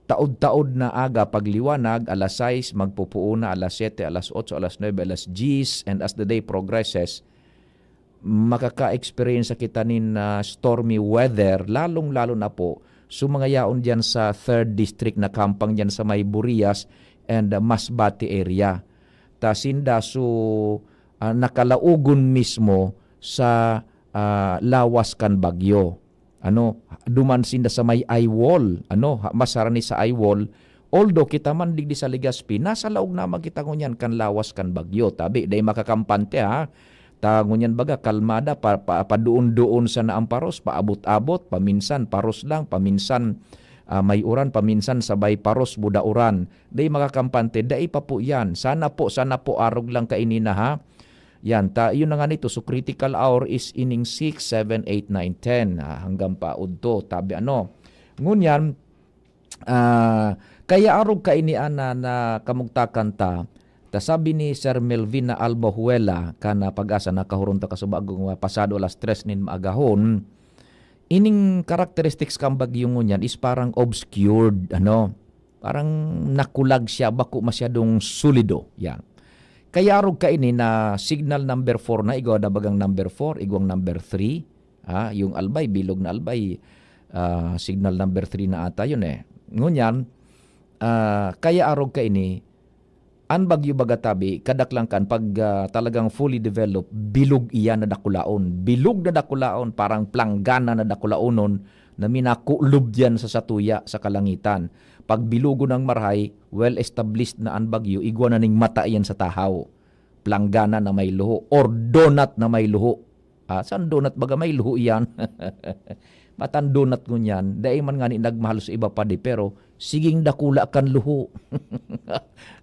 taod-taod na aga pagliwanag, alas 6, magpupuuna, alas 7, alas 8, alas 9, alas 10, and as the day progresses, makaka-experience kita nin stormy weather, lalong-lalo na po, so mga yaon dyan sa 3rd District na kampang dyan sa may Burias and Masbate area. Tasinda so nakalaugon mismo sa lawas kan bagyo. Duman sinda sa may eyewall. Masarani sa eyewall. Although kita man digdi sa Legazpi, nasa laog na magkita ngunyan kan lawas kan bagyo. Tabi, day makakampante ha. Ta ngunyan baga kalmada paduon-duon sa naamparos, paabot-abot, paminsan paros lang, paminsan may uran, paminsan sabay paros buda uran. Day makakampante, day pa po yan. Sana po arog lang kainina ha. Yan, yun na nga nito. So, critical hour is inning 6, 7, 8, 9, 10. Hanggang pa udto. Tabi Ngunyan, kaya arog kainian na kamugtakan ta, sabi ni Sir Melvin na Almohuela, kana pag-asa na kahurong ta kasubagong pasado alas 3 nin maagahon, ining characteristics kang bagyong ngunyan is parang obscured, parang nakulag siya, bako masyadong solido. Yan. Kaya arog kaini na signal number 4 na, igaw na bagang number 4, igwang number 3, yung albay, bilog na albay, signal number 3 na ata yun Ngunyan, kaya arog kaini, an bagyo bagatabi, kadaklankan, pag talagang fully developed, bilog iyan na dakulaon. Bilog na dakulaon, parang planggana na dakulaonon, na minakulob yan sa satuya, sa kalangitan. Pag bilugo ng marhay, well-established na ang bagyo, igwa na ning mata yan sa tahaw. Planggana na may luho, or donut na may luho. Saan donut baga may luho yan? Matan donut ko yan, dahil man nga ni nagmahal sa iba pa di, pero siging dakula kan luho.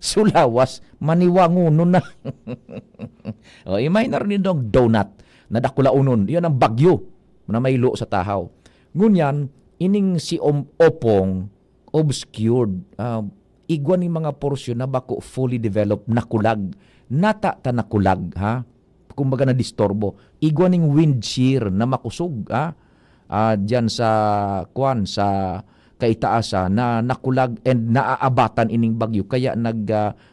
Sulawas, maniwanguno na. Imay na rin dong donut na dakula unon. Yan ang bagyo na may luho sa tahaw. Ngunyan, ining si Opong, obscured, igwa ni mga porsyon na bako fully developed, nakulag, nata ta nakulag, kumbaga na distorbo, igwa ning wind shear na makusog, dyan sa kaitaasa na nakulag and naaabatan ining bagyo, kaya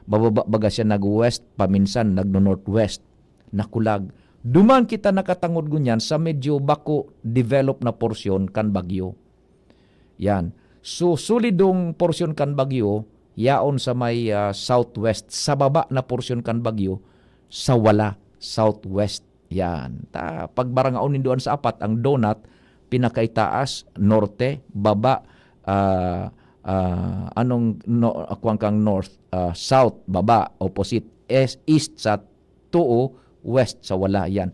baga siya nag-west, paminsan nag-northwest, nakulag. Duman kita nakatangod gunyan sa medyo bako develop na porsyon kan bagyo. Yan. So, sulidong porsyon kan bagyo, yaon sa may southwest, sa baba na porsyon kan bagyo, sa wala, southwest. Yan. Pagbarangaon doon sa apat, ang donut, pinakaitaas, norte, baba, kang north, south, baba, opposite, east sa tuo, west sa wala. Yan.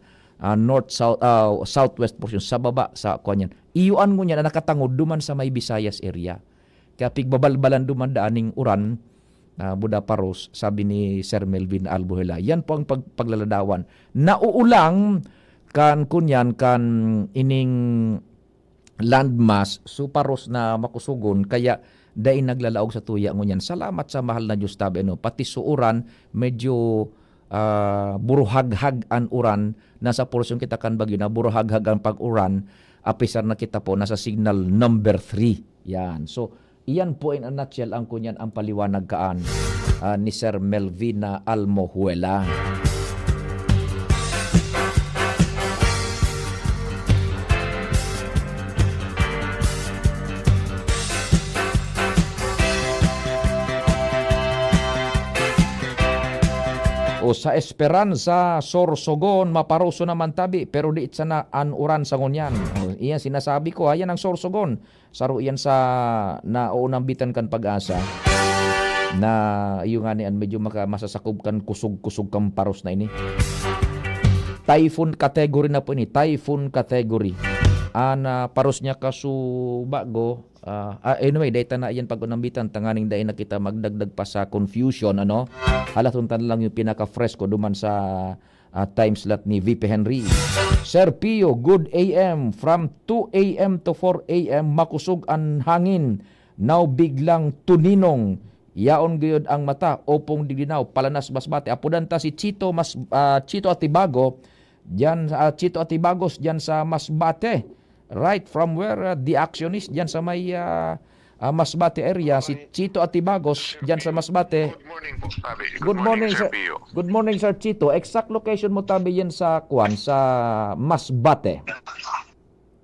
North, south, southwest portion, sa baba, sa kanyan. Iyuan mo niya na nakatangod duman sa may Visayas area. Kaya pigbabalbalan duman daaning uran, Buda Paros, sabi ni Sir Melvin Albuhela. Yan po ang paglaladawan. Nauulang kan kunyan kan ining landmass, so Paros na makusugon, kaya dahil naglalaog sa tuya ngunyan. Salamat sa mahal na Diyos tabi. Pati suuran, medyo buruhaghag an uran, nasa porsyon kita kan bagyo na buruhaghag ang pag-uran, apisar na kita po nasa signal number 3. Yan. So, iyan po in a nutshell ang kunyan ang paliwanag kaan ni Sir Melvina Almohuela. O sa Esperanza, Sorsogon, maparuso naman tabi, pero di itsa na anuran sa ngunyan. Iyan sinasabi ko, ayan ang Sorsogon. Saro iyan sa naunang bitan kan pag-asa na yung nga niyan medyo masasakob kan kusog-kusog kang paros na ini. Typhoon category na po ini. Typhoon category. Paros niya bago. Anyway, data na yan pag-unambitan. Tanganing dahil na kita magdagdag pa sa confusion. Halatuntan lang yung pinaka-fresh ko duman sa time slot ni VP Henry. Sir Pio, good AM. From 2 AM to 4 AM, makusog ang hangin. Now biglang tuninong. Yaon gayud ang mata. Opong digdinaw. Palanas Masbate. Apudan ta si Chito Atibago. Chito Atibagos dyan sa Masbate. Right from where the action is dyan sa may Masbate area. Si Chito Atibagos dyan sa Masbate. Good morning po, Tabi. Good morning, sir. Good morning, Sir Chito. Exact location mo tabi yan sa sa Masbate.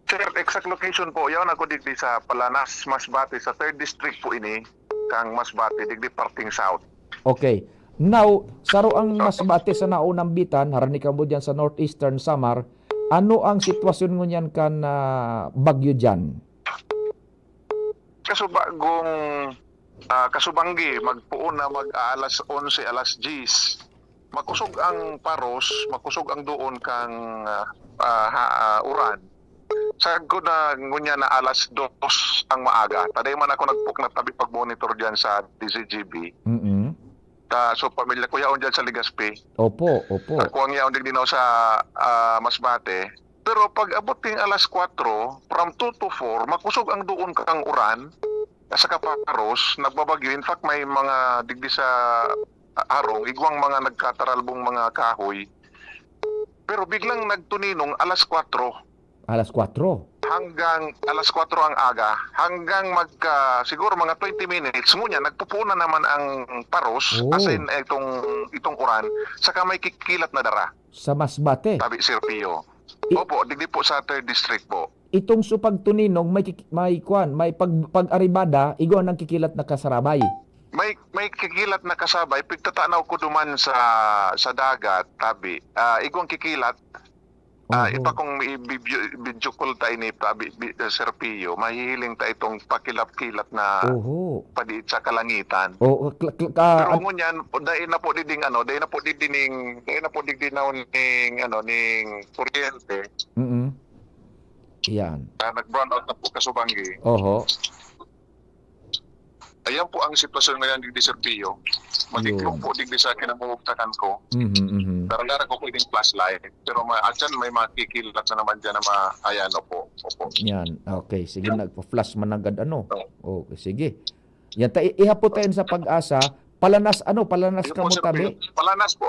Sir, exact location po. Yaw ako digdi sa Palanas, Masbate, sa 3rd District po ini, kang Masbate, digdi parting south. Okay. Now, saro ang Masbate sa naunang bitan, harani ka mo dyan sa Northeastern Samar, ano ang sitwasyon mo niyan kan bagyo dyan? Kasubanggi, magpuon na alas 11, alas 10. Makusog ang paros, makusog ang doon kang uran. Sagod na ngunya na alas 2 ang maaga. Taday man ako nagpuk na tabi pag-monitor dyan sa DCGB. So pamilya ko yaon dyan sa Legazpi. Opo. Ako ang yaon din dinaw sa Masbate. Pero pag abot ting alas 4, from 2 to 4, makusog ang doon kang uran. Sa kaparos, nagbabagyo. In fact, may mga digdi sa harong, igwang mga nagkataralbong mga kahoy. Pero biglang nagtuninong alas 4. Alas 4? Hanggang alas 4 ang aga. Hanggang siguro mga 20 minutes, ngunyan, nagpupunan naman ang paros, as in itong uran, saka may kikilat na dara. Sa Masbate? Tabi, Sir Pio. Opo, digdi po sa 3rd District po. Itong supagtuninong, may pag-aribada, igo nang kikilat na kasarabay. May kikilat na kasabay, pagtatanaw ko duman sa dagat, tabi. Igong kikilat, ipa kung i-video call tayo ni tabi, Sir Pio, mahihiling tayo itong pakilap-kilap na padiit sa kalangitan. Pero ngunyan, dahil na po diding ning kuryente. Yan. Nag-brown out na po Kasubanggi. Ayan po ang sitwasyon ngayon digdi Sir Pio. Magiklong po digdi sa kinamumugtakan ko. Darang-darang ko po yung flashlight. Pero dyan may makikilat na naman dyan na ayan po. Opo. Yan. Okay. Sige, nagpa-flash man agad Okay, sige. Yan, ihapot tayo sa Pag-asa. Palanas ka mo tabi? Palanas.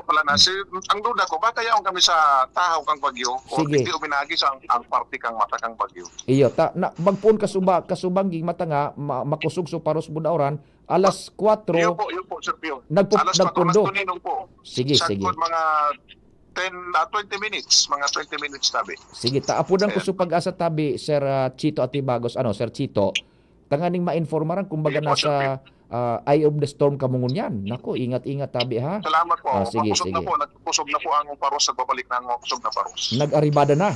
Ang duda ko, baka yaong kami sa tahaw kang bagyo o hindi uminagi sa ang party kang mata kang bagyo. Iyo, magpuon kasubanggi mata nga, makusog so paros budauran, alas 4. Iyo po, Sir Pio. Alas 4 tuninong po. Sige. Mga 20 minutes tabi. Sige, taapudan ko sa Pag-asa tabi, Sir Chito Atibagos, Sir Chito. Tanganing ma-informaran kumbaga nasa eye of the storm kamungon yan. Nako, ingat-ingat tabi ha. Salamat po. Sige. Nagkusog na po ang paros, nagbabalik na ang kusog na paros. Nag-aribada na.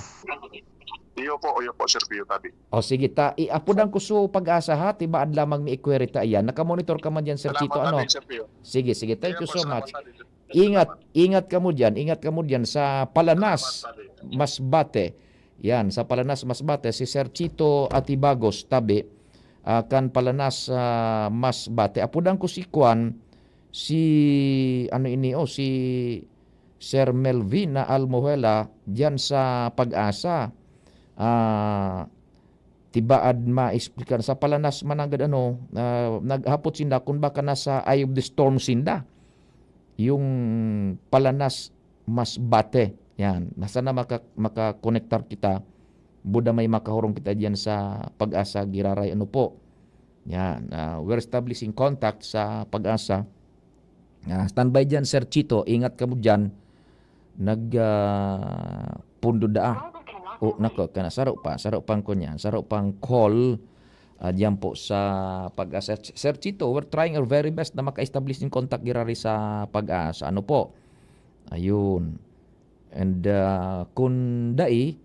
Iyo po, Sir Pio tabi. Sige, iapudan ko sa Pag-asa ha, tibaad lamang mi ikwerita iyan. Nakamonitor ka man dyan, Sir Chito, Sir Pio. Sige, thank you so much. Ingat ka mo dyan sa Palanas, Masbate. Yan, sa Palanas, Masbate, si Sir Chito Atibagos tabi. Kan Palanas Masbate. Apudan ko si Kwan, si Sir Melvin na Almohela diyan sa Pag-asa. Tibaad ma-explikan sa Palanas managad naghapot sinda kung baka nasa eye of the storm sinda. Yung Palanas Masbate. Yan, nasa na makakonektar kita. Buda may makahurong kita diyan sa Pag-asa Giraray po. Yan, we're establishing contact sa Pag-asa. Standby diyan, Sir Chito, ingat ka mo diyan. Pundo daa. Nako, saro pang kunya, saro pang call diyan po sa Pag-asa. Sir Chito, we're trying our very best na maka-establish in contact Giraray sa Pag-asa. Po? Ayun. And kung dai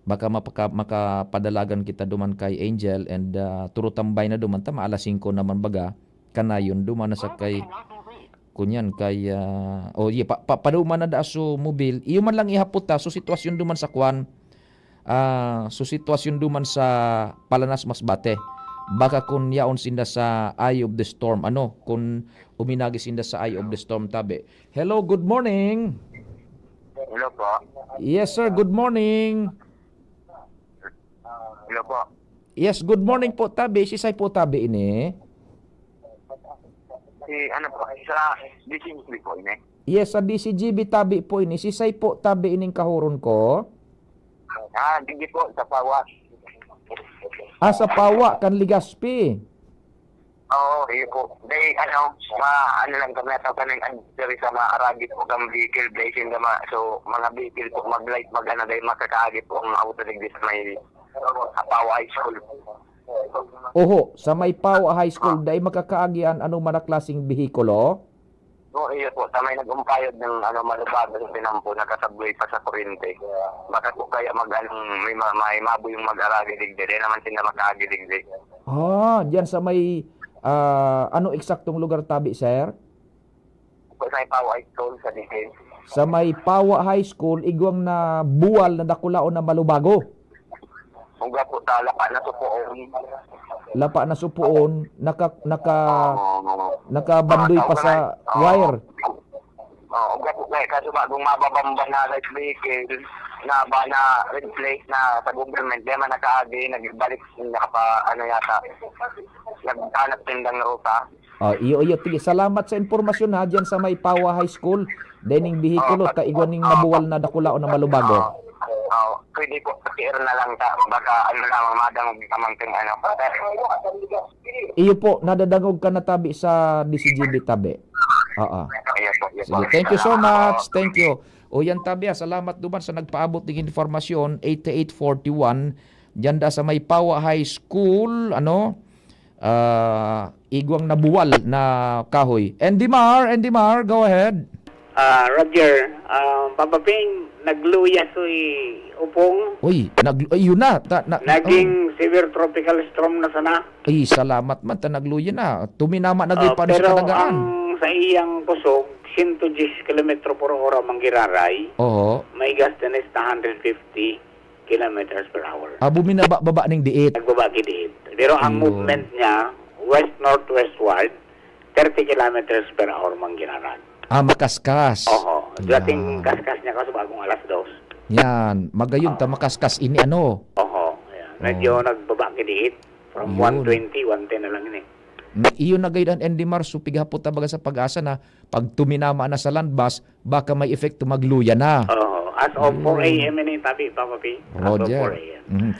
baka makapadalagan kita duman kay Angel and turutambay na duman tama alas 5 naman baga kanayon duman na sa kay kunyan kay paduman na da so mobil iyo man lang ihapot ta so sitwasyon duman sa kwan so sitwasyon duman sa Palanas Masbate baka kun yaon sinda sa eye of the storm kun uminagi sinda sa eye of the storm tabi. Hello, good morning. Hello po. Yes sir, good morning. Hello po. Yes, good morning po tabi. Sisay po tabi ini. Po, sa DCGB po ini. Yes, sa DCGB tabi po ini. Sisay po tabi ining kahuron ko. Hindi po, sa Pawa. Sa Pawa, kan Ligaspi. Oo, iyo po. Dahil lang kami nataw ng sa mga aragi po kang vehicle blazing so mga vehicle po mag-light dahil makakaagi po ang auto digdi sa may Pawa High School. Oho, sa may Pawa High School dahil makakaagian anong manaklasing behikulo? Oo, iyo po. Sa may nag-umpayod ng malubago ng pinampo, nakasabway pa sa kuryente. Baka po kaya may mabo yung mag-aragi digdi. Dahil naman sila makaagi digdi. Diyan sa may ano eksaktong lugar tabi, sir? Sa may Pawa High School sa Dikin. Sa may Pawa High School, igwang na buwal na dakulaon na malubago. Kung po lapa na supoon. Lapa na supoon, nakabandoy pa sa wire. Kung po kaso bagong mababamba na light vehicle na replace na sa government, di man nakaagi, nagbalik naghanap tindang ruta. Iyo, tige. Salamat sa informasyon ha, dyan sa may Pawa High School. Dining bihikulo, kaigwan ning nabuwal na dakulaon na malubago. Pwede po, pakiir na lang ta. Baka madangog kamangting Iyo po, nadadangog ka na tabi sa DCGB tabi. Sige, thank you so much. Thank you. O yan tabi, salamat duman sa nagpaabot ng informasyon. 8841 diyan da sa may Pawa High School, igwang nabuwal na kahoy. Andy Mar, go ahead. Roger, Papa Ping, nagluya upong. Yun na. Naging severe tropical storm na sana. Salamat man, nagluya na. Tuminama na gay paano sa kadagaan. Pero sa iyang kusog, 110 km per hora manggiraray. May gastanis na 150 kilometers per hour. Buminaba ning diit. Nagbaba diit. Pero ang movement niya, west-northwestward, 30 kilometers per hour manggiraray. Makaskas. Dating kaskas niya kaso bagong alas 2. Yan, magayon ta makaskas ini yan. Medyo nagbaba diit. From 120, 110 na lang ini. Iyon na gaydan Andy Mar, so pighapot ta baga sa pag-asa na pag tuminama na sa landbus, baka may epekto magluya na. As of 4 a.m. ini tabi, Papa P. Roger.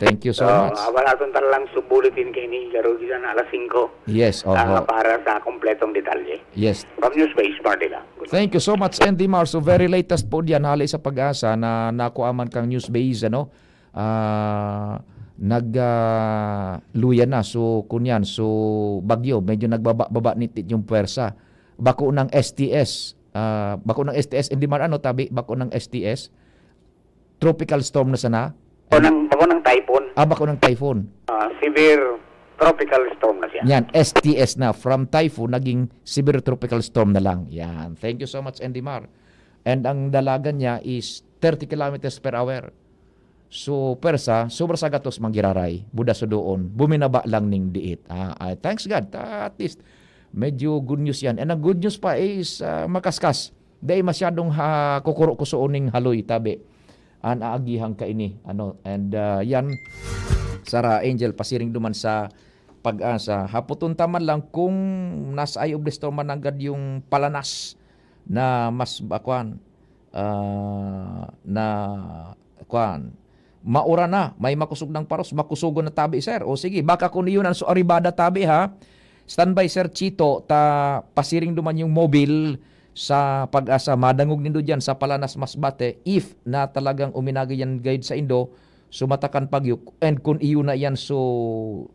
Thank you so much. Abalaton talang subulitin kay ni Garo na alas 5. Yes, para sa kompletong detalye. Yes. From Newsbase, Martila. Thank you so much, Andy Mar. So very latest po diyan hali sa pag-asa na nakuaman kang Newsbase, nagluya na. So kunyan, so bagyo, medyo nagbaba nitit yung pwersa. Bako ng STS, Andy Mar, tabi, bako ng STS. Tropical storm na sana. Bako ng typhoon. Bako ng typhoon. Severe tropical storm na siya. Yan, STS na. From typhoon, naging severe tropical storm na lang. Yan. Thank you so much, Andy Mar. And ang dalagan niya is 30 kilometers per hour. So, persa, sobra sa gatos manggiraray. Buda so doon. Buminaba lang ning diit. Thanks God. At least, medyo good news yan. And ang good news pa is makaskas. Dahil masyadong kukuro ko sa uning haloy, tabi. Aagihan ka ini. And yan, Sara Angel, pasiring duman sa pag-asa. Haputon taman lang kung nasa eye of the storm mananggad yung Palanas na mas maura na, may makusog ng paros, makusugo na tabi, sir. O sige, baka kung yun ang aribada tabi, ha. Standby, Sir Chito, pasiring duman yung mobile sa pag-asa, madangog nindo dyan sa Palanas Masbate, if na talagang uminagi yan guide sa Indo, sumatakan pagyo, and kung iyo na yan so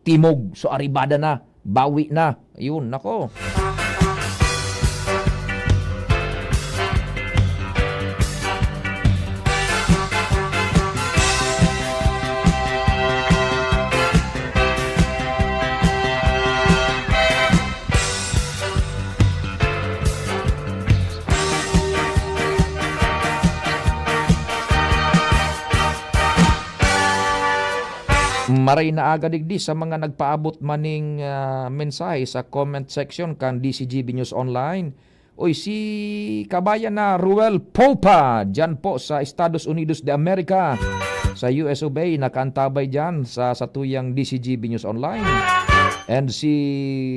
timog, so aribada na, bawi na, yun, nako. Maray na aga digdi sa mga nagpaabot maning mensahe sa comment section kan DCGB News Online. Oy, si kabayan na Ruel Popa, dyan po sa Estados Unidos de America, sa US of A, nakaantabay dyan sa tuyang DCGB News Online. And si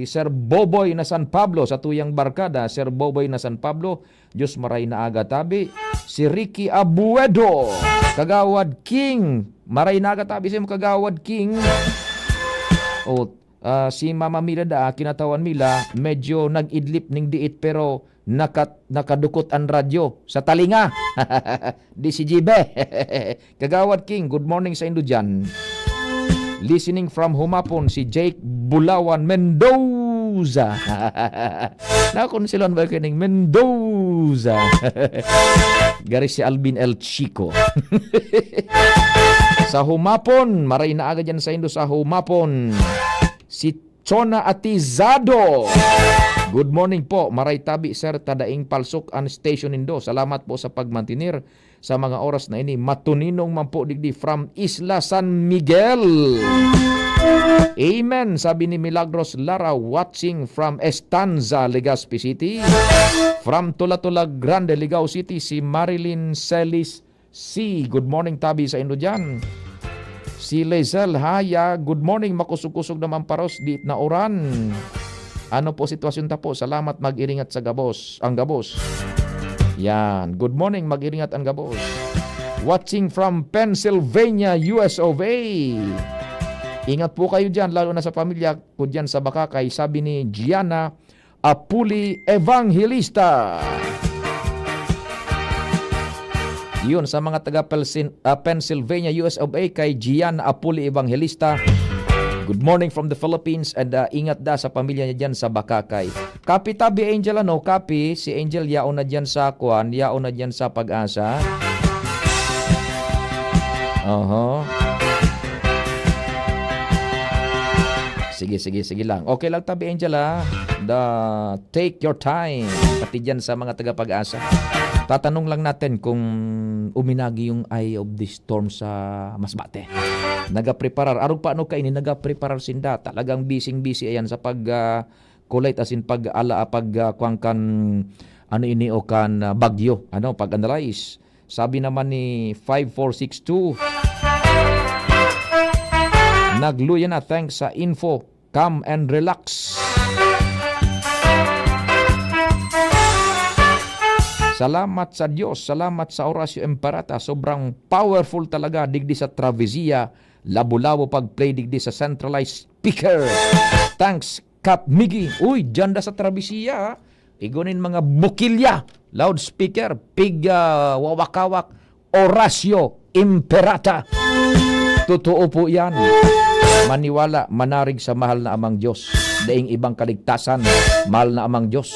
Sir Boboy na San Pablo, sa tuyang barkada, Sir Boboy na San Pablo, Diyos maray na aga tabi. Si Ricky Abuedo, Kagawad King, maray na aga tabi sa Kagawad King. O, si Mama Mila da, kinatawan Mila, medyo nag-idlip ning diit pero nakadukot ang radyo sa talinga. DCGB. Kagawad King, good morning sa Indo dyan. Listening from Humapon, si Jake Bulawan Mendoza. Nakonsilon ba kining Mendoza? Gari si Alvin El Chico. Sa Humapon, maray na agad yan sa Indo sa Humapon. Si Chona Atizado. Good morning po, maray tabi sir, tadaing palsok ang station Indo. Salamat po sa pagmantinir sa mga oras na ini. Matuninong man po digdi from Isla San Miguel. Amen, sabi ni Milagros Lara, watching from Estanza, Legazpi City. From Tula-Tula Grande, Ligao City, si Marilyn Celis C. Good morning tabi sa Indo dyan. Si Lezel Haya, good morning, makusog-kusog naman paros di na oran. Ano po sitwasyon ta po? Salamat, mag-iringat sa Gabos. Ang Gabos. Yan. Good morning, mag-iringat ang Gabos. Watching from Pennsylvania, US of A. Ingat po kayo dyan, lalo na sa pamilya po dyan sa Bakakay. Sabi ni Gianna Apuli Evangelista. Yun, sa mga taga Pennsylvania, US of A, kay Gianna Apuli Evangelista. Good morning from the Philippines and ingat da sa pamilya niya dyan sa Bakakay. Kapi tabi Angel kapi si Angel yaon na dyan sa Kwan, yaon na dyan sa Pag-asa. Sige lang. Okay lang tabi Angel take your time. Pati dyan sa mga taga Pag-asa. Tatanong lang natin kung uminagi yung eye of the storm sa Masbate. Nagapreparar. Arong paano kaini nagapreparar sinda. Talagang busy ayan sa pag-collate asin pag-kuangkan ano ini o kan bagyo. Pag-analyze. Sabi naman ni 5462. Nagluya na, thanks sa info. Come and relax. Salamat sa Diyos, salamat sa Orasio Emparata. Sobrang powerful talaga digdi sa Travesía. Labo-labo pag-play digdi sa centralized speaker. Thanks, Kap Migi. Uy, janda sa Travesía. Igunin mga bukilya. Loudspeaker, pig wawakawak. Orasio Emparata. Totoo po yan. Maniwala, manarig sa mahal na amang Diyos. Daing ibang kaligtasan, mahal na amang Diyos.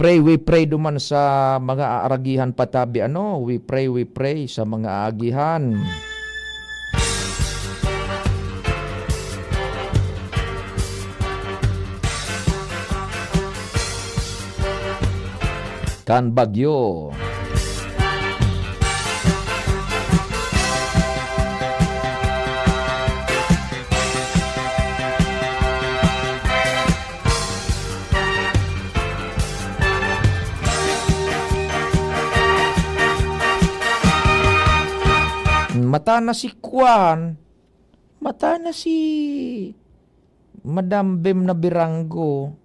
We pray duman sa mga aaragihan patabi we pray sa mga aagihan. Kan bagyo. Mata na si Kwan. Mata na si Madam Bem na Birango.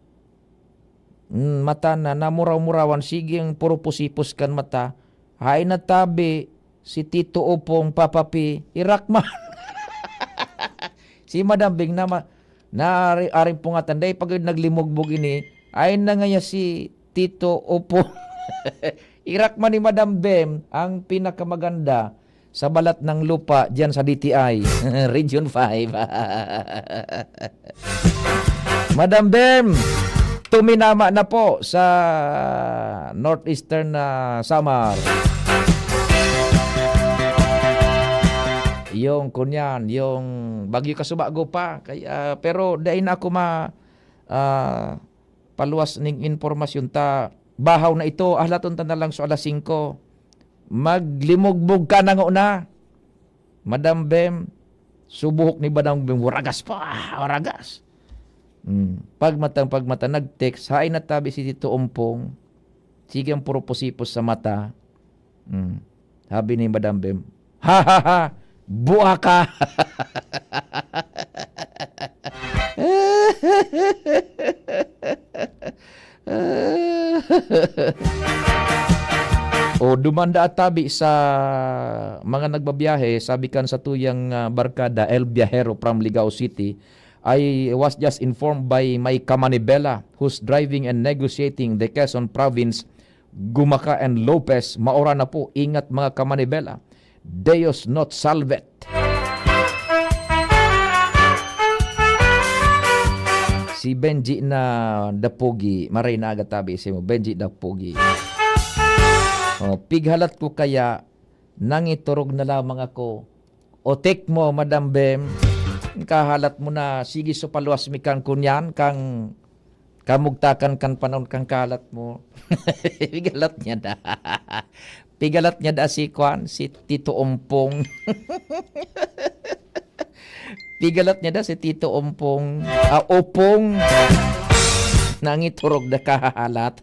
Mata na namuraw-murawan. Sige ang puro pusipos kan mata. Hay na tabi si Tito Opong Papapi Irakman. Si Madam Bem na aring pungatan. Dahil pag naglimugbog ini, ay na nga si Tito Opong Irakman ni Madam Bem ang pinakamaganda. sa balat ng lupa diyan sa DTI, Region 5. Madam Bem, tuminama na po sa northeastern Samar. Yung kunyan, yung Bagyo Kasubago pa. Kaya, pero dahil na ako paluwas ning informasyon ta, bahaw na ito, ahlaton ta na lang so alas 5. Maglimugbog ka na una. Madam Bem, subuhok ni Madam Bem, waragas pa, waragas. Pagmata, nag-text, hain na tabi si Tito Umpong, sige ang puro pusipos sa mata. Sabi ni Madam Bem, ha ha ha, buha ka. O dumanda at tabi sa mga nagbabiyahe, sabi kan sa tuyang barkada El Viajero from Ligao City, I was just informed by my kamanibela who's driving and negotiating the Quezon Province, Gumaka and Lopez. Maora na po, ingat mga kamanibela. Deus not salvet. Si Benji na Dapogi, maray na agatabi si mo, Benji Dapogi. Pighalat ko kaya, nangiturog na lamang ako. O take mo, Madam Bem, kahalat mo na, sige so paluwas mi kang kunyan, kang kamugtakan kan panon kang kalat mo. Pigalat niya da. Pigalat niya da si Kwan, si Tito Umpong. Pigalat niya da si Tito Umpong. Upong. Nangiturog na kahalat.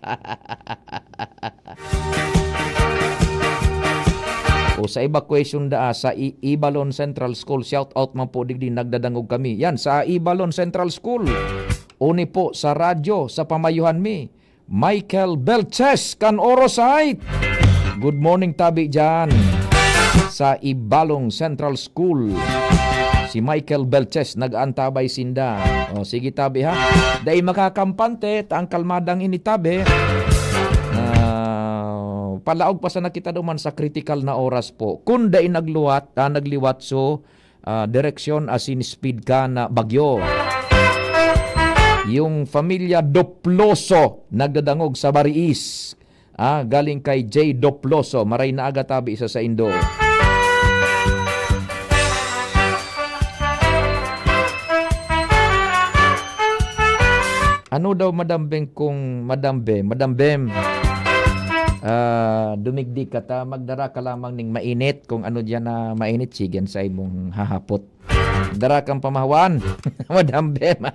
O sa evacuation sa Ibalon Central School, shout out man po digdi nagdadangog kami. Yan sa Ibalon Central School. Uni po sa radyo sa pamayuhan mi. Michael Belches kan Orosite. Good morning tabi dyan sa Ibalong Central School. Si Michael Belches nag-antabay sinda. O sige tabi ha. Dahil makakampante ang kalmadang initabi. Palaog pa sa nakita duman sa critical na oras po. Kung dahil nagliwat so direksyon asin speed ka na bagyo. Yung familia Doploso nagdadangog sa Bariis. Galing kay J. Doploso. Maray na agatabi isa sa Indo. Ano daw Madam Bem kung Madam Bem, dumigdig ka ta, magdara ka lamang ning mainit. Kung ano dyan na mainit, sigen sa imong hahapot. Dara kang pamahawan, Madam Bem.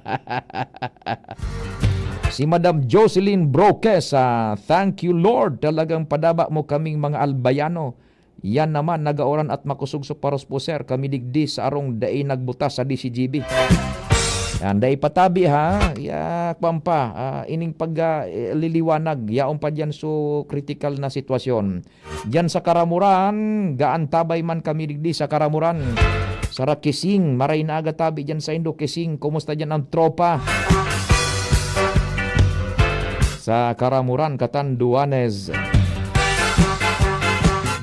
Si Madam Jocelyn Broques, thank you Lord, talagang padaba mo kaming mga albayano. Yan naman, nagaoran at makusog sa paros po sir, kami digdi sa arong daay nagbutas sa DCGB. Yan, dahi patabi ha, ining liliwanag, yaon pa dyan so critical na sitwasyon. Dyan sa Karamuran, gaantabay man kami digdi sa Karamuran. Sa Kising, maray na agatabi dyan sa Indo, Kising, kumusta dyan ang tropa? Sa Karamuran, Catanduanes.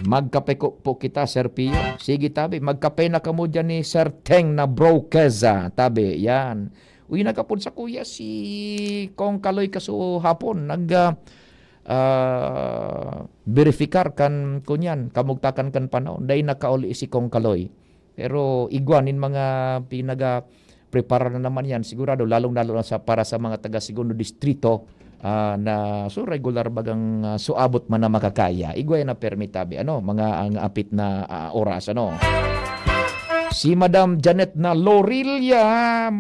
Magkape po kita, Sir Pio. Sige, tabi. Magkape na kamo dyan ni Sir Teng na Broqueza. Tabi, yan. Uy, nagkapon sa kuya si Kong Kaloy kaso hapon. Verifikar kan kunyan. Kamugtakan kan panahon. Dahil nakauli si Kong Kaloy. Pero igwanin mga prepara na naman yan. Sigurado, lalong-lalo na para sa mga taga-segundo distrito. Na so regular bagang suabot man na makakaya igway na permitabi mga ang apit na oras si Madam Janet na Lorilla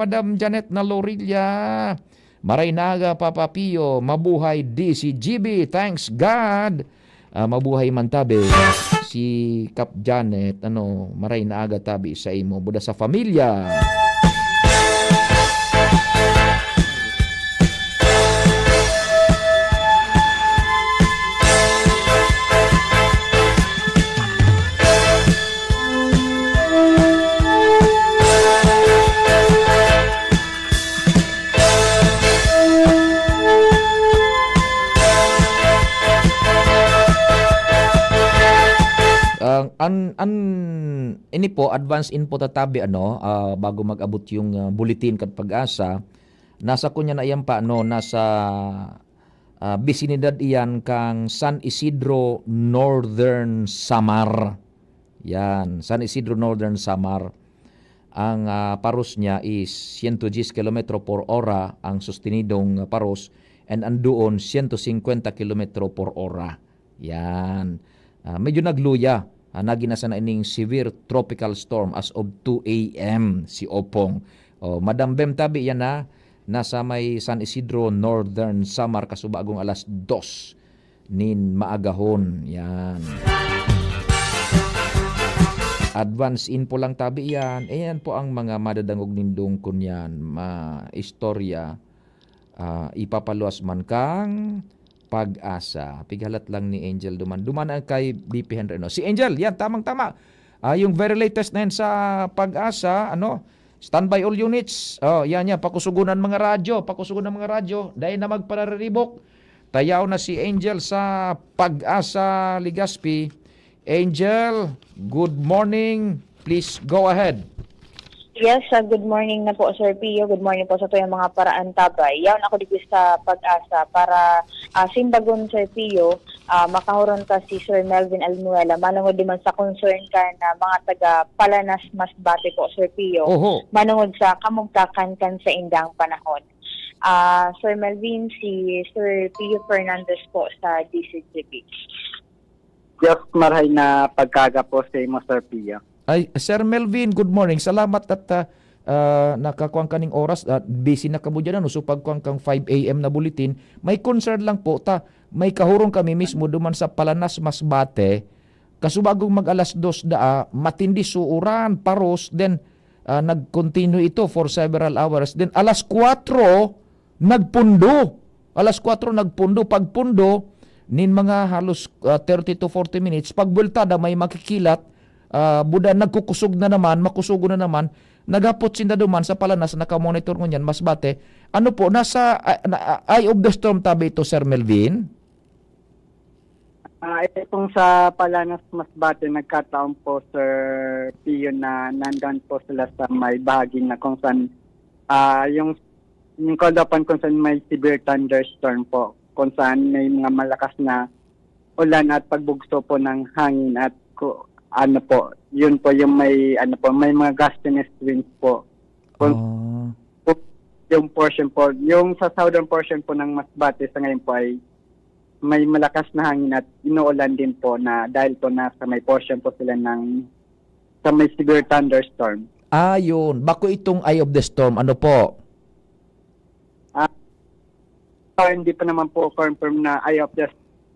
maray naga Papa Pio, mabuhay DCGB, thanks God. Mabuhay man tabi si Kap Janet maray na aga tabi sa imo buda sa familia. Ini po advance info tatabi bago mag-abot yung bulletin kat pag-asa. Nasa kunya na iyan pa nasa bisinidad iyan kang San Isidro Northern Samar. Yan, San Isidro Northern Samar. Ang paros niya is 110 km per hora ang sustenidong paros and andoon 150 km per hora. Yan. Medyo nagluya. Naginasa na ining severe tropical storm as of 2 a.m. si Opong. Madam Bem tabi yan nasa may San Isidro Northern Samar kasubagong alas 2 nin maagahon. Yan. Advance info lang tabi yan. Ayan po ang mga madadangog nindong kunyan. Istorya. Ipapaluas man kang pag-asa. Pighalat lang ni Angel Duman. Duman ang kay BP Henry. Si Angel, yan, tamang-tama. Yung very latest na yan sa pag-asa, standby all units. Yan, pakusugunan mga radyo. Dahil na magpararibok. Tayaw na si Angel sa pag-asa Legazpi. Angel, good morning. Please go ahead. Yes, good morning na po, Sir Pio. Good morning po sa tuyang mga paraan tabay. Yaon ako dito sa pag-asa para simbagon, Sir Pio, makahuron ka si Sir Melvin Almuela. Manungod din man sa concern ka na mga taga Palanas Masbate po, Sir Pio. Manungod sa kamugtakan kan sa indang panahon. Sir Melvin, si Sir Pio Fernandez po sa DCGP. Just marhay na pagkaga po sa imo, Sir Pio. Ay, Sir Melvin, good morning. Salamat at nakakuang kaning oras at busy na kamo dyan. So pagkuang kang 5 a.m. na bulletin, may concern lang po may kahurong kami mismo duman sa Palanas Masbate. Kasubagong mag alas 2 matindi suuran, paros, then nag-continue ito for several hours. Then alas 4, nagpundo. Pagpundo, nin mga halos 30 to 40 minutes, pagbultada may makikilat, buda nagkukusog na naman, makusugo na naman, nagapot sinda duman sa Palanas, nakamonitor ngunyan, Masbate. Ano po, nasa eye of the storm tabi ito, Sir Melvin? Itong sa Palanas Masbate, nagkataon po, Sir Pio, na nandun po sila sa may bahagi na kung saan yung kaldapan kung saan may severe thunderstorm po, kung saan may mga malakas na ulan at pagbugso po ng hangin at yun po yung may mga gustiness winds po. Yung portion po, yung sa southern portion po ng Masbate sa ngayon po ay may malakas na hangin at inuulan din po na dahil po nasa may portion po sila sa may severe thunderstorm. Yun. Bako itong eye of the storm, ano po? Hindi pa naman po confirm na eye of the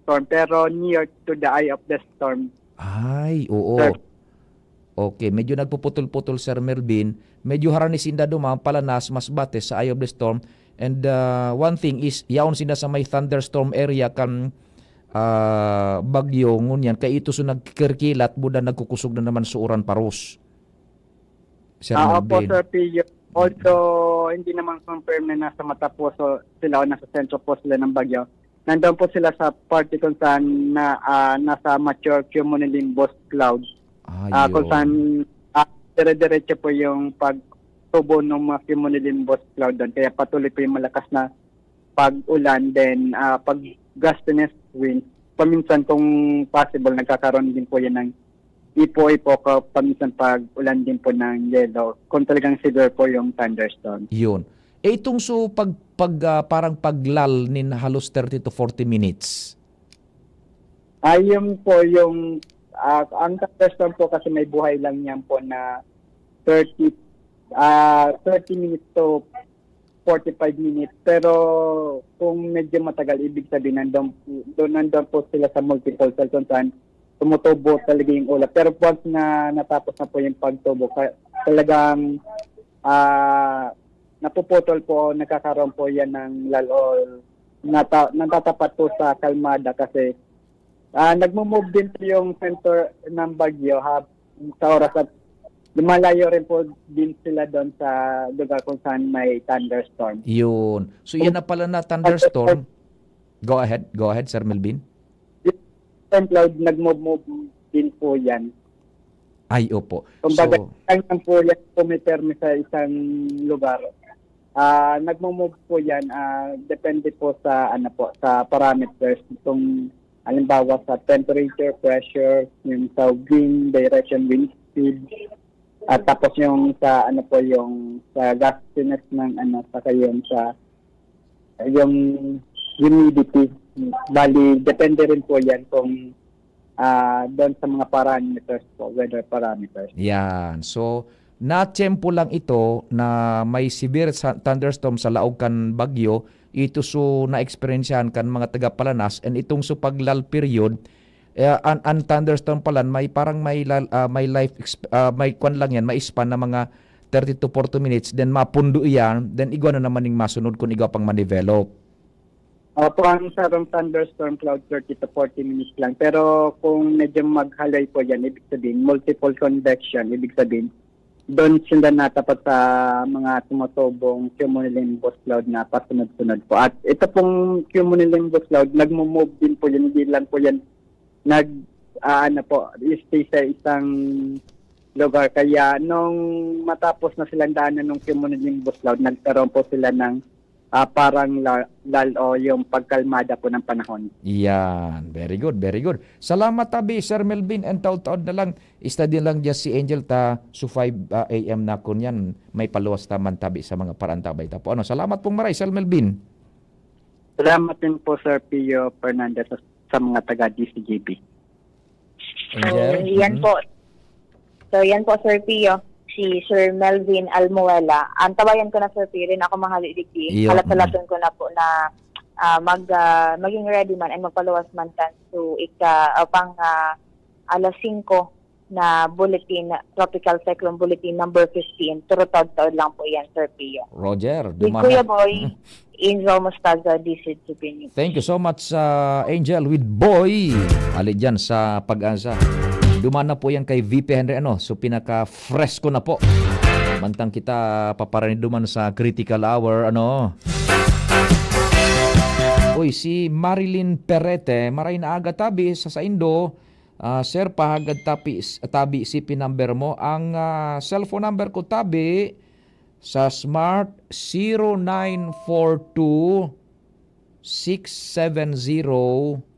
storm, pero near to the eye of the storm. Ay, oo. Sir. Okay, medyo nagpuputol-putol, Sir Melvin. Medyo haranisin duman Palanas, Masbate sa eye of the storm. And one thing is, yaon sinda sa may thunderstorm area kan bagyo ngunyan. Kaya ito so nagkirkilat, buda nagkukusog na naman suuran paros. Sir Opo, Melvin. Sir Pio. Although hindi naman confirm na nasa mata po sila o nasa sentro po sila ng bagyo. Nandun po sila sa party kung saan nasa mature cumulonimbus clouds. Kung saan dire-diretso po yung pagtubo ng mga cumulonimbus cloud doon. Kaya patuloy po yung malakas na pag-ulan. Then pag gustiness winds, paminsan kung possible nagkakaroon din po yan ng ipo-ipo ka, paminsan pag-ulan din po ng yelo. Kung talagang severe po yung thunderstorm. Yun. Itong so parang paglal nin halos 30 to 40 minutes. Ayun po yung ang thunderstorm po kasi may buhay lang yan po na 30 minutes to 45 minutes. Pero kung medyo matagal, ibig sabihin nandun po sila sa multiple cell kung saan tumutubo talaga yung ulap. Pero once na natapos na po yung pagtubo, talagang napuputol po, nagkakaroon po yan ng lalo, natatapat po sa kalmada kasi nagmo-move din po yung center ng bagyo sa oras at lumalayo rin po din sila doon sa lugar kung saan may thunderstorm. Yun. So yan na pala na thunderstorm. Go ahead, Sir Melvin. Yung cloud nag-move din po yan. Ay, opo. Kumbaga, So, lang po yan pumipermi sa isang lugar. Nagmo-move po yan, depende po sa sa parameters itong halimbawa sa temperature, pressure, yung sa wind direction, wind speed, at tapos yung sa yung sa gastiness ng saka yung sa yung humidity. Bali, depende rin po yan kung doon sa mga parameters po, weather parameters. yan. So, na-tsempo lang ito na may severe thunderstorm sa laog kan bagyo, ito so na-experiensyahan kan mga taga-Palanas, and itong so paglal period, ang thunderstorm palan, may parang may kwan lang yan, may span na mga 30 to 40 minutes, then mapundo yan, then igwa na naman yung masunod kung igwa pang ma-develop. Opo, ang sarong thunderstorm cloud 30 to 40 minutes lang. Pero kung medyo maghalay po yan, ibig sabihin, multiple convection, ibig sabihin, doon sila natapat sa mga tumutubong cumulonimbus cloud na pasunod-sunod po. At ito pong cumulonimbus cloud, nagmo-move din po yan, hindi lang po yan stay sa isang lugar. Kaya nung matapos na silang daanan ng cumulonimbus cloud, nagkaroon po sila ng parang o yung pagkalmada po ng panahon. Yan. Very good, very good. Salamat tabi, Sir Melvin. And taon-taon na lang, study lang dyan si Angel ta so 5 a.m. na kun yan. May paluwas taman tabi sa mga parantabay. Tapo. Salamat pong maray, Sir Melvin. Salamat din po, Sir Pio Fernandez sa mga taga-DCGB. Angel? Yan po, Sir Pio. Si Sir Melvin Almuela. Ang tawayan ko na, Sir Pio, rin ako mahalidigdi. Halat-halaton ko na po na maging ready man and magpaluwas man tan so pang alas 5 na bulletin, Tropical Cyclone Bulletin number 15. Turutod-taod lang po yan, Sir Pio. Roger. With Kuya Boy, Angel Mostaza, DCGB. Thank you so much, Angel, with Boy. Ali dyan sa Pag-asa. Duman na po yan kay VP Henry so pinaka-fresh ko na po. Mantang kita paparaniduman sa critical hour Uy, si Marilyn Perete, maray na aga tabi sa Indo. Sir, pahagad tabi si pinumber mo. Ang cellphone number ko tabi sa Smart 0942 670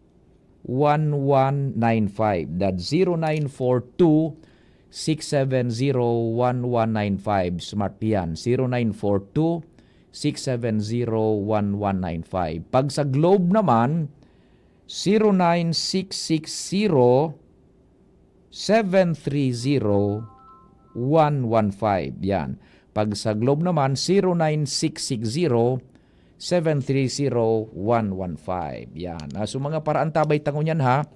1195. That's 0942-670-1195. Smart yan. 0942-670-1195. Pag sa Globe naman, 0960-730-115. Yan. Pag sa Globe naman, 0960-730-115. Yan. So mga paraan tabay tangon yan ha.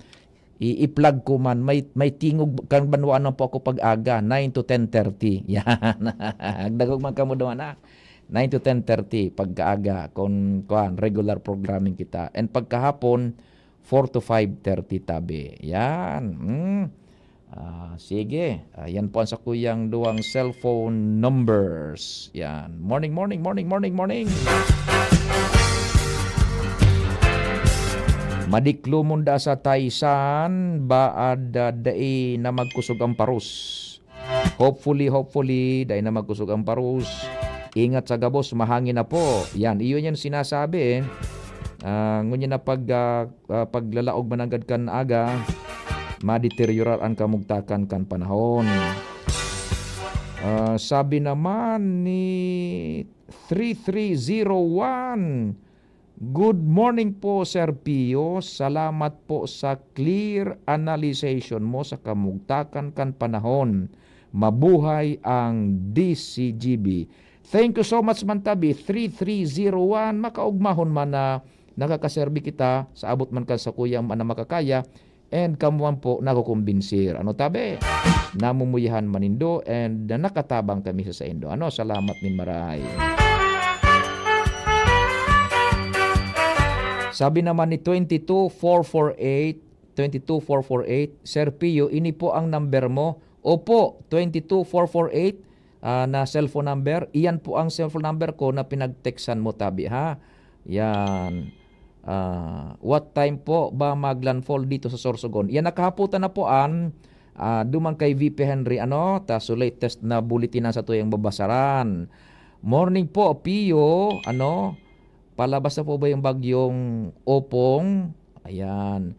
I-plug ko man. May tingog kang banwaan po ako pag-aga. 9 to 10:30. Yan. Agdagog man kamo doon ha. 9 to 10:30 pagkaaga kung regular programming kita. And pagkahapon, 4 to 5:30 tabi. Yan. Sige. Yan po ang sa kuyang duwang cellphone numbers. Yan. Morning. Madiklo munda sa Taisan, baad dai na magkusog ang parus. Hopefully, dai na magkusog ang parus. Ingat sa gabos, mahangin na po. Yan, iyon yan sinasabi. Ngunyan na paglalaog managad kan aga, madeteriorar ang kamugtakan kan panahon. Sabi naman ni 3301, good morning po, Sir Pio. Salamat po sa clear analyzation mo sa kamugtakan kan panahon. Mabuhay ang DCGB. Thank you so much, Mantabi. 3301, makaugmahon man na nakakaserbi kita sa abot man ka sa kuya man na makakaya. And kamuan po nakukumbinsir. Tabi? Namumuyahan manindo and nakatabang kami sa Indo. Salamat min maray. Sabi naman ni 22448, Sir Pio, ini po ang number mo. Opo, 22448 na cellphone number. Iyan po ang cellphone number ko na pinag-textan mo tabi ha. Yan. What time po ba maglandfall dito sa Sorsogon? Yan, nakahaputan na po duman kay VP Henry, ta so latest na bulletin na sa tuyang babasaran. Morning po, Pio, palabas na po ba yung bagyong Opong? Ayan.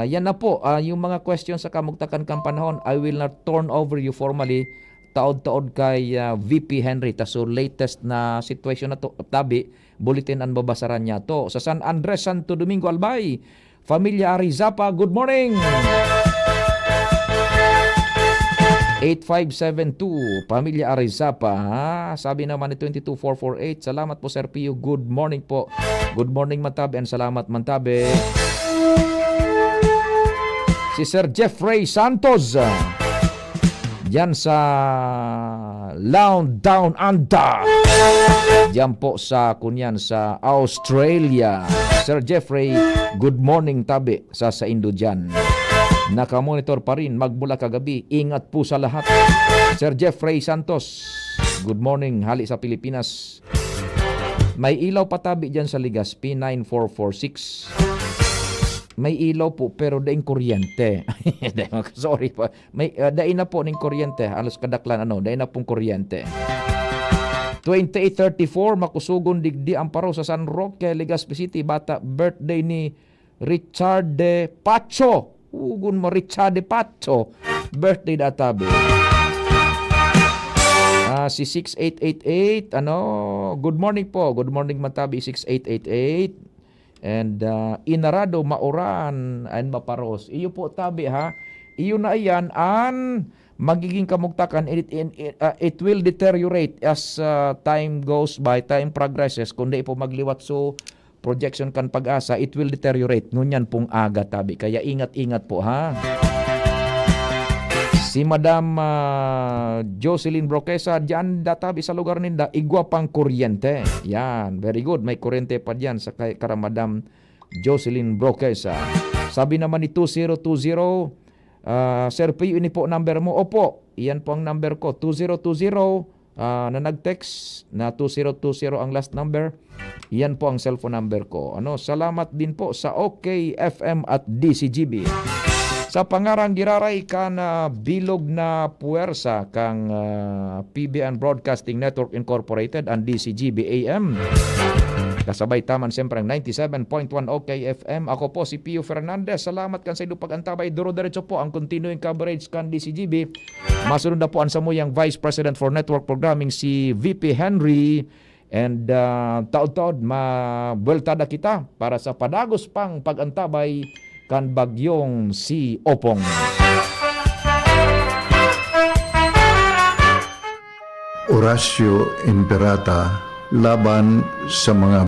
Yan na po, yung mga questions sa kamugtakan kang panahon, I will not turn over you formally taod-taod kay VP Henry. So latest na situation na to, tabi, bulletin ang babasaran niya to. Sa San Andres, Santo Domingo, Albay, Familia Arizapa, good morning! 8572, Pamilya Arizapa, sabi naman ni 22448, salamat po Sir Pio, good morning po. Good morning Mantabe, and salamat Mantabe. Si Sir Jeffrey Santos, yan sa Lounge Down Under, yan po sa kunyan sa Australia. Sir Jeffrey, good morning Tabe sa Indo dyan. Nakamonitor pa rin magmula kagabi. Ingat po sa lahat. Sir Jeffrey Santos, good morning. Hali sa Pilipinas. May ilaw patabi dyan sa Legazpi 9446. May ilaw po pero daing kuryente. Sorry po. May daing na po ning kuryente. Alos kadaklan daing na pong kuryente. 2834 Makusugon digdi Amparo sa San Roque, Legazpi City. Bata birthday ni Richard De Pacho. Ugun mo Richard De Pacho, birthday databi. Si 6888, good morning po. Good morning Matabi 6888. And Inarado, Mauran, and Maparos. Iyo po tabi Iyo na iyan magiging kamugtakan. It will deteriorate as time goes by, time progresses. Kundi po magliwat so projection kan Pag-asa, it will deteriorate. Ngunyan pong aga tabi. Kaya ingat-ingat po Si Madam Jocelyn Broquesa, dyan databi sa lugar ninda, igwa pang kuryente. Yan, very good. May kuryente pa dyan sa kara Madam Jocelyn Broquesa. Sabi naman ni 2020, Sir Pio, ini po number mo. Opo, iyan po ang number ko. 2020, na nag-text na 2020 ang last number. Yan po ang cellphone number ko. Salamat din po sa OK FM at DCGB. Sa pangarang giraray ka na bilog na puwersa kang PBN Broadcasting Network Incorporated and DCGB AM. Kasabay taman siyempre ang 97.1 OK FM. Ako po si Pio Fernandez. Salamat kan sa idupag antabay. Duro-diretso po ang continuing coverage kan DCGB. Masunod na po ang samuyang Vice President for Network Programming si VP Henry. And taod-taod mabultada kita para sa padagos pang pag-antabay kan bagyong si Opong. Horacio Imperata laban sa mga